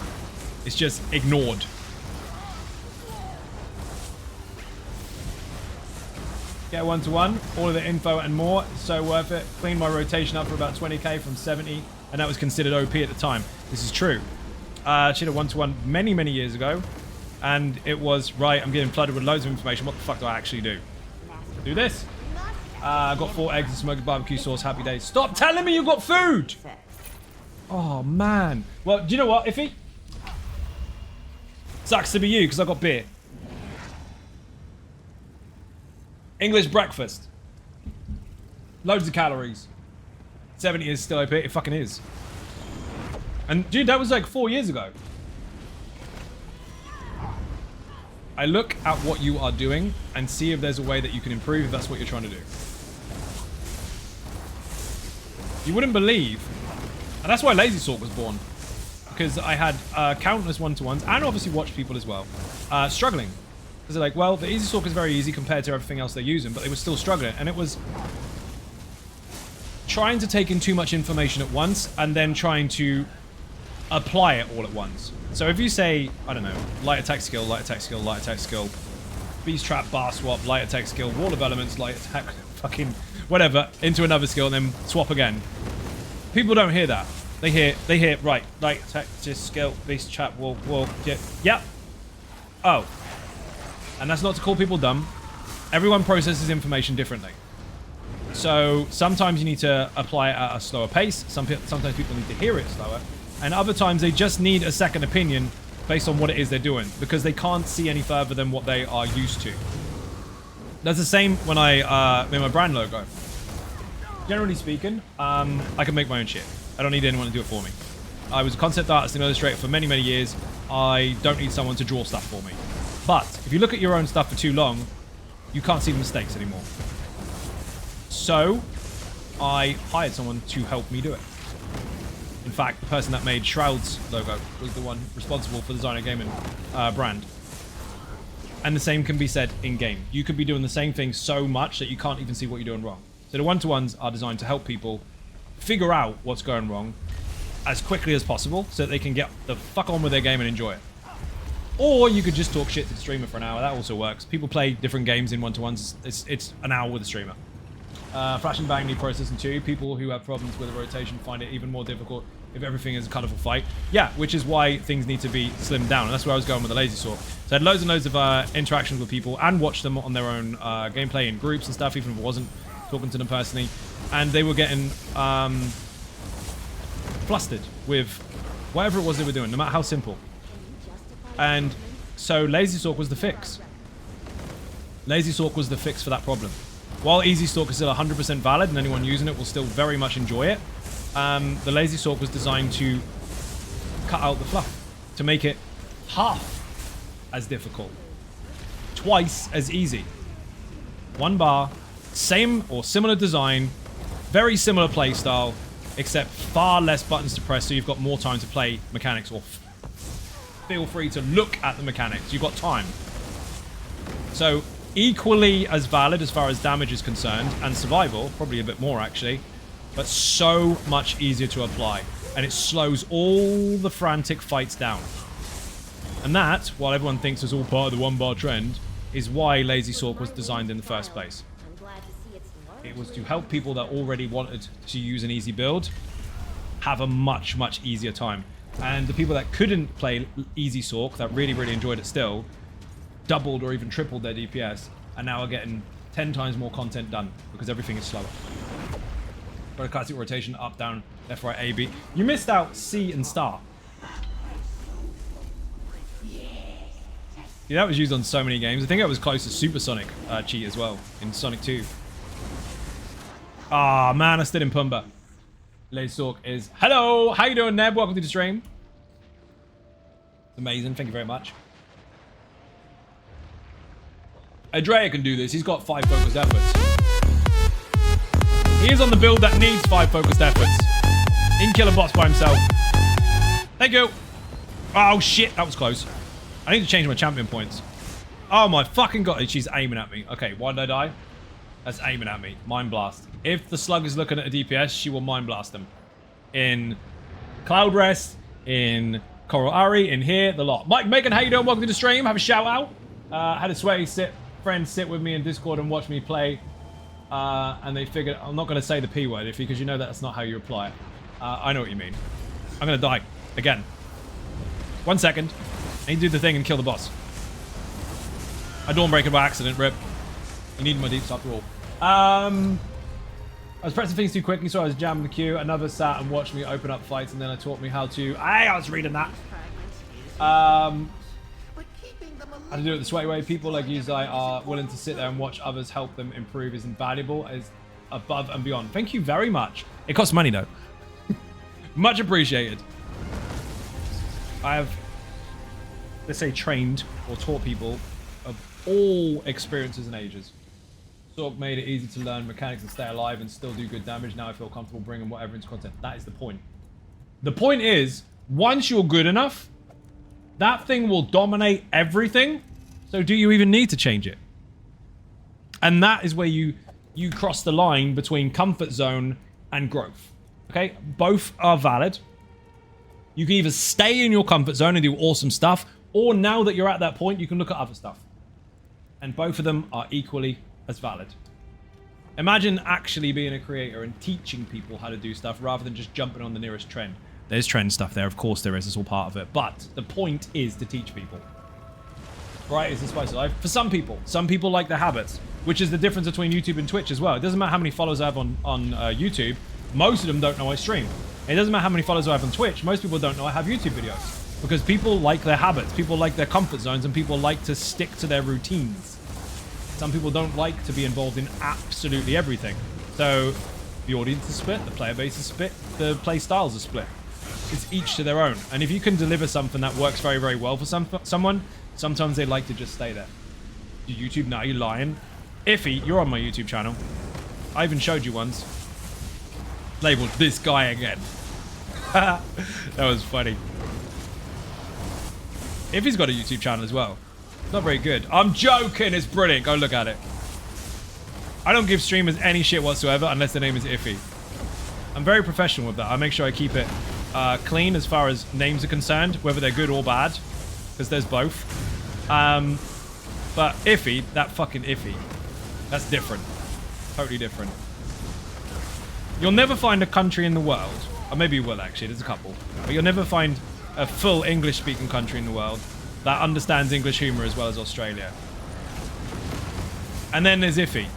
It's just ignored. Get 1-to-1. All of the info and more. It's so worth it. Cleaned my rotation up for about 20k from 70. And that was considered OP at the time. This is true. She did a 1-to-1 many, many years ago. And it was, right, I'm getting flooded with loads of information. What the fuck do I actually do? Do this. Got 4 eggs and smoked barbecue sauce. Happy days. Stop telling me you got food! Oh, man. Well, do you know what, Iffy? Sucks to be you, because I got beer. English breakfast. Loads of calories. 70 is still OP. It fucking is. And, dude, that was like 4 years ago. I look at what you are doing and see if there's a way that you can improve if that's what you're trying to do. You wouldn't believe, and that's why Lazy Sort was born, because I had countless 1-to-1s and obviously watched people as well struggling. Because they're like, well, the Easy Sort is very easy compared to everything else they're using, but they were still struggling, and it was trying to take in too much information at once and then trying to apply it all at once. So if you say, I don't know, light attack skill, light attack skill, light attack skill, beast trap, bar swap, light attack skill, wall of elements, light attack, fucking whatever, into another skill and then swap again. People don't hear that. They hear, right, light attack, just skill, beast trap, wall, yep. Oh. And that's not to call people dumb. Everyone processes information differently. So sometimes you need to apply it at a slower pace. Sometimes people need to hear it slower. And other times they just need a second opinion based on what it is they're doing, because they can't see any further than what they are used to. That's the same when I made my brand logo. Generally speaking, I can make my own shit. I don't need anyone to do it for me. I was a concept artist and illustrator for many, many years. I don't need someone to draw stuff for me. But if you look at your own stuff for too long, you can't see the mistakes anymore. So I hired someone to help me do it. In fact, the person that made Shroud's logo was the one responsible for the Designer Gaming brand. And the same can be said in-game. You could be doing the same thing so much that you can't even see what you're doing wrong. So the 1-to-1s are designed to help people figure out what's going wrong as quickly as possible so that they can get the fuck on with their game and enjoy it. Or you could just talk shit to the streamer for an hour. That also works. People play different games in 1-to-1s. It's an hour with a streamer. Flash and bang need processing too. People who have problems with the rotation find it even more difficult if everything is a colourful fight. Yeah, which is why things need to be slimmed down. And that's where I was going with the Lazy Sort. So I had loads and loads of interactions with people and watched them on their own gameplay in groups and stuff, even if I wasn't talking to them personally. And they were getting flustered with whatever it was they were doing, no matter how simple. And so Lazy Sort was the fix. Lazy Sort was the fix for that problem. While Easy Stalk is still 100% valid and anyone using it will still very much enjoy it, the Lazy Stalk was designed to cut out the fluff, to make it half as difficult, twice as easy. 1 bar, same or similar design, very similar play style, except far less buttons to press, so you've got more time to play mechanics, or feel free to look at the mechanics. You've got time. So equally as valid as far as damage is concerned, and survival, probably a bit more actually, but so much easier to apply, and it slows all the frantic fights down. And that, while everyone thinks is all part of the 1-bar trend, is why Lazy Sort was designed in the first place. It was to help people that already wanted to use an easy build have a much, much easier time. And the people that couldn't play Easy Sort, that really, really enjoyed it still, doubled or even tripled their DPS, and now are getting 10 times more content done because everything is slower. Got a classic rotation, up, down, left, right, A, B. You missed out C and start. Yeah, that was used on so many games. I think it was close to Supersonic cheat as well in Sonic 2. Ah, man, I stood in Pumbaa. Lazy Sort is... Hello! How you doing, Neb? Welcome to the stream. It's amazing. Thank you very much. Adrea can do this. He's got 5 focused efforts. He is on the build that needs 5 focused efforts. He can kill a boss by himself. Thank you. Oh, shit. That was close. I need to change my champion points. Oh, my fucking god. She's aiming at me. Okay, why did I die? That's aiming at me. Mind blast. If the slug is looking at a DPS, she will mind blast them. In Cloud Rest, in Coral Ari, in here, the lot. Mike Megan, how you doing? Welcome to the stream. Have a shout out. Had a sweaty friend sit with me in Discord and watch me play. And they figured, I'm not going to say the P word, because you know that's not how you apply it. I know what you mean. I'm going to die. Again. 1 second. I need to do the thing and kill the boss. I Dawnbreaker by accident, rip. You needed my deeps after all. I was pressing things too quickly, so I was jamming the queue. Another sat and watched me open up fights, and then it taught me how to... I was reading that. How to do it the sweaty way. People like you, Zai, are willing to sit there and watch others help them improve is invaluable, is above and beyond. Thank you very much. It costs money, though. Much appreciated. I have, let's say, trained or taught people of all experiences and ages. Sork made it easy to learn mechanics and stay alive and still do good damage. Now I feel comfortable bringing whatever into content. That is the point. The point is, once you're good enough, that thing will dominate everything. So do you even need to change it? And that is where you cross the line between comfort zone and growth. Okay? Both are valid. You can either stay in your comfort zone and do awesome stuff, or now that you're at that point, you can look at other stuff. And both of them are equally as valid. Imagine actually being a creator and teaching people how to do stuff rather than just jumping on the nearest trend. There's trend stuff there, of course there is, it's all part of it. But the point is to teach people. Right, is the spice of life. For some people like their habits, which is the difference between YouTube and Twitch as well. It doesn't matter how many followers I have on YouTube, most of them don't know I stream. It doesn't matter how many followers I have on Twitch, most people don't know I have YouTube videos. Because people like their habits, people like their comfort zones, and people like to stick to their routines. Some people don't like to be involved in absolutely everything. So the audience is split, the player base is split, the play styles are split. It's each to their own. And if you can deliver something that works very, very well for someone, sometimes they like to just stay there. YouTube, now you're lying. Iffy, you're on my YouTube channel. I even showed you once. Labeled this guy again. That was funny. Iffy's got a YouTube channel as well. Not very good. I'm joking. It's brilliant. Go look at it. I don't give streamers any shit whatsoever unless their name is Iffy. I'm very professional with that. I make sure I keep it clean as far as names are concerned, whether they're good or bad, because there's both. But Iffy, that fucking Iffy, that's different. Totally different. You'll never find a country in the world, or maybe you will actually, there's a couple, but you'll never find a full English-speaking country in the world that understands English humor as well as Australia. And then there's Iffy,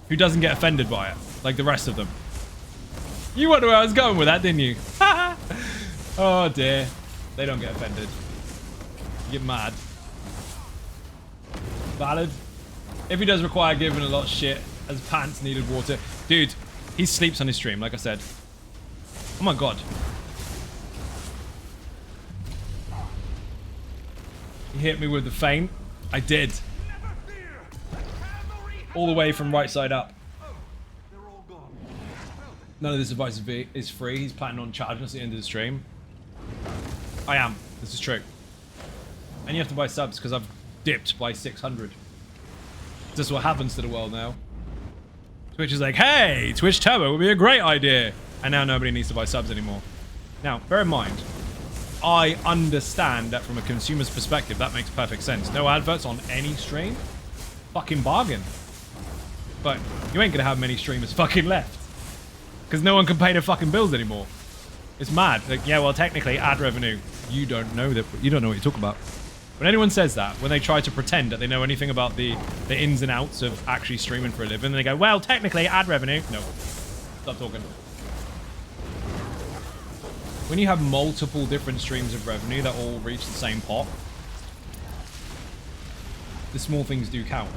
who doesn't get offended by it, like the rest of them. You wonder where I was going with that, didn't you? Oh dear. They don't get offended. You get mad. Valid. If he does require giving a lot of shit, as pants needed water. Dude, he sleeps on his stream, like I said. Oh my god. He hit me with the feint. I did. All the way from right side up. None of this advice is free. He's planning on charging us at the end of the stream. I am. This is true. And you have to buy subs because I've dipped by 600. This is what happens to the world now. Twitch is like, hey, Twitch Turbo would be a great idea. And now nobody needs to buy subs anymore. Now, bear in mind, I understand that from a consumer's perspective, that makes perfect sense. No adverts on any stream? Fucking bargain. But you ain't gonna have many streamers fucking left. Because no one can pay their fucking bills anymore. It's mad. Like, yeah, well, technically, ad revenue. You don't know that. You don't know what you're talking about. When anyone says that, when they try to pretend that they know anything about the ins and outs of actually streaming for a living, they go, well, technically, ad revenue. No. Stop talking. When you have multiple different streams of revenue that all reach the same pot, the small things do count.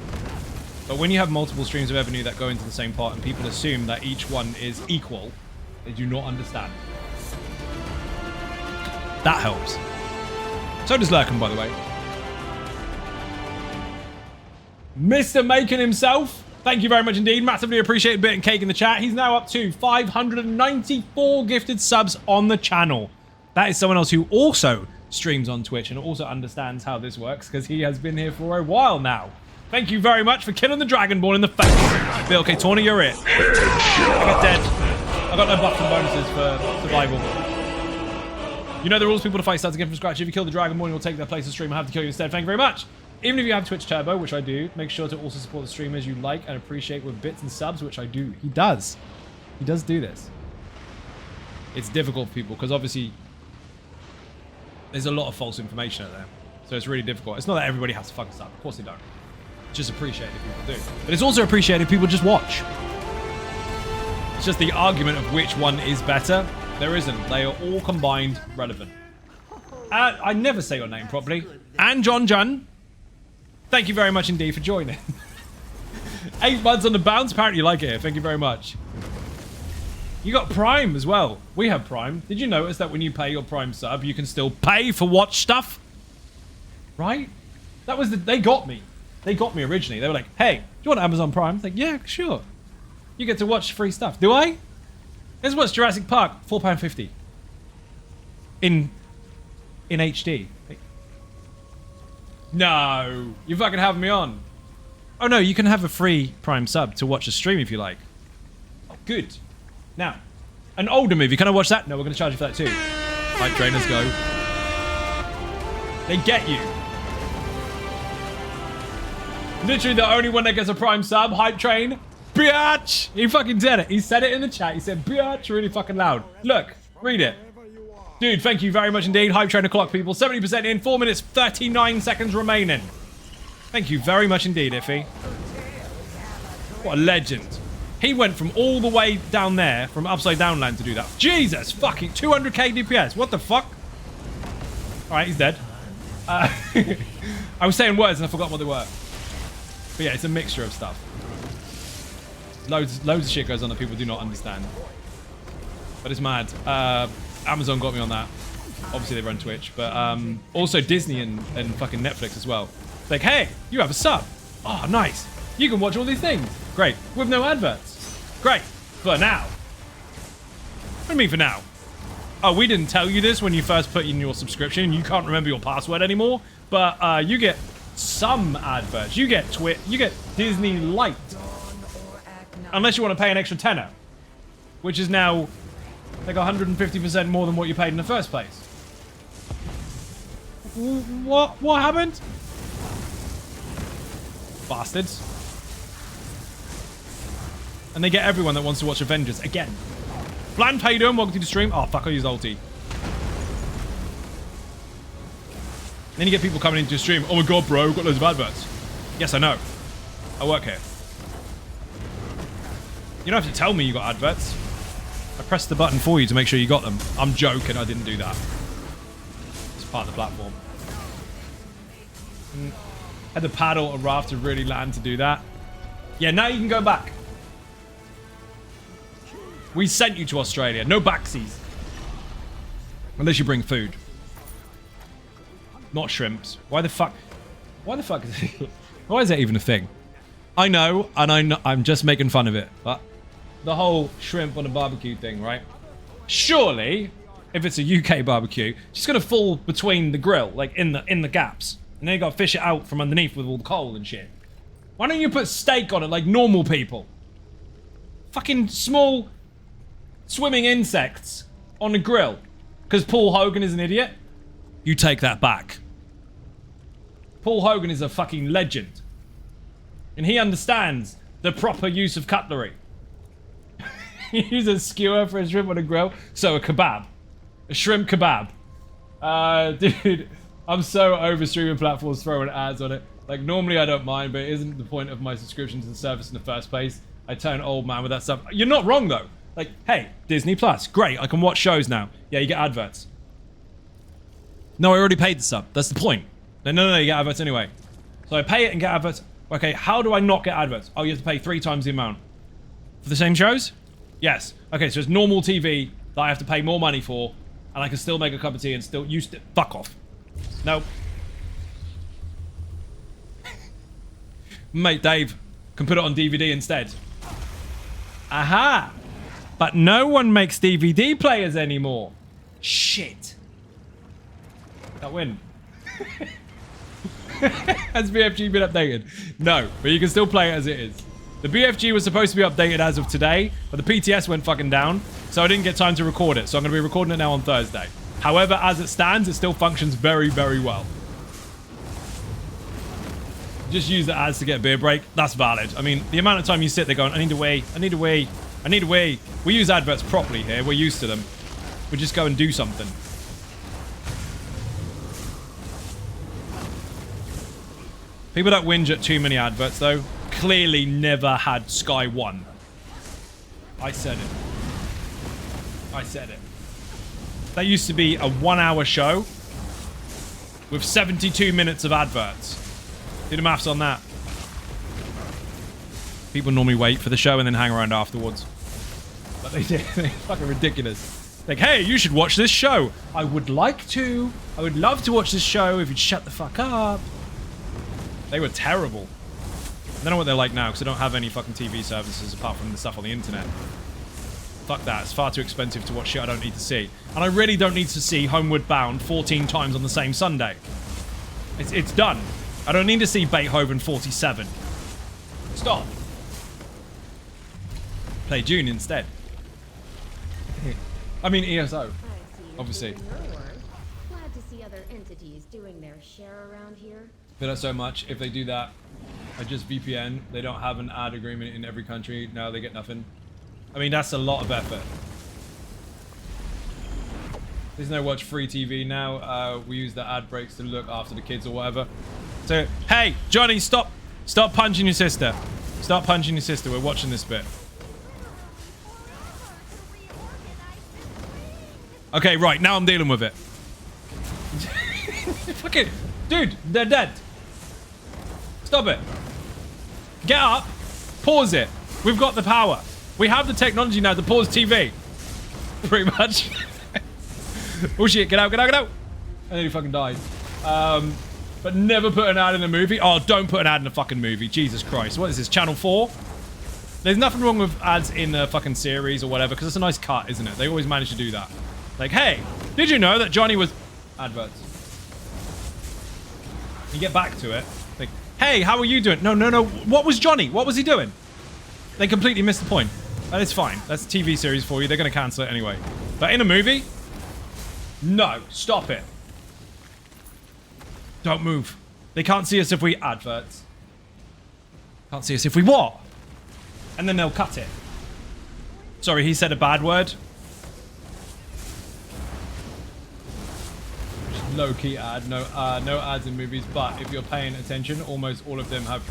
But when you have multiple streams of revenue that go into the same pot and people assume that each one is equal, they do not understand. That helps. So does Lurkin, by the way. Mr. Macon himself, thank you very much indeed. Massively appreciated Bit and Cake in the chat. He's now up to 594 gifted subs on the channel. That is someone else who also streams on Twitch and also understands how this works because he has been here for a while now. Thank you very much for killing the Dragonborn in the face. Bill, okay, Tawny, you're it. I got dead. I got no buffs and bonuses for survival. You know the rules. People to fight starts again from scratch. If you kill the Dragonborn, you'll take their place in stream. I have to kill you instead. Thank you very much. Even if you have Twitch Turbo, which I do, make sure to also support the streamers you like and appreciate with bits and subs, which I do. He does. He does do this. It's difficult for people because obviously there's a lot of false information out there. So it's really difficult. It's not that everybody has to fuck us up. Of course they don't. It's just appreciated if people do. But it's also appreciated if people just watch. It's just the argument of which one is better. There isn't. They are all combined relevant. I never say your name properly. And John Jun. Thank you very much indeed for joining. 8 months on the bounce. Apparently you like it here. Thank you very much. You got Prime as well. We have Prime. Did you notice that when you pay your Prime sub, you can still pay for watch stuff? Right? That was they got me. They got me originally. They were like, hey, do you want Amazon Prime? I was like, yeah, sure. You get to watch free stuff. Do I? Let's watch Jurassic Park. £4.50. In HD. No. You're fucking having me on. Oh, no. You can have a free Prime sub to watch a stream if you like. Oh, good. Now, an older movie. Can I watch that? No, we're going to charge you for that too. Right, trainers, go. They get you. Literally the only one that gets a Prime sub. Hype train. Biatch. He fucking said it. He said it in the chat. He said biatch really fucking loud. Look. Read it. Dude, thank you very much indeed. Hype train o'clock, people. 70% in. 4 minutes, 39 seconds remaining. Thank you very much indeed, Iffy. What a legend. He went from all the way down there, from Upside Down Land to do that. Jesus fucking 200k DPS. What the fuck? Alright, he's dead. I was saying words and I forgot what they were. But yeah, it's a mixture of stuff. Loads of shit goes on that people do not understand. But it's mad. Amazon got me on that. Obviously they run Twitch, but also Disney and fucking Netflix as well. It's like, hey, you have a sub. Oh, nice. You can watch all these things. Great. With no adverts. Great. For now. What do you mean for now? Oh, we didn't tell you this when you first put in your subscription and you can't remember your password anymore, but you get some adverts. You get you get Disney Lite. Unless you want to pay an extra tenner, which is now like 150% more than what you paid in the first place. What happened? Bastards. And they get everyone that wants to watch Avengers again. Bland, how you doing? Welcome to the stream. Oh, fuck, I used ulti. Then you get people coming into the stream. Oh my god, bro, we've got loads of adverts. Yes, I know. I work here. You don't have to tell me you got adverts. I pressed the button for you to make sure you got them. I'm joking, I didn't do that. It's part of the platform. Had the paddle or raft to really land to do that. Yeah, now you can go back. We sent you to Australia. No backsies. Unless you bring food. Not shrimps. Why the fuck? Why the fuck is it? Why is that even a thing? I know, and I'm just making fun of it. But the whole shrimp on a barbecue thing, right? Surely, if it's a UK barbecue, it's gonna fall between the grill, like in the gaps. And then you gotta fish it out from underneath with all the coal and shit. Why don't you put steak on it like normal people? Fucking small swimming insects on the grill. Because Paul Hogan is an idiot? You take that back. Paul Hogan is a fucking legend. And he understands the proper use of cutlery. He uses a skewer for a shrimp on a grill. So a kebab. A shrimp kebab. Dude, I'm so over streaming platforms throwing ads on it. Like, normally I don't mind, but it isn't the point of my subscription to the service in the first place. I turn old man with that stuff. You're not wrong, though. Like, hey, Disney Plus. Great, I can watch shows now. Yeah, you get adverts. No, I already paid the sub. That's the point. No, you get adverts anyway. So I pay it and get adverts. Okay, how do I not get adverts? Oh, you have to pay 3 times the amount. For the same shows? Yes. Okay, so it's normal TV that I have to pay more money for, and I can still make a cup of tea and still use it. Fuck off. No. Mate, Dave can put it on DVD instead. Aha! But no one makes DVD players anymore. Shit. That win. Has BFG been updated? No, but you can still play it as it is. The BFG was supposed to be updated as of today, but the PTS went fucking down, so I didn't get time to record it, so I'm going to be recording it now on Thursday. However, as it stands, it still functions very, very well. Just use the ads to get a beer break. That's valid. I mean, the amount of time you sit there going, I need a wee, I need a wee, I need a wee. We use adverts properly here. We're used to them. We just go and do something. People that whinge at too many adverts, though, clearly never had Sky 1. I said it. I said it. That used to be a 1-hour show with 72 minutes of adverts. Do the maths on that. People normally wait for the show and then hang around afterwards. But they did. They're fucking ridiculous. Like, hey, you should watch this show. I would like to. I would love to watch this show if you'd shut the fuck up. They were terrible. I don't know what they're like now because I don't have any fucking TV services apart from the stuff on the internet. Fuck that. It's far too expensive to watch shit I don't need to see. And I really don't need to see Homeward Bound 14 times on the same Sunday. It's done. I don't need to see Beethoven 47. Stop. Play June instead. I mean ESO. Obviously. Glad to see other entities doing their share around here. But not so much. If they do that, I just VPN. They don't have an ad agreement in every country. Now they get nothing. I mean, that's a lot of effort. There's no watch free TV now. We use the ad breaks to look after the kids or whatever. So, hey, Johnny, stop punching your sister. Stop punching your sister. We're watching this bit. Okay, right. Now I'm dealing with it. Fucking, dude, they're dead. Stop it. Get up. Pause it. We've got the power. We have the technology now to pause TV. Pretty much. Oh shit, get out, get out, get out. And then he fucking died. But never put an ad in a movie. Oh, don't put an ad in a fucking movie. Jesus Christ. What is this, Channel 4? There's nothing wrong with ads in a fucking series or whatever, because it's a nice cut, isn't it? They always manage to do that. Like, hey, did you know that Johnny was... Adverts. You get back to it. Like, hey, how are you doing? No, no, no. What was Johnny? What was he doing? They completely missed the point. And it's fine. That's a TV series for you. They're going to cancel it anyway. But in a movie... No, stop it. Don't move. They can't see us if we adverts. Can't see us if we what? And then they'll cut it. Sorry, he said a bad word. Just low-key ad. No ads in movies, but if you're paying attention, almost all of them have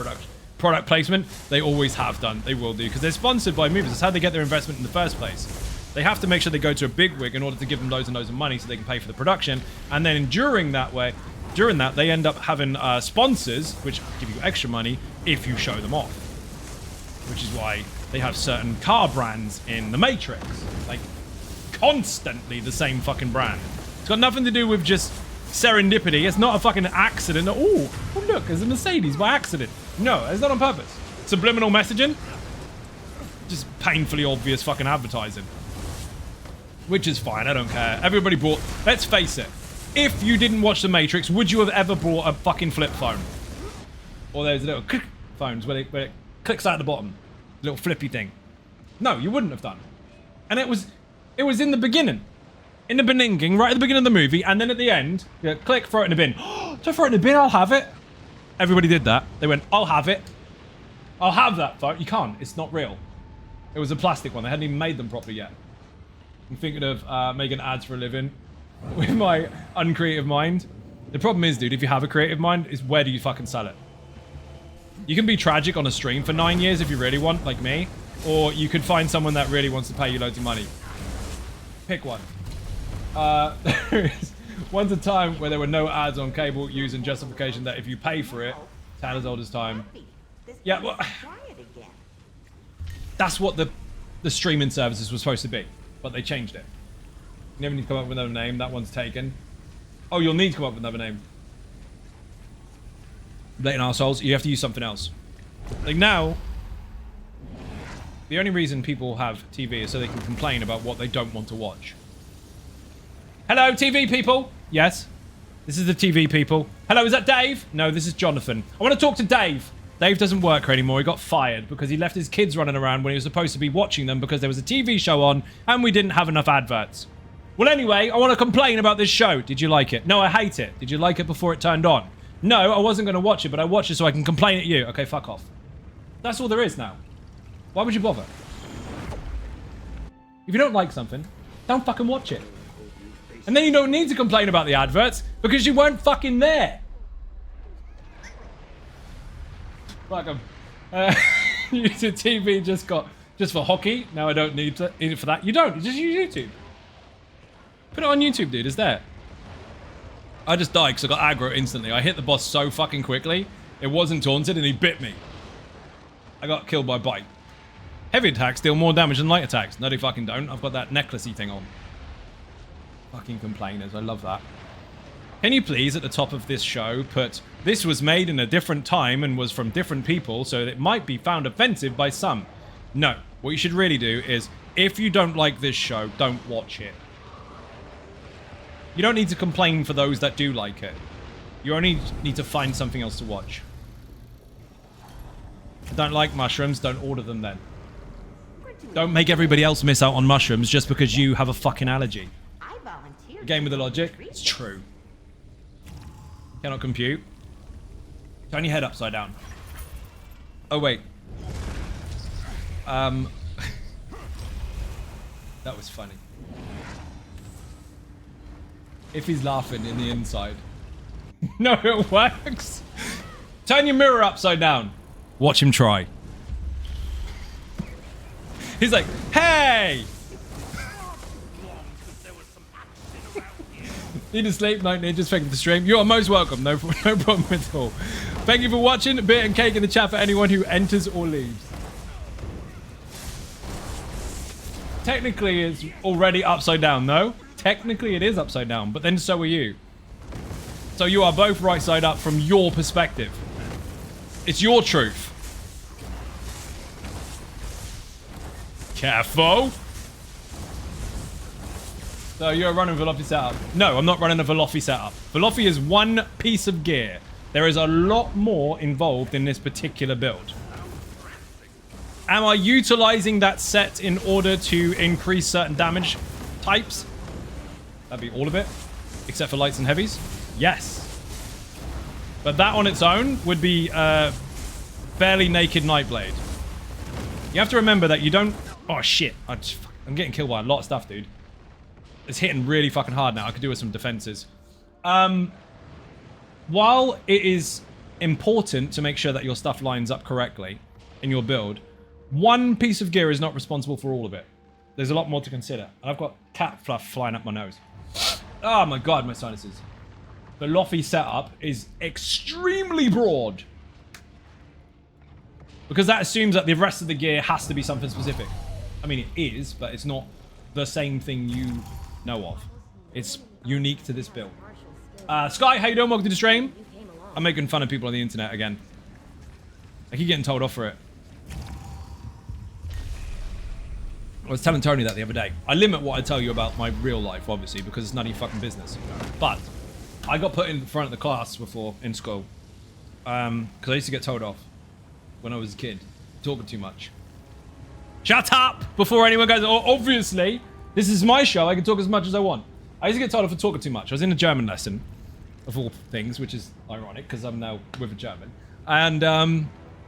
product placement. They always have done. They will do, because they're sponsored by movies. That's how they get their investment in the first place. They have to make sure they go to a bigwig in order to give them loads and loads of money so they can pay for the production. And then during that, they end up having sponsors, which give you extra money if you show them off. Which is why they have certain car brands in The Matrix. Like, constantly the same fucking brand. It's got nothing to do with just serendipity. It's not a fucking accident. Oh, look, there's a Mercedes by accident. No, it's not on purpose. Subliminal messaging. Just painfully obvious fucking advertising. Which is fine, I don't care. Everybody bought... Let's face it. If you didn't watch The Matrix, would you have ever bought a fucking flip phone? Or there's little click phones where it clicks out the bottom. Little flippy thing. No, you wouldn't have done. And it was in the beginning. In the beginning, right at the beginning of the movie, and then at the end, you go, click, throw it in the bin. So throw it in the bin, I'll have it. Everybody did that. They went, I'll have it. I'll have that phone. You can't, it's not real. It was a plastic one. They hadn't even made them properly yet. I'm thinking of making ads for a living with my uncreative mind. The problem is, dude, if you have a creative mind, is where do you fucking sell it? You can be tragic on a stream for 9 years if you really want, like me, or you could find someone that really wants to pay you loads of money. Pick one. There is once a time where there were no ads on cable using justification that if you pay for it, it's as old as time. Yeah, well, that's what the streaming services was supposed to be. But they changed it. You never need to come up with another name. That one's taken. Oh, you'll need to come up with another name. Blatant assholes. You have to use something else. Like now, the only reason people have TV is so they can complain about what they don't want to watch. Hello, TV people. Yes. This is the TV people. Hello, is that Dave? No, this is Jonathan. I want to talk to Dave. Dave doesn't work here anymore. He got fired because he left his kids running around when he was supposed to be watching them because there was a TV show on and we didn't have enough adverts. Well, anyway, I want to complain about this show. Did you like it? No, I hate it. Did you like it before it turned on? No, I wasn't going to watch it, but I watched it so I can complain at you. Okay, fuck off. That's all there is now. Why would you bother? If you don't like something, don't fucking watch it. And then you don't need to complain about the adverts because you weren't fucking there. Fuck 'em. YouTube TV just for hockey. Now I don't need it for that. You don't. You just use YouTube. Put it on YouTube, dude. It's there. I just died because I got aggro instantly. I hit the boss so fucking quickly. It wasn't taunted and he bit me. I got killed by bite. Heavy attacks deal more damage than light attacks. No, they fucking don't. I've got that necklacey thing on. Fucking complainers. I love that. Can you please, at the top of this show, put, this was made in a different time and was from different people, so that it might be found offensive by some? No. What you should really do is, if you don't like this show, don't watch it. You don't need to complain for those that do like it. You only need to find something else to watch. If you don't like mushrooms, don't order them then. Don't make everybody else miss out on mushrooms just because you have a fucking allergy. I volunteered. Game with the logic? It's true. Cannot compute. Turn your head upside down. Oh, wait. That was funny. If he's laughing in the inside. No, it works. Turn your mirror upside down. Watch him try. He's like, hey! Need to sleep, Night Ninjas. Thank you for the stream. You are most welcome. No problem at all. Thank you for watching. Beer and cake in the chat for anyone who enters or leaves. Technically, it's already upside down, though. Technically, it is upside down, but then so are you. So you are both right side up from your perspective. It's your truth. Careful. So you're running Velofi setup. No, I'm not running a Velofi setup. Velofi is one piece of gear. There is a lot more involved in this particular build. Am I utilizing that set in order to increase certain damage types? That'd be all of it, except for lights and heavies. Yes. But that on its own would be fairly naked Nightblade. You have to remember that you don't... Oh, shit. I'm getting killed by a lot of stuff, dude. It's hitting really fucking hard now. I could do with some defenses. While it is important to make sure that your stuff lines up correctly in your build, one piece of gear is not responsible for all of it. There's a lot more to consider. And I've got cat fluff flying up my nose. Oh my god, my sinuses. The Velofi setup is extremely broad. Because that assumes that the rest of the gear has to be something specific. I mean, it is, but it's not the same thing you know of. It's unique to this build. Sky, how you doing? Welcome to the stream. I'm making fun of people on the internet again. I keep getting told off for it. I was telling Tony that the other day. I limit what I tell you about my real life, obviously, because it's none of your fucking business. But I got put in front of the class before in school. Because I used to get told off when I was a kid. Talking too much. Shut up! Before anyone goes, oh, obviously, this is my show. I can talk as much as I want. I used to get told off for talking too much. I was in a German lesson, of all things, which is ironic, because I'm now with a German. And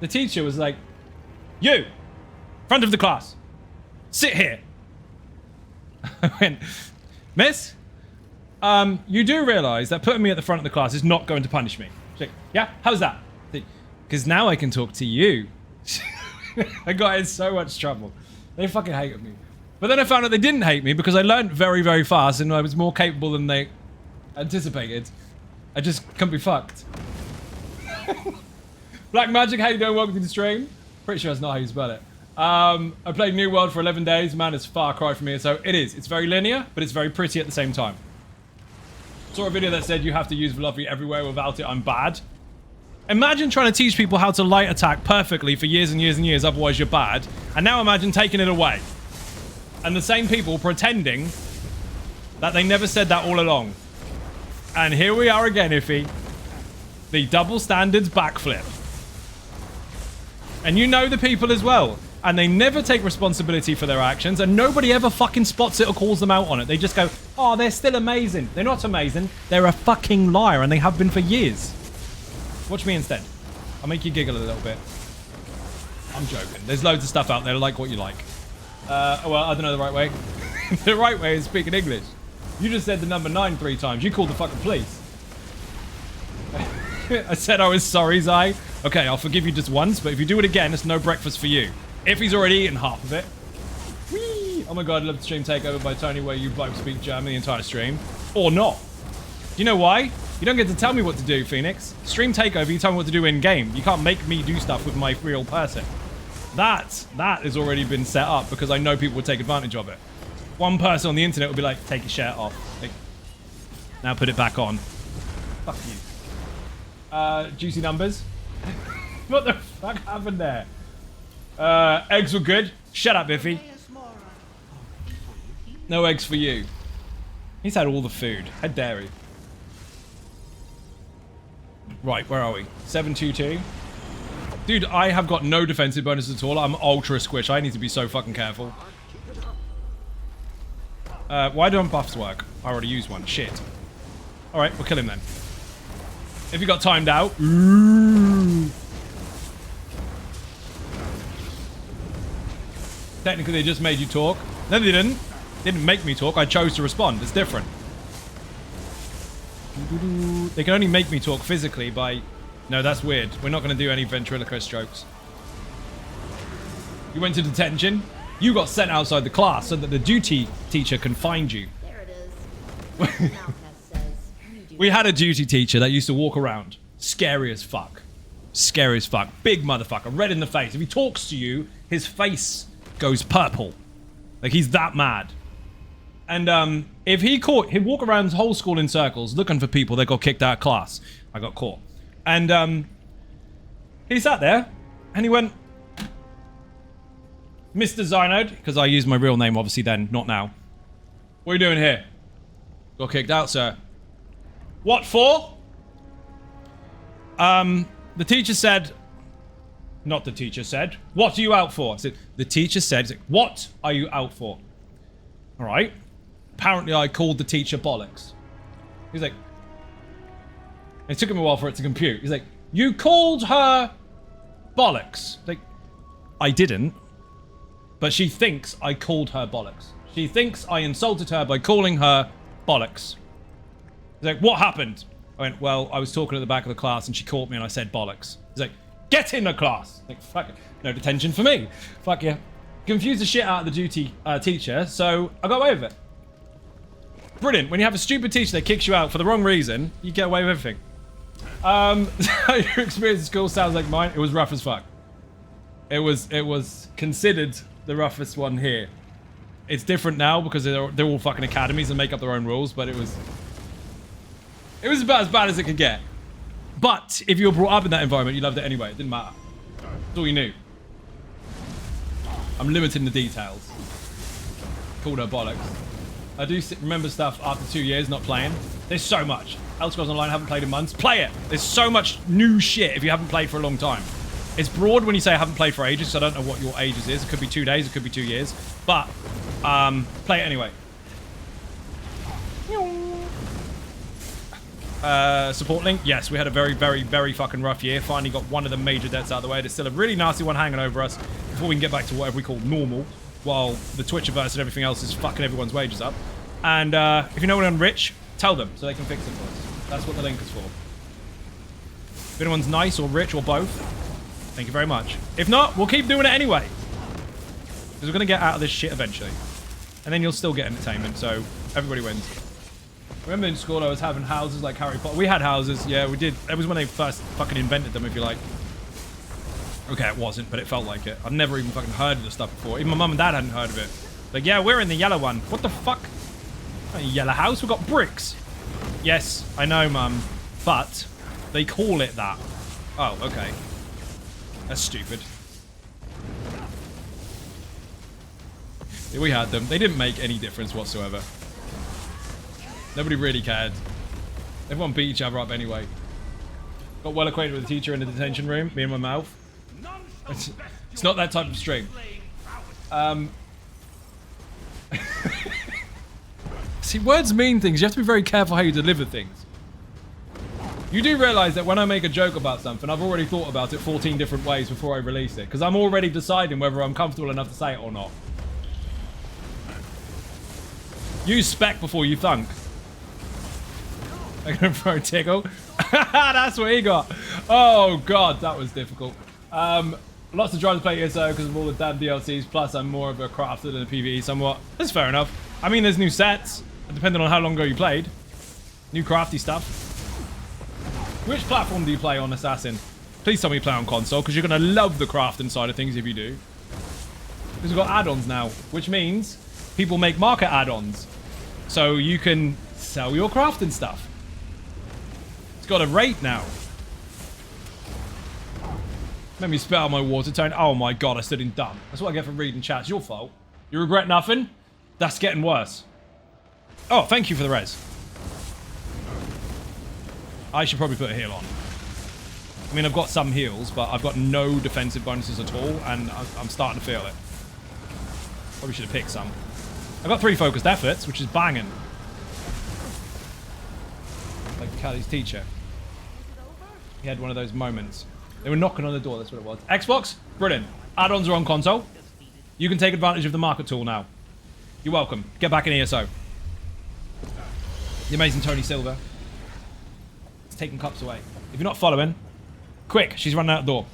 the teacher was like, you, front of the class, sit here. I went, miss, you do realize that putting me at the front of the class is not going to punish me. She's like, yeah, how's that? Because now I can talk to you. I got in so much trouble. They fucking hated me. But then I found out they didn't hate me because I learned very, very fast and I was more capable than they anticipated. I just couldn't be fucked. Black Magic, how you doing? Welcome to the stream. Pretty sure that's not how you spell it. I played New World for 11 days. Man, it's far cry from me. So it is. It's very linear, but it's very pretty at the same time. Saw a video that said you have to use Velofi everywhere. Without it, I'm bad. Imagine trying to teach people how to light attack perfectly for years and years and years, otherwise you're bad. And now imagine taking it away. And the same people pretending that they never said that all along. And here we are again, Iffy. The double standards backflip. And you know the people as well. And they never take responsibility for their actions, and nobody ever fucking spots it or calls them out on it. They just go, oh, they're still amazing. They're not amazing. They're a fucking liar, and they have been for years. Watch me instead. I'll make you giggle a little bit. I'm joking. There's loads of stuff out there. Like what you like. Well, I don't know the right way. The right way is speaking English. You just said the number 9 3 times. You called the fucking police. I said I was sorry, Zai. Okay, I'll forgive you just once, but if you do it again, it's no breakfast for you. If he's already eaten half of it. Whee! Oh my god, I love the stream takeover by Tony where you both speak German the entire stream. Or not. You know why? You don't get to tell me what to do, Phoenix. Stream takeover, you tell me what to do in-game. You can't make me do stuff with my real person. That has already been set up because I know people would take advantage of it. One person on the internet would be like, take your shirt off. Like, now put it back on. Fuck you. Juicy numbers. What the fuck happened there? Eggs were good. Shut up, Iffy. No eggs for you. He's had all the food. How dare he? Right, where are we? 722. Dude, I have got no defensive bonuses at all. I'm ultra squish. I need to be so fucking careful. Why don't buffs work? I already used one. Shit. Alright, we'll kill him then. If you got timed out. Ooh. Technically, they just made you talk. No, they didn't. They didn't make me talk. I chose to respond. It's different. They can only make me talk physically by... No, that's weird. We're not going to do any ventriloquist strokes. You went to detention. You got sent outside the class so that the duty teacher can find you. There it is. Malchus says you do. We had a duty teacher that used to walk around. Scary as fuck. Scary as fuck. Big motherfucker. Red in the face. If he talks to you, his face goes purple. Like, he's that mad. And if he'd walk around the whole school in circles looking for people that got kicked out of class. I got caught. And he sat there and he went, Mr. Zynode, because I used my real name obviously then, not now. What are you doing here? Got kicked out, sir. What for? The teacher said, not the teacher said, what are you out for? I said, the teacher said, what are you out for? All right. Apparently I called the teacher bollocks. He's like, it took him a while for it to compute. He's like, you called her bollocks. Like, I didn't. But she thinks I called her bollocks. She thinks I insulted her by calling her bollocks. He's like, what happened? I went, well, I was talking at the back of the class and she caught me and I said bollocks. He's like, get in the class. Like, fuck it. No detention for me. Fuck yeah. Confused the shit out of the duty teacher, so I got away with it. Brilliant. When you have a stupid teacher that kicks you out for the wrong reason, you get away with everything. Your experience at school sounds like mine. It was rough as fuck. It was considered the roughest one here. It's different now because they're all fucking academies and make up their own rules, but it was about as bad as it could get. But if you were brought up in that environment, you loved it anyway. It didn't matter. That's all you knew. I'm limiting the details. Called her bollocks. I do remember stuff after 2 years not playing. There's so much. Elder Scrolls Online, I haven't played in months. Play it. There's so much new shit if you haven't played for a long time. It's broad when you say I haven't played for ages, so I don't know what your ages is. It could be 2 days, it could be 2 years. But, play it anyway. Support link? Yes, we had a very, very, very fucking rough year. Finally got one of the major debts out of the way. There's still a really nasty one hanging over us before we can get back to whatever we call normal, while the Twitchiverse and everything else is fucking everyone's wages up. And if you know anyone rich, tell them so they can fix it for us. That's what the link is for. If anyone's nice or rich or both, thank you very much. If not, we'll keep doing it anyway. Because we're going to get out of this shit eventually. And then you'll still get entertainment, so everybody wins. Remember in school I was having houses like Harry Potter. We had houses, yeah, we did. It was when they first fucking invented them, if you like. Okay, it wasn't, but it felt like it. I've never even fucking heard of this stuff before. Even my mum and dad hadn't heard of it. Like, yeah, we're in the yellow one. What the fuck? Not a yellow house, we've got bricks. Yes, I know, mum. But they call it that. Oh, okay. That's stupid. Yeah, we had them. They didn't make any difference whatsoever. Nobody really cared. Everyone beat each other up anyway. Got well acquainted with the teacher in the detention room. Me and my mouth. It's not that type of stream. See, words mean things. You have to be very careful how you deliver things. You do realize that when I make a joke about something, I've already thought about it 14 different ways before I release it. Because I'm already deciding whether I'm comfortable enough to say it or not. Use spec before you thunk. I'm gonna throw a tickle. That's what he got. Oh god, that was difficult. Lots of trying to play ESO because of all the damn DLCs. Plus, I'm more of a crafter than a PvE somewhat. That's fair enough. I mean, there's new sets, depending on how long ago you played. New crafty stuff. Which platform do you play on, Assassin? Please tell me you play on console, because you're going to love the crafting side of things if you do. Because we've got add-ons now, which means people make market add-ons. So you can sell your crafting stuff. It's got a rate now. Let me spit out my water tone. Oh my god, I stood in dumb. That's what I get for reading chat. It's your fault. You regret nothing? That's getting worse. Oh, thank you for the res. I should probably put a heal on. I mean, I've got some heals, but I've got no defensive bonuses at all, and I'm starting to feel it. Probably should have picked some. I've got 3 focused efforts, which is banging. Like Callie's teacher. He had one of those moments. They were knocking on the door, that's what it was. Xbox? Brilliant. Add-ons are on console. You can take advantage of the market tool now. You're welcome. Get back in ESO. The amazing Tony Silver. It's taking cups away. If you're not following, quick, she's running out the door.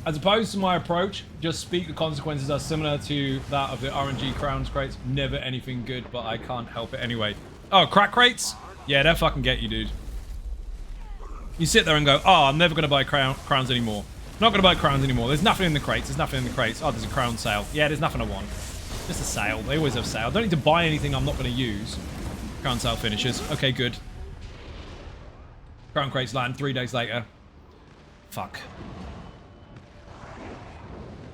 As opposed to my approach, just speak the consequences are similar to that of the RNG crowns crates. Never anything good, but I can't help it anyway. Oh, crack crates? Yeah, they'll fucking get you, dude. You sit there and go, oh, I'm never going to buy crowns anymore. Not going to buy crowns anymore. There's nothing in the crates. There's nothing in the crates. Oh, there's a crown sale. Yeah, there's nothing I want. Just a sale. They always have sale. Don't need to buy anything I'm not going to use. Crown sale finishes. Okay, good. Crown crates land 3 days later. Fuck.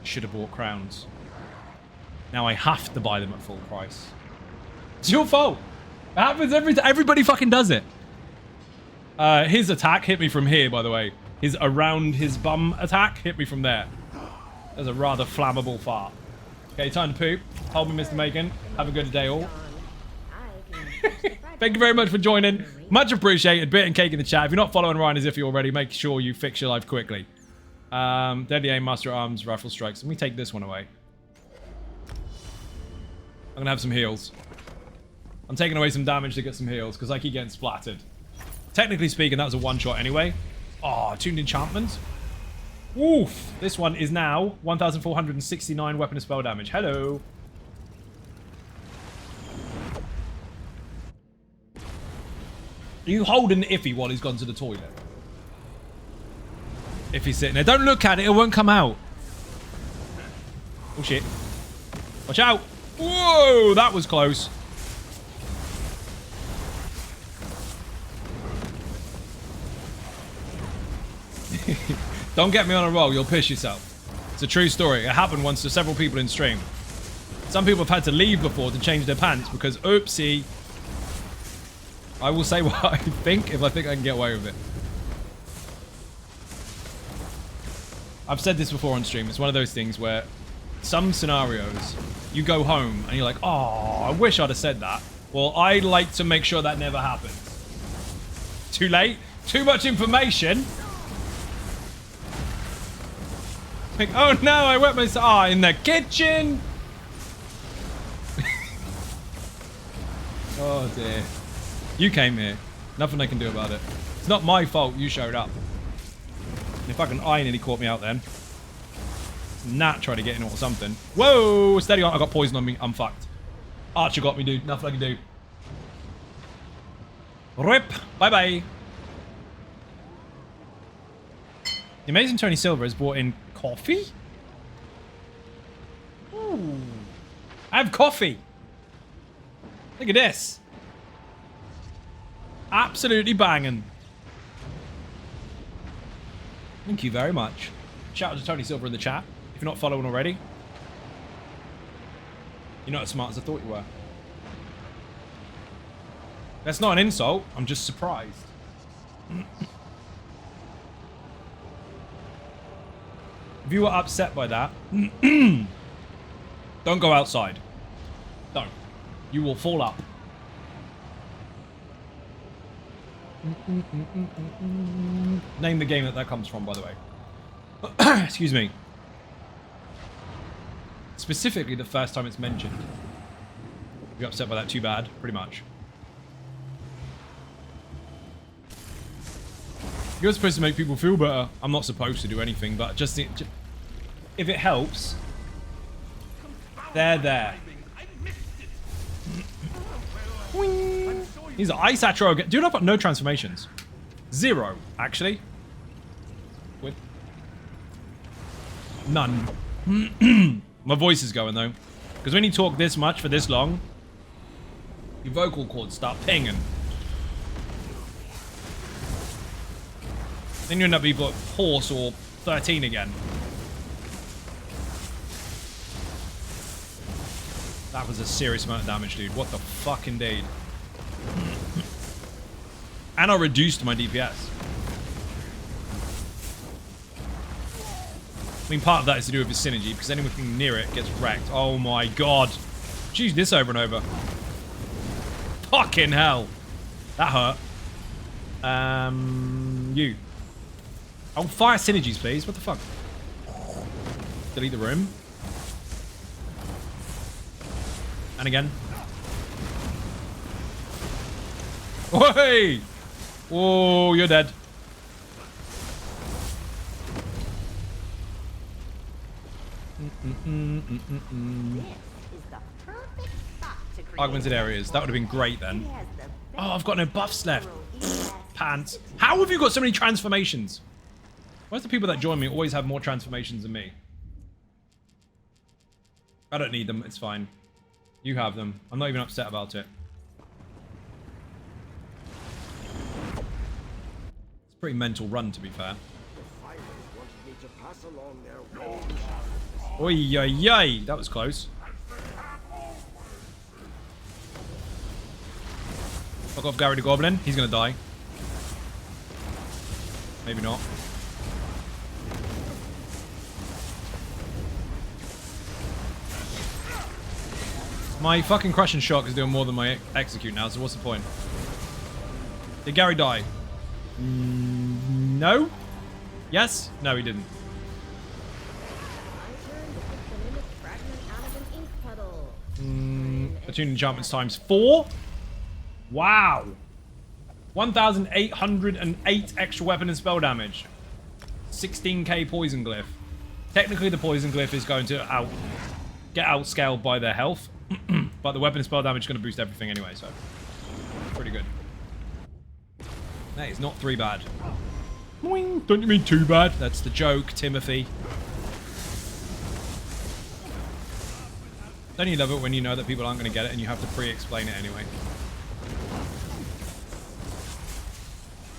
Should have bought crowns. Now I have to buy them at full price. It's your fault. It happens everybody fucking does it. His attack hit me from here, by the way. His around his bum attack hit me from there. That's a rather flammable fart. Okay, time to poop. Hold me, Mr. Macon. Have a good day, all. Thank you very much for joining. Much appreciated. Bit and cake in the chat. If you're not following Ryan as if you're already, make sure you fix your life quickly. Deadly aim, master arms, rifle strikes. Let me take this one away. I'm gonna have some heals. I'm taking away some damage to get some heals because I keep getting splattered. Technically speaking, that was a one-shot anyway. Oh, tuned enchantment. Woof. This one is now 1,469 weapon and spell damage. Hello. Are you holding Iffy while he's gone to the toilet? If he's sitting there. Don't look at it. It won't come out. Oh, shit. Watch out. Whoa, that was close. Don't get me on a roll, you'll piss yourself. It's a true story. It happened once to several people in stream. Some people have had to leave before to change their pants because, oopsie. I will say what I think if I think I can get away with it. I've said this before on stream. It's one of those things where some scenarios, you go home and you're like, oh, I wish I'd have said that. Well, I like to make sure that never happens. Too late? Too much information? Like, oh no, I wet myself. Ah, in the kitchen. Oh dear. You came here. Nothing I can do about it. It's not my fault you showed up. If I can, I nearly caught me out then. Nat tried to get in or something. Whoa, steady on. I got poison on me. I'm fucked. Archer got me, dude. Nothing I can do. Rip. Bye-bye. The amazing Tony Silver has brought in coffee? Ooh. I have coffee. Look at this. Absolutely banging. Thank you very much. Shout out to Tony Silver in the chat. If you're not following already. You're not as smart as I thought you were. That's not an insult. I'm just surprised. If you were upset by that, don't go outside. Don't. You will fall up. Name the game that comes from, by the way. Excuse me. Specifically, the first time it's mentioned. If you're upset by that, too bad. Pretty much. You're supposed to make people feel better. I'm not supposed to do anything, but just if it helps, they're there. He's an ice atro again. Dude, I've got no transformations. 0, actually. With none. My voice is going though, because when you talk this much for this long, your vocal cords start pinging. Then you end up either hoarse or 13 again. That was a serious amount of damage, dude. What the fuck indeed. And I reduced my DPS. I mean, part of that is to do with his synergy, because anything near it gets wrecked. Oh my god. Choose this over and over. Fucking hell. That hurt. You. Oh, fire synergies, please. What the fuck? Delete the room. And again. Oi! Oh, you're dead. This is the perfect spot to create Augmented areas. That would have been great then. It has the Oh, I've got no buffs left. best Pants. How have you got so many transformations? Why's the people that join me always have more transformations than me? I don't need them. It's fine. You have them. I'm not even upset about it. It's a pretty mental run, to be fair. Fighters wanted me to pass along their roles. Oi, yay! That was close. Fuck off, Gary the Goblin. He's gonna die. Maybe not. My fucking crushing shock is doing more than my execute now, so what's the point? Did Gary die? No? Yes? No, he didn't. My turn to pick the mimic fragment out of an ink puddle. Attune enchantments times 4? Wow. 1,808 extra weapon and spell damage. 16k poison glyph. Technically, the poison glyph is going to get outscaled by their health. But the weapon and spell damage is going to boost everything anyway, so pretty good. That is not 3 bad. Boing. Don't you mean 2 bad? That's the joke, Timothy. Don't you love it when you know that people aren't going to get it and you have to pre-explain it anyway?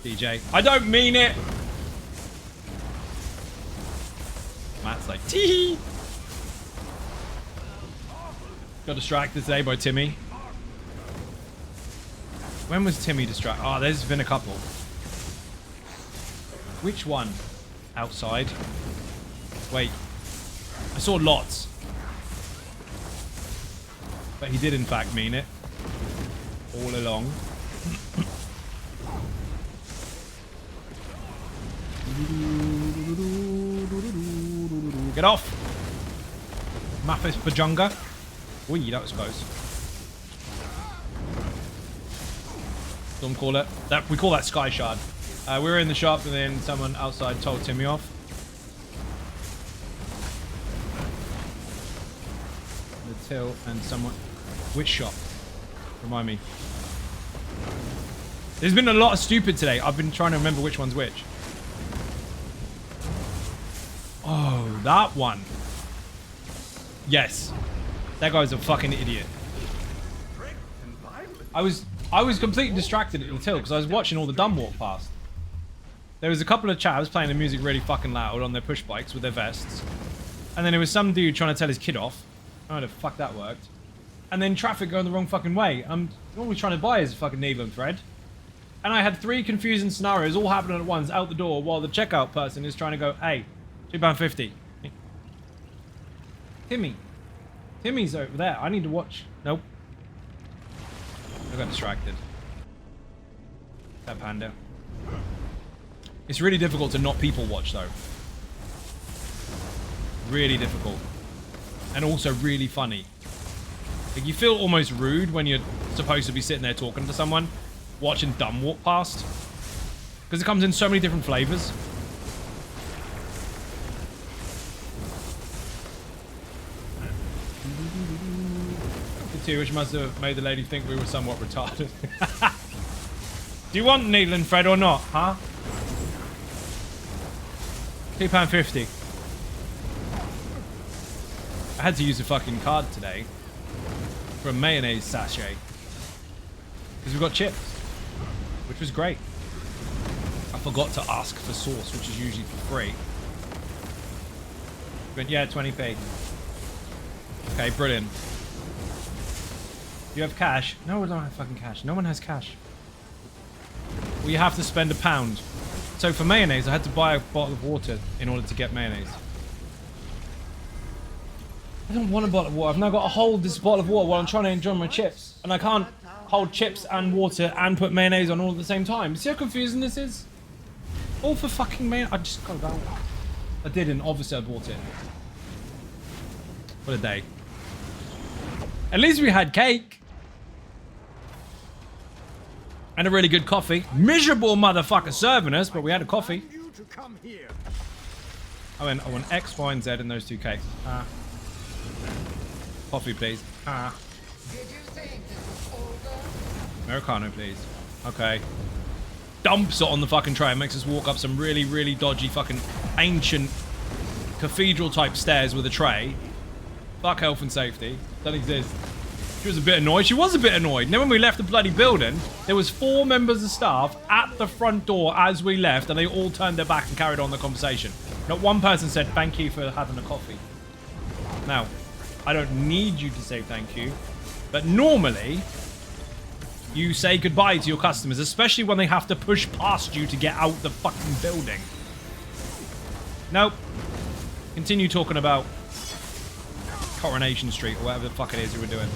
DJ. I don't mean it! Matt's like, tee. Got distracted today by Timmy. When was Timmy distracted? Oh, there's been a couple. Which one? Outside. Wait. I saw lots. But he did in fact mean it. All along. Get off! Mathis Bajunga. Oi, that was close. Don't call it. We call that Sky Shard. We were in the shop and then someone outside told Timmy off. The till and someone... Which shop? Remind me. There's been a lot of stupid today. I've been trying to remember which one's which. Oh, that one. Yes. That guy's a fucking idiot. I was completely distracted at the till because I was watching all the dumb walk past. There was a couple of chavs playing the music really fucking loud on their push bikes with their vests. And then there was some dude trying to tell his kid off. I don't know how the fuck that worked. and then traffic going the wrong fucking way. I'm always trying to buy his fucking needle and thread. And I had 3 confusing scenarios all happening at once out the door while the checkout person is trying to go, hey, £2.50. Timmy's over there. I need to watch. Nope. I got distracted. That panda. It's really difficult to not people watch though. Really difficult. And also really funny. Like you feel almost rude when you're supposed to be sitting there talking to someone, watching dumb walk past. Because it comes in so many different flavors. Too, which must have made the lady think we were somewhat retarded. Do you want needle and thread or not, huh? £2.50. I had to use a fucking card today for a mayonnaise sachet because we got chips, which was great. I forgot to ask for sauce, which is usually for free. But yeah, 20p. Okay, brilliant. You have cash? No, we don't have fucking cash. No one has cash. Well, you have to spend £1. So for mayonnaise, I had to buy a bottle of water in order to get mayonnaise. I don't want a bottle of water. I've now got to hold this bottle of water while I'm trying to enjoy my chips. And I can't hold chips and water and put mayonnaise on all at the same time. See how confusing this is? All for fucking mayonnaise. I just got it out. I didn't. Obviously, I bought it. What a day. At least we had cake. And a really good coffee. Miserable motherfucker serving us, but we had a coffee. I went X, Y, and Z in those 2 cakes. Coffee, please. Americano, please. Okay. Dumps it on the fucking tray and makes us walk up some really, really dodgy fucking ancient cathedral-type stairs with a tray. Fuck health and safety. Don't exist. She was a bit annoyed. She was a bit annoyed. And then when we left the bloody building, there was 4 members of staff at the front door as we left, and they all turned their back and carried on the conversation. Not one person said, thank you for having a coffee. Now, I don't need you to say thank you, but normally, you say goodbye to your customers, especially when they have to push past you to get out the fucking building. Nope. Continue talking about Coronation Street or whatever the fuck it is you were doing.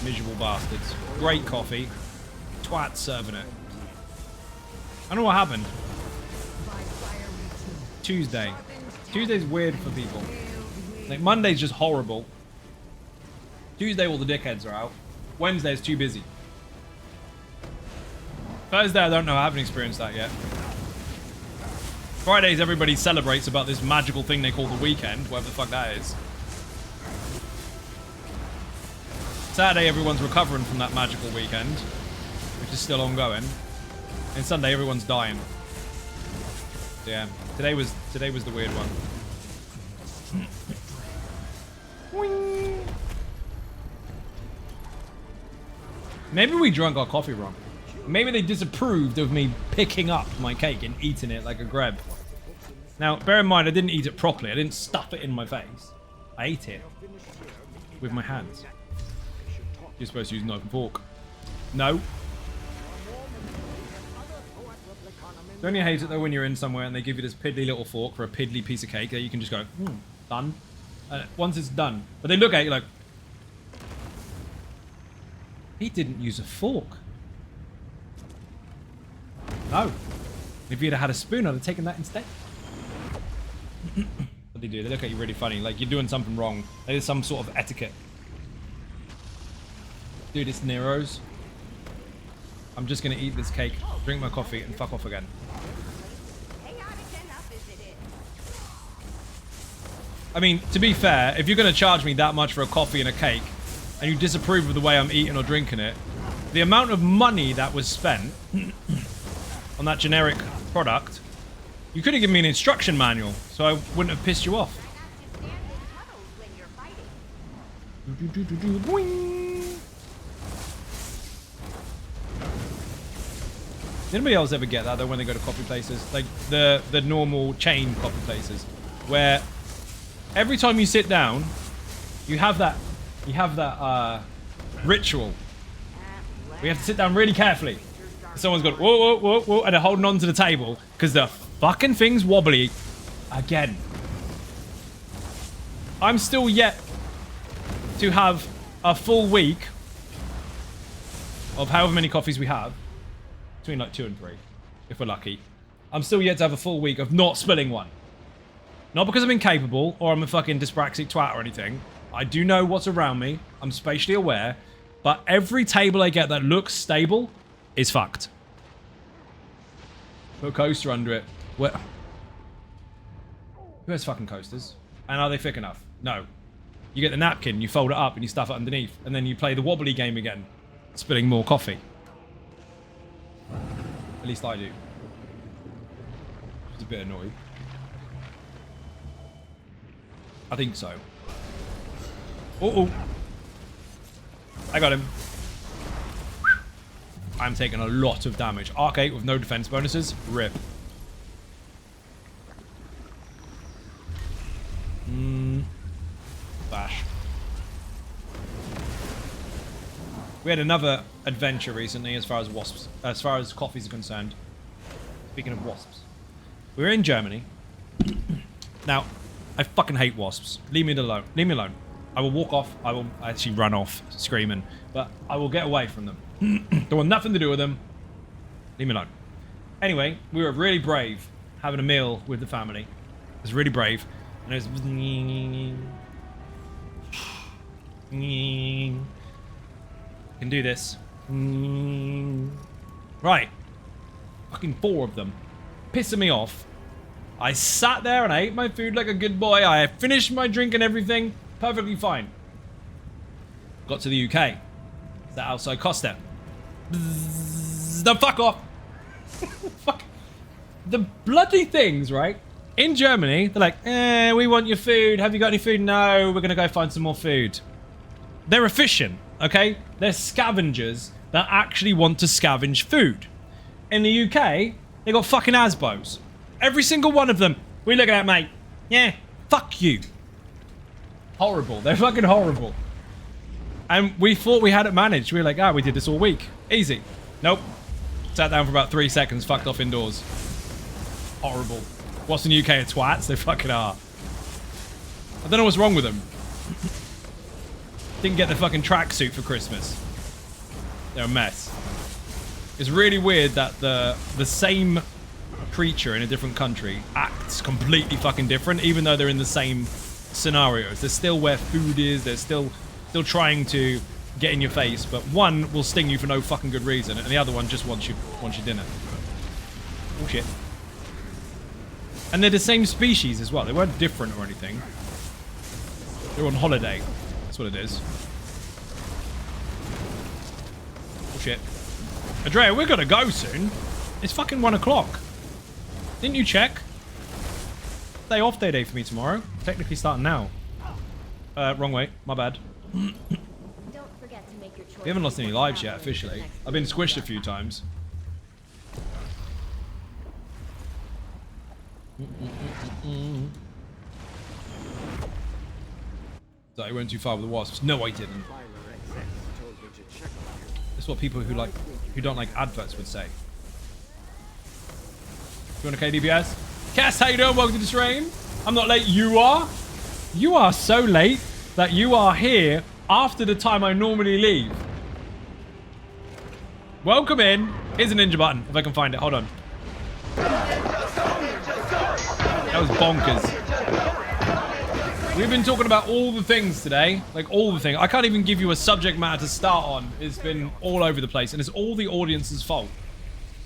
Miserable bastards. Great coffee. Twat serving it. I don't know what happened. Tuesday. Tuesday's weird for people. Like Monday's just horrible. Tuesday all the dickheads are out. Wednesday's too busy. Thursday I don't know, I haven't experienced that yet. Fridays everybody celebrates about this magical thing they call the weekend, whatever the fuck that is. Saturday everyone's recovering from that magical weekend, which is still ongoing. And Sunday everyone's dying. Yeah, today was the weird one. Maybe we drank our coffee wrong. Maybe they disapproved of me picking up my cake and eating it like a grab. Now, bear in mind, I didn't eat it properly. I didn't stuff it in my face. I ate it with my hands. You're supposed to use a knife and fork. No. Don't you hate it though when you're in somewhere and they give you this piddly little fork for a piddly piece of cake that you can just go, done. Once it's done. But they look at you like, he didn't use a fork. No. If you'd have had a spoon, I'd have taken that instead. What they do, they look at you really funny, like you're doing something wrong. There's some sort of etiquette. Dude, it's Nero's. I'm just gonna eat this cake, drink my coffee, and fuck off again. I mean, to be fair, if you're gonna charge me that much for a coffee and a cake, and you disapprove of the way I'm eating or drinking it, the amount of money that was spent on that generic product, you could have given me an instruction manual, so I wouldn't have pissed you off. Did anybody else ever get that though when they go to coffee places? Like the normal chain coffee places, where every time you sit down, you have that you have that ritual. We have to sit down really carefully. Someone's got whoa, whoa, whoa, whoa, and they're holding on to the table because the fucking thing's wobbly again. I'm still yet to have a full week of however many coffees we have, between like 2 and 3, if we're lucky. I'm still yet to have a full week of not spilling one. Not because I'm incapable or I'm a fucking dyspraxic twat or anything. I do know what's around me. I'm spatially aware. But every table I get that looks stable is fucked. Put a coaster under it. Who has fucking coasters? And are they thick enough? No. You get the napkin, you fold it up, and you stuff it underneath. And then you play the wobbly game again. Spilling more coffee. At least I do. Just a bit annoyed. I think so. Uh-oh. I got him. I'm taking a lot of damage. Arc 8 with no defense bonuses. Rip. Bash. We had another adventure recently as far as wasps, as far as coffees are concerned. Speaking of wasps. We were in Germany. Now, I fucking hate wasps. Leave me alone. Leave me alone. I will walk off. I will actually run off screaming. But I will get away from them. Don't want nothing to do with them. Leave me alone. Anyway, we were really brave having a meal with the family. It was really brave. And it was... Can do this. Right. Fucking 4 of them. Pissing me off. I sat there and I ate my food like a good boy. I finished my drink and everything. Perfectly fine. Got to the UK. It's that outside Costa. The fuck off. Fuck. The bloody things, right? In Germany, they're like, we want your food. Have you got any food? No, we're going to go find some more food. They're efficient, okay? They're scavengers that actually want to scavenge food. In the UK, they got fucking Asbos. Every single one of them. We look at that, mate. Yeah, fuck you. Horrible. They're fucking horrible. And we thought we had it managed. We were like, we did this all week. Easy. Nope. Sat down for about 3 seconds, fucked off indoors. Horrible. What's in the UK are twats? They fucking are. I don't know what's wrong with them. Didn't get the fucking tracksuit for Christmas. They're a mess. It's really weird that the same creature in a different country acts completely fucking different, even though they're in the same scenarios. They're still where food is. They're still trying to get in your face, but one will sting you for no fucking good reason, and the other one just wants your dinner. Bullshit. And they're the same species as well. They weren't different or anything. They're on holiday. That's what it is. Bullshit. Andrea, we're gonna go soon. It's fucking 1 o'clock. Didn't you check? Day off day for me tomorrow. Technically starting now. Wrong way. My bad. Don't forget to make your choice. We haven't lost any lives yet, officially. I've been squished a few times. So I went too far with the wasps. No, I didn't. That's what people who don't like adverts would say. You want a KDBS? Cass, how you doing? Welcome to the stream. I'm not late. You are? You are so late that you are here after the time I normally leave. Welcome in. Here's a ninja button, if I can find it. Hold on. That was bonkers. We've been talking about all the things today. Like, all the things. I can't even give you a subject matter to start on. It's been all over the place, and it's all the audience's fault.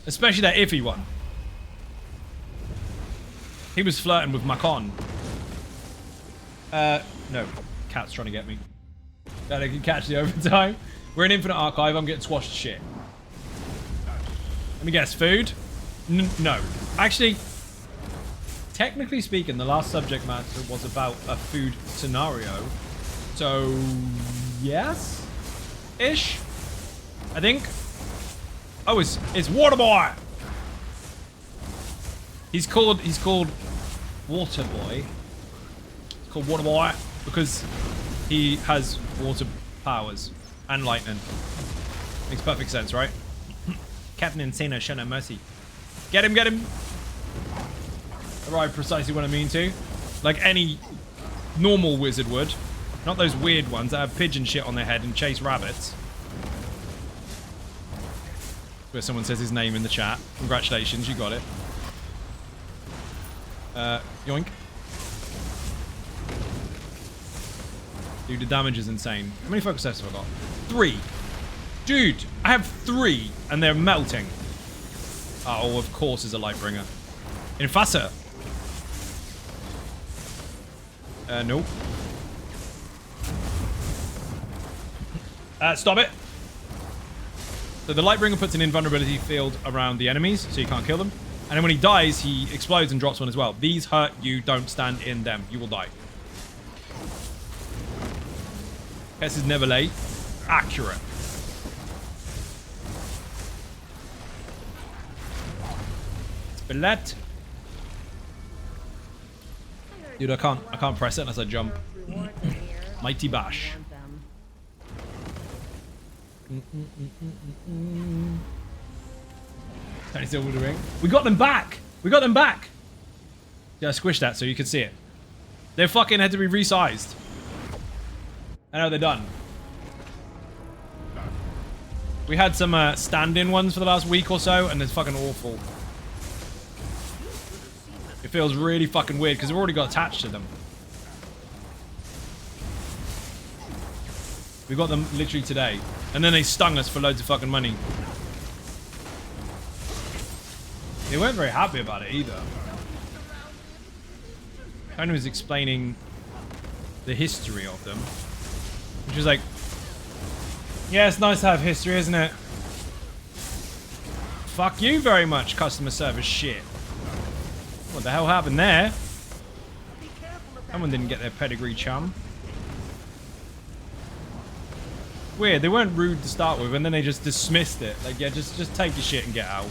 Especially that iffy one. He was flirting with Macon. No. Cat's trying to get me. That I can catch the overtime. We're in Infinite Archive. I'm getting squashed to shit. Let me guess. Food? No. Actually, technically speaking, the last subject matter was about a food scenario. So, yes? Ish? I think. Oh, it's Waterboy! He's called Waterboy. It's called Waterboy because he has water powers and lightning. Makes perfect sense, right? Captain Insano, show no mercy. Get him, get him! Arrive precisely when I mean to. Like any normal wizard would. Not those weird ones that have pigeon shit on their head and chase rabbits. Where someone says his name in the chat. Congratulations, you got it. Yoink. Dude, the damage is insane. How many focus tests have I got? 3. Dude, I have 3 and they're melting. Oh, of course is a Lightbringer. Infasa. Nope. Stop it. So the Lightbringer puts an invulnerability field around the enemies, so you can't kill them. And then when he dies, he explodes and drops one as well. These hurt you, don't stand in them. You will die. This is never late. Accurate. Spillette. Dude, I can't press it unless I jump. Mighty Bash. Tiny Silver the ring. We got them back! We got them back! Yeah, squish that so you can see it. They fucking had to be resized. I know they're done. We had some stand-in ones for the last week or so, and it's fucking awful. It feels really fucking weird because we've already got attached to them. We got them literally today. And then they stung us for loads of fucking money. They weren't very happy about it either. Kind of was explaining the history of them. Which was like, yeah, it's nice to have history, isn't it? Fuck you very much, customer service shit. What the hell happened there? Someone didn't get their pedigree, chum. Weird, they weren't rude to start with, and then they just dismissed it. Like, yeah, just take your shit and get out.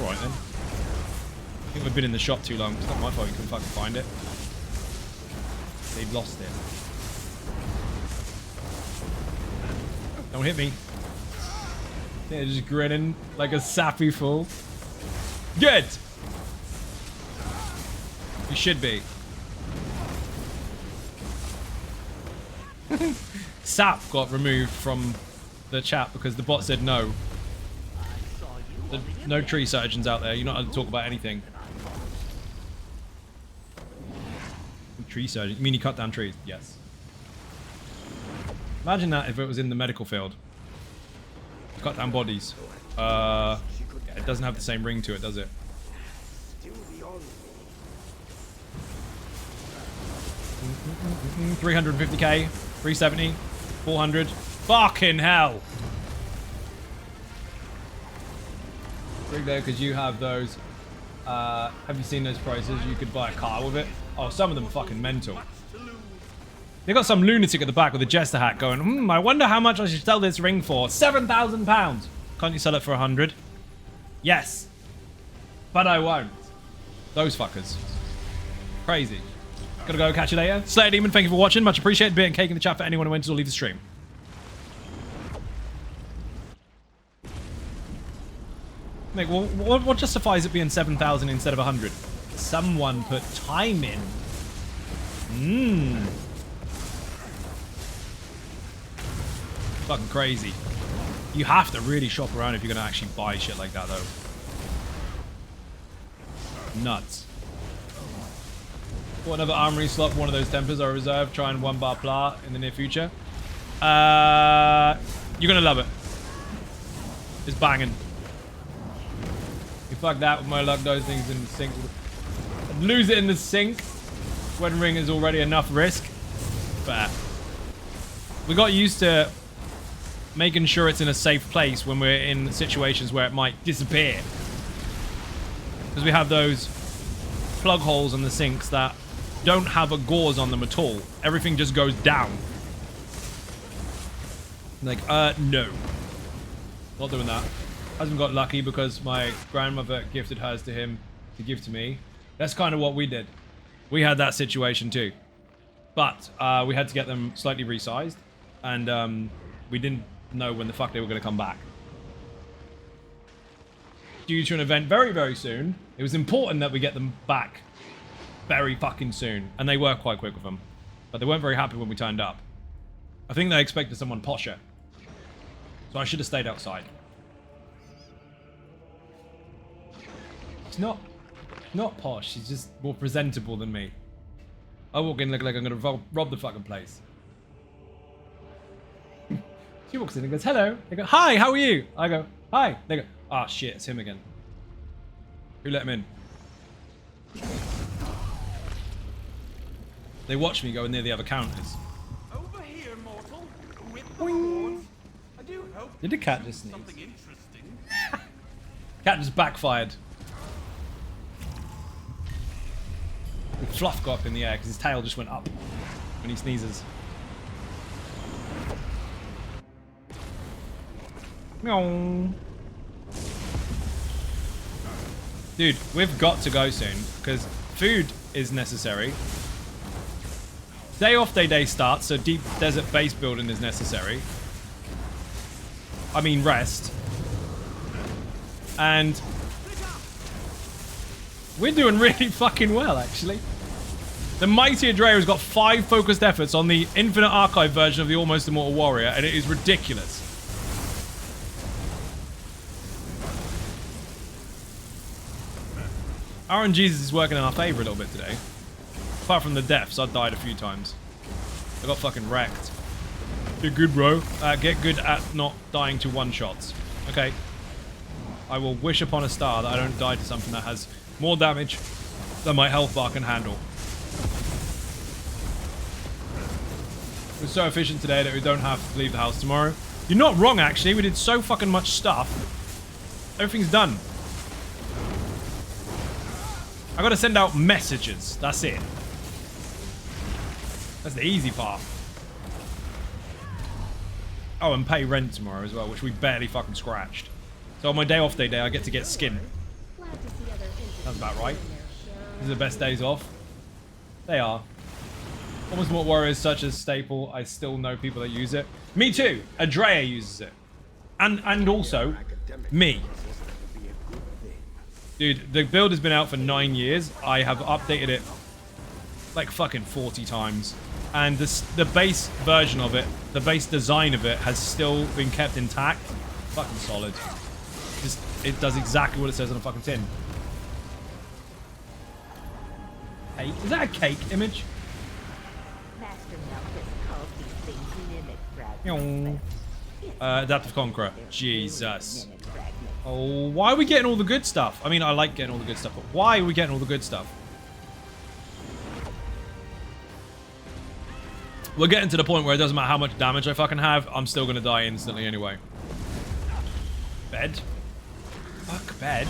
Alright then. I think we've been in the shop too long. It's not my fault you couldn't fucking find it. They've lost it. Don't hit me. They're just grinning like a sappy fool. Good! You should be. Sap got removed from the chat because the bot said no. No tree surgeons out there. You're not allowed to talk about anything. Tree surgeon? You mean you cut down trees? Yes. Imagine that if it was in the medical field. Cut down bodies. Yeah, it doesn't have the same ring to it, does it? 350k, 370, 400. Fucking hell! Rig there because you have those. Have you seen those prices? You could buy a car with it. Oh, some of them are fucking mental. They got some lunatic at the back with a jester hat going, I wonder how much I should sell this ring for. £7,000. Can't you sell it for 100? Yes. But I won't. Those fuckers. Crazy. Gotta go, catch you later. Slayer Demon, thank you for watching. Much appreciated. Being cake in the chat for anyone who went to leave the stream. Mate, well, what justifies it being 7,000 instead of 100? Someone put time in. Fucking crazy. You have to really shop around if you're gonna actually buy shit like that, though. Nuts. What another armory slot for one of those tempers I reserve. Try and 1 bar pla in the near future. You're gonna love it. It's banging. You fuck that with my luck, those things in the sink. I'd lose it in the sink. Wedding ring is already enough risk. But we got used to making sure it's in a safe place when we're in situations where it might disappear. Because we have those plug holes in the sinks that don't have a gauze on them at all. Everything just goes down. Like, no. Not doing that. Hasn't got lucky because my grandmother gifted hers to him to give to me. That's kind of what we did. We had that situation too. But we had to get them slightly resized, and we didn't know when the fuck they were going to come back. Due to an event very, very soon, it was important that we get them back very fucking soon, and they were quite quick with them. But they weren't very happy when we turned up. I think they expected someone posher. So I should have stayed outside. She's not posh, she's just more presentable than me. I walk in looking like I'm gonna rob the fucking place. She walks in and goes, hello. They go, hi, how are you? I go, hi. They go, ah, shit, it's him again. Who let him in? They watch me go near the other counters. Over here, mortal. With the horns. I do hope Did the cat just sneeze? something interesting. Cat just backfired. And Fluff got up in the air because his tail just went up when he sneezes. Meow. Dude, we've got to go soon because food is necessary. Day off day starts, so deep desert base building is necessary. I mean rest. And we're doing really fucking well, actually. The mighty Adrea has got 5 focused efforts on the Infinite Archive version of the Almost Immortal Warrior, and it is ridiculous. RNGesus is working in our favor a little bit today. Apart from the deaths, I died a few times. I got fucking wrecked. Get good, bro. Get good at not dying to one-shots. Okay. I will wish upon a star that I don't die to something that has more damage than my health bar can handle. We're so efficient today that we don't have to leave the house tomorrow. You're not wrong, actually. We did so fucking much stuff. Everything's done. I gotta send out messages. That's it. That's the easy part. Oh, and pay rent tomorrow as well, which we barely fucking scratched. So on my day off day, I get to get skin. Glad to see other Sounds about right. in their show. These are the best days off. They are. Almost more warriors such as staple. I still know people that use it. Me too. Adrea uses it. And also, me. Dude, the build has been out for 9 years. I have updated it like fucking 40 times. And the base version of it, the base design of it has still been kept intact. Fucking solid. Just, it does exactly what it says on a fucking tin. Cake? Is that a cake image? Master Malchus calls these things mimic fragments. Adaptive Conqueror. Jesus. Mimic fragments. Oh, why are we getting all the good stuff? I mean, I like getting all the good stuff, but why are we getting all the good stuff? We're getting to the point where it doesn't matter how much damage I fucking have, I'm still gonna die instantly anyway. Bed? Fuck, bed.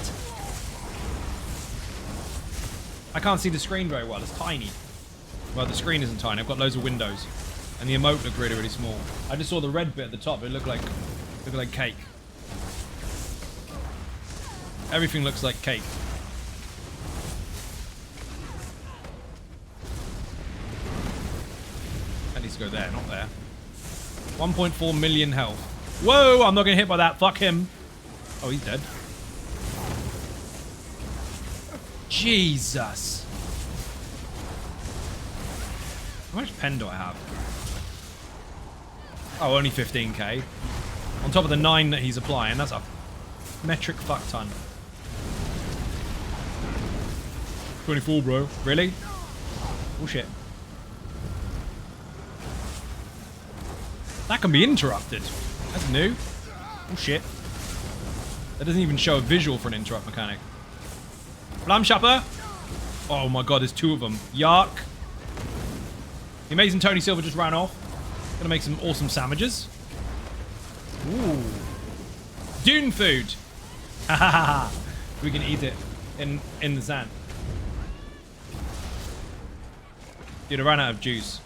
I can't see the screen very well, it's tiny. Well, the screen isn't tiny, I've got loads of windows. And the emote looked really, really small. I just saw the red bit at the top, it looked like cake. Everything looks like cake. That needs to go there, not there. 1.4 million health. Whoa, I'm not getting hit by that. Fuck him. Oh, he's dead. Jesus. How much pen do I have? Oh, only 15k. On top of the 9 that he's applying, that's a metric fuck ton. 24, bro. Really? Oh, shit. That can be interrupted. That's new. Oh, shit. That doesn't even show a visual for an interrupt mechanic. Flam Shopper. Oh, my God. There's 2 of them. Yark. The amazing Tony Silver just ran off. Gonna make some awesome sandwiches. Ooh. Dune food. Ha ha ha. We can eat it in the sand. Dude, I ran out of juice.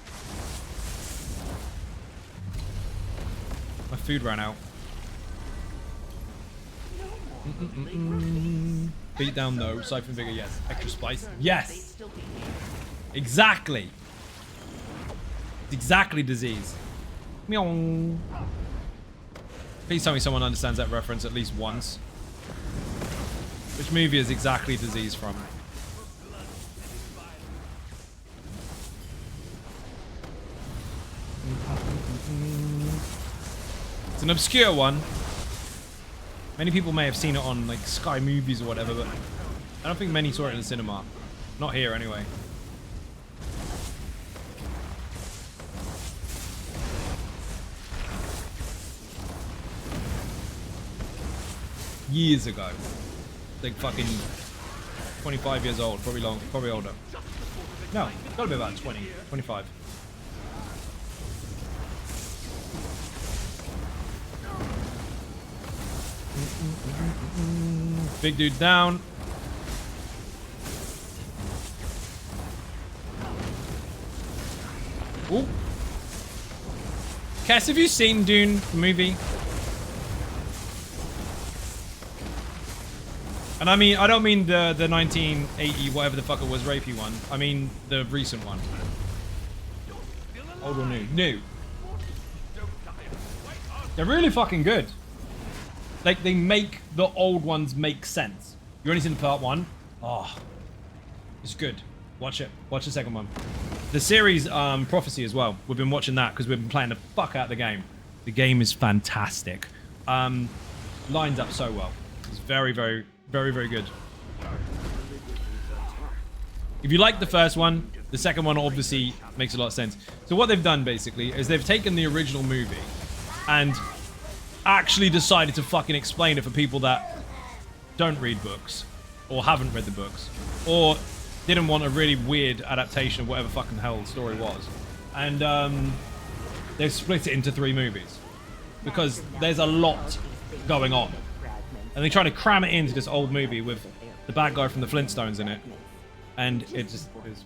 My food ran out. Beat down, no. Siphon bigger, yes. Extra spice, yes. Exactly. exactly disease. Meow. Please tell me someone understands that reference at least once. Which movie is exactly disease from? It's an obscure one. Many people may have seen it on like Sky Movies or whatever, but I don't think many saw it in the cinema. Not here anyway. Years ago. Like fucking 25 years old, probably older. No, gotta be about 20, 25. Big dude down. Ooh. Cass, have you seen Dune, the movie? And I mean, I don't mean the 1980 whatever the fuck it was rapey one. I mean the recent one. Old or new? New. They're really fucking good. Like, they make the old ones make sense. You only seen part one? Oh, it's good. Watch it. Watch the second one. The series Prophecy as well. We've been watching that because we've been playing the fuck out of the game. The game is fantastic. Lines up so well. It's very, very, very, very good. If you like the first one, the second one obviously makes a lot of sense. So what they've done basically is they've taken the original movie and actually decided to fucking explain it for people that don't read books or haven't read the books or didn't want a really weird adaptation of whatever fucking hell the story was. And they've split it into 3 movies because there's a lot going on. And they try to cram it into this old movie with the bad guy from the Flintstones in it. And it just is...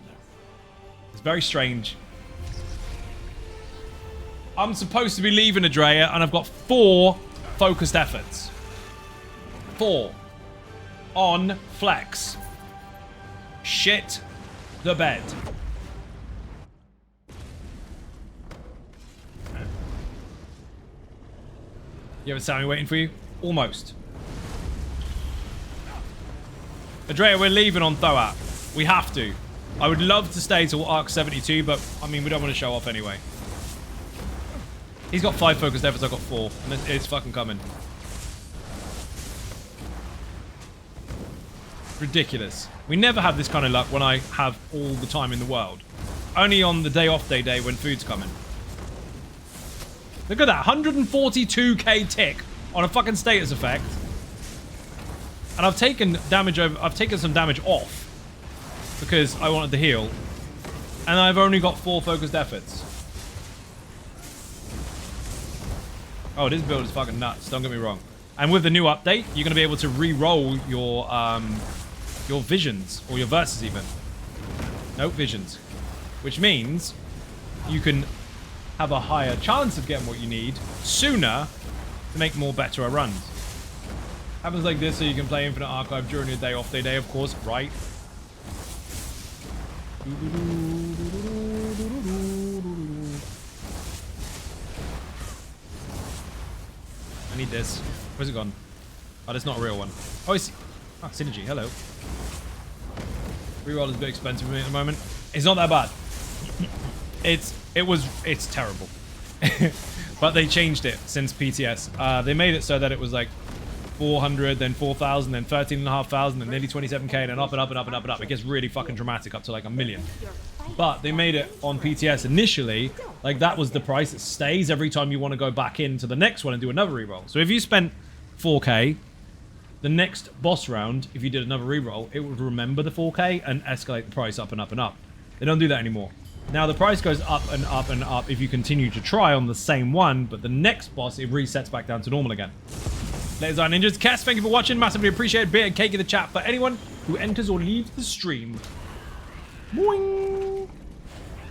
It's very strange. I'm supposed to be leaving Adrea, and I've got 4 focused efforts. 4. On Flex. Shit the bed. You have a Sammy waiting for you? Almost. Adrea, we're leaving on Thoat. We have to. I would love to stay till Arc 72, but I mean, we don't want to show off anyway. He's got 5 focused efforts, I've got 4. And it's fucking coming. Ridiculous. We never have this kind of luck when I have all the time in the world. Only on the day off day when food's coming. Look at that. 142k tick on a fucking status effect. And I've taken damage over. I've taken some damage off. Because I wanted to heal. And I've only got 4 focused efforts. Oh, this build is fucking nuts. Don't get me wrong. And with the new update, you're going to be able to re-roll your visions. Or your verses even. Nope, visions. Which means you can have a higher chance of getting what you need sooner to make more better runs. Happens like this so you can play Infinite Archive during your day off day, of course, right? I need this. Where's it gone? Oh, that's not a real one. Oh, it's... Ah, Synergy, hello. Reroll is a bit expensive for me at the moment. It's not that bad. It's terrible. But they changed it since PTS. They made it so that it was like 400, then 4,000, then 13,500, and nearly 27k, and then up and up and up and up and up. It gets really fucking dramatic, up to like 1 million. But they made it on PTS initially, like that was the price. It stays every time you want to go back into the next one and do another reroll. So if you spent 4k, the next boss round, if you did another reroll, it would remember the 4k and escalate the price up and up and up. They don't do that anymore. Now the price goes up and up and up if you continue to try on the same one, but the next boss, it resets back down to normal again. Ladies and ninjas, Cass, thank you for watching. Massively appreciate beer and cake in the chat for anyone who enters or leaves the stream. Boing.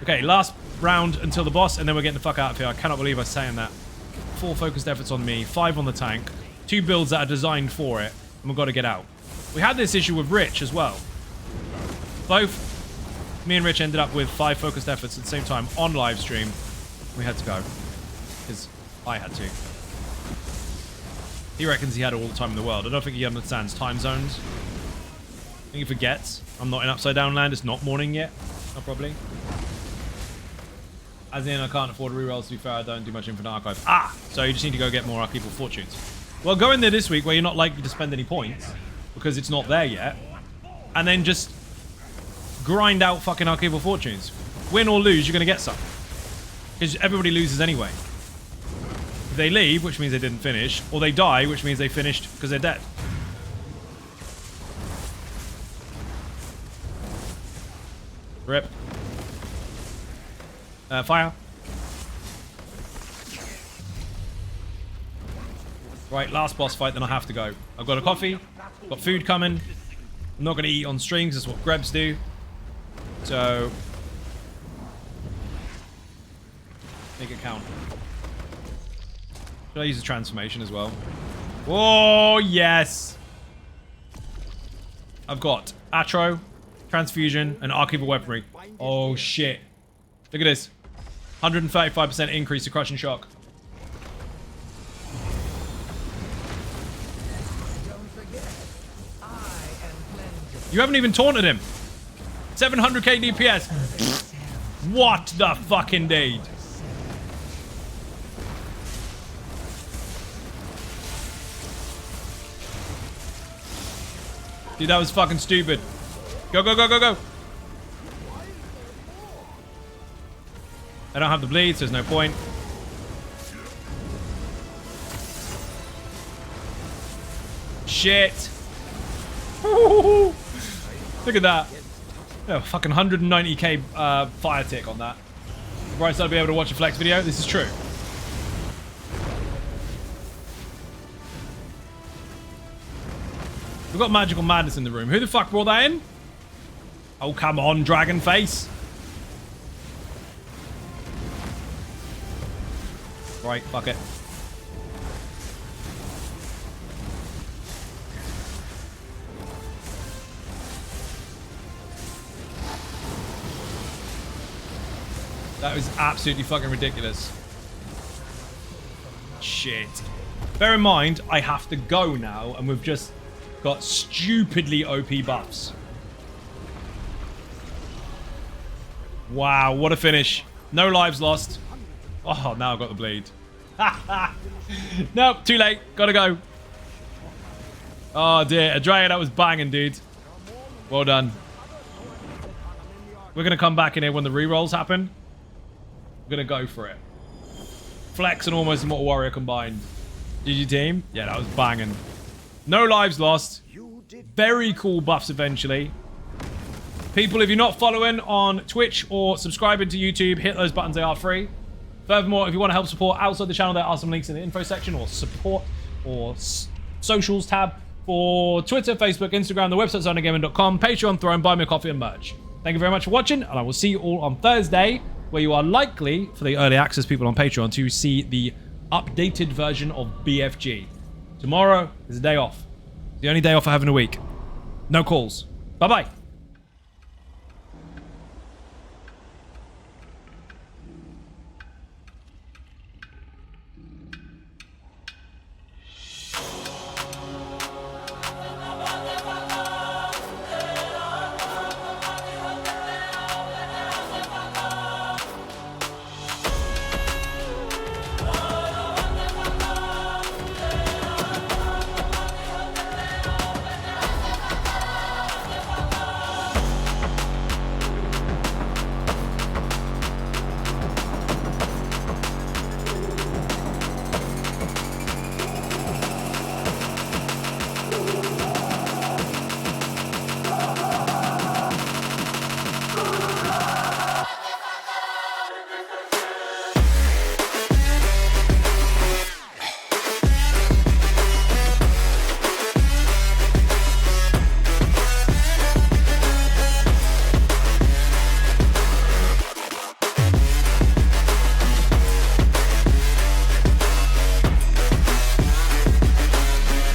Okay, last round until the boss, and then we're getting the fuck out of here. I cannot believe I'm saying that. 4 focused efforts on me, 5 on the tank, 2 builds that are designed for it, and we've got to get out. We had this issue with Rich as well. Both Me and Rich ended up with 5 focused efforts at the same time on live stream. We had to go. Because I had to. He reckons he had all the time in the world. I don't think he understands time zones. I think he forgets. I'm not in Upside Down Land. It's not morning yet. Not probably. As in, I can't afford rerolls, to be fair. I don't do much Infinite Archive. Ah! So you just need to go get more Archival Fortunes. Well, go in there this week where you're not likely to spend any points. Because it's not there yet. And then just grind out fucking Archival Fortunes. Win or lose, you're going to get some. Because everybody loses anyway. If they leave, which means they didn't finish. Or they die, which means they finished because they're dead. Rip. Fire. Right, last boss fight, then I have to go. I've got a coffee. Got food coming. I'm not going to eat on streams. That's what Grebs do. So... make it count. Should I use a transformation as well? Oh, yes! I've got Atro, Transfusion, and Archival Weaponry. Oh, shit. Look at this. 135% increase to Crushing Shock. You haven't even taunted him. 700k DPS. What the fucking deed? Dude, that was fucking stupid. Go, go, go, go, go. I don't have the bleed, so there's no point. Shit. Ooh. Look at that. Oh, fucking 190k fire tick on that. Right, so I'll be able to watch a Flex video. This is true. We've got Magical Madness in the room. Who the fuck brought that in? Oh, come on, Dragon Face. Right, fuck it. That was absolutely fucking ridiculous. Shit. Bear in mind, I have to go now, and we've just got stupidly OP buffs. Wow, what a finish. No lives lost. Oh, now I've got the bleed. Nope, too late. Gotta go. Oh, dear. Adrea, that was banging, dude. Well done. We're gonna come back in here when the rerolls happen. We're gonna go for it. Flex and almost Immortal Warrior combined. GG team. Yeah, that was banging. No lives lost. Very cool buffs eventually. People, if you're not following on Twitch or subscribing to YouTube, hit those buttons. They are free. Furthermore, if you want to help support outside the channel, there are some links in the info section or support or socials tab for Twitter, Facebook, Instagram, the website zonegaming.com, Patreon, Throne, Buy Me a Coffee and merch. Thank you very much for watching, and I will see you all on Thursday, where you are likely, for the early access people on Patreon, to see the updated version of BFG. Tomorrow is a day off. The only day off I have in a week. No calls. Bye-bye.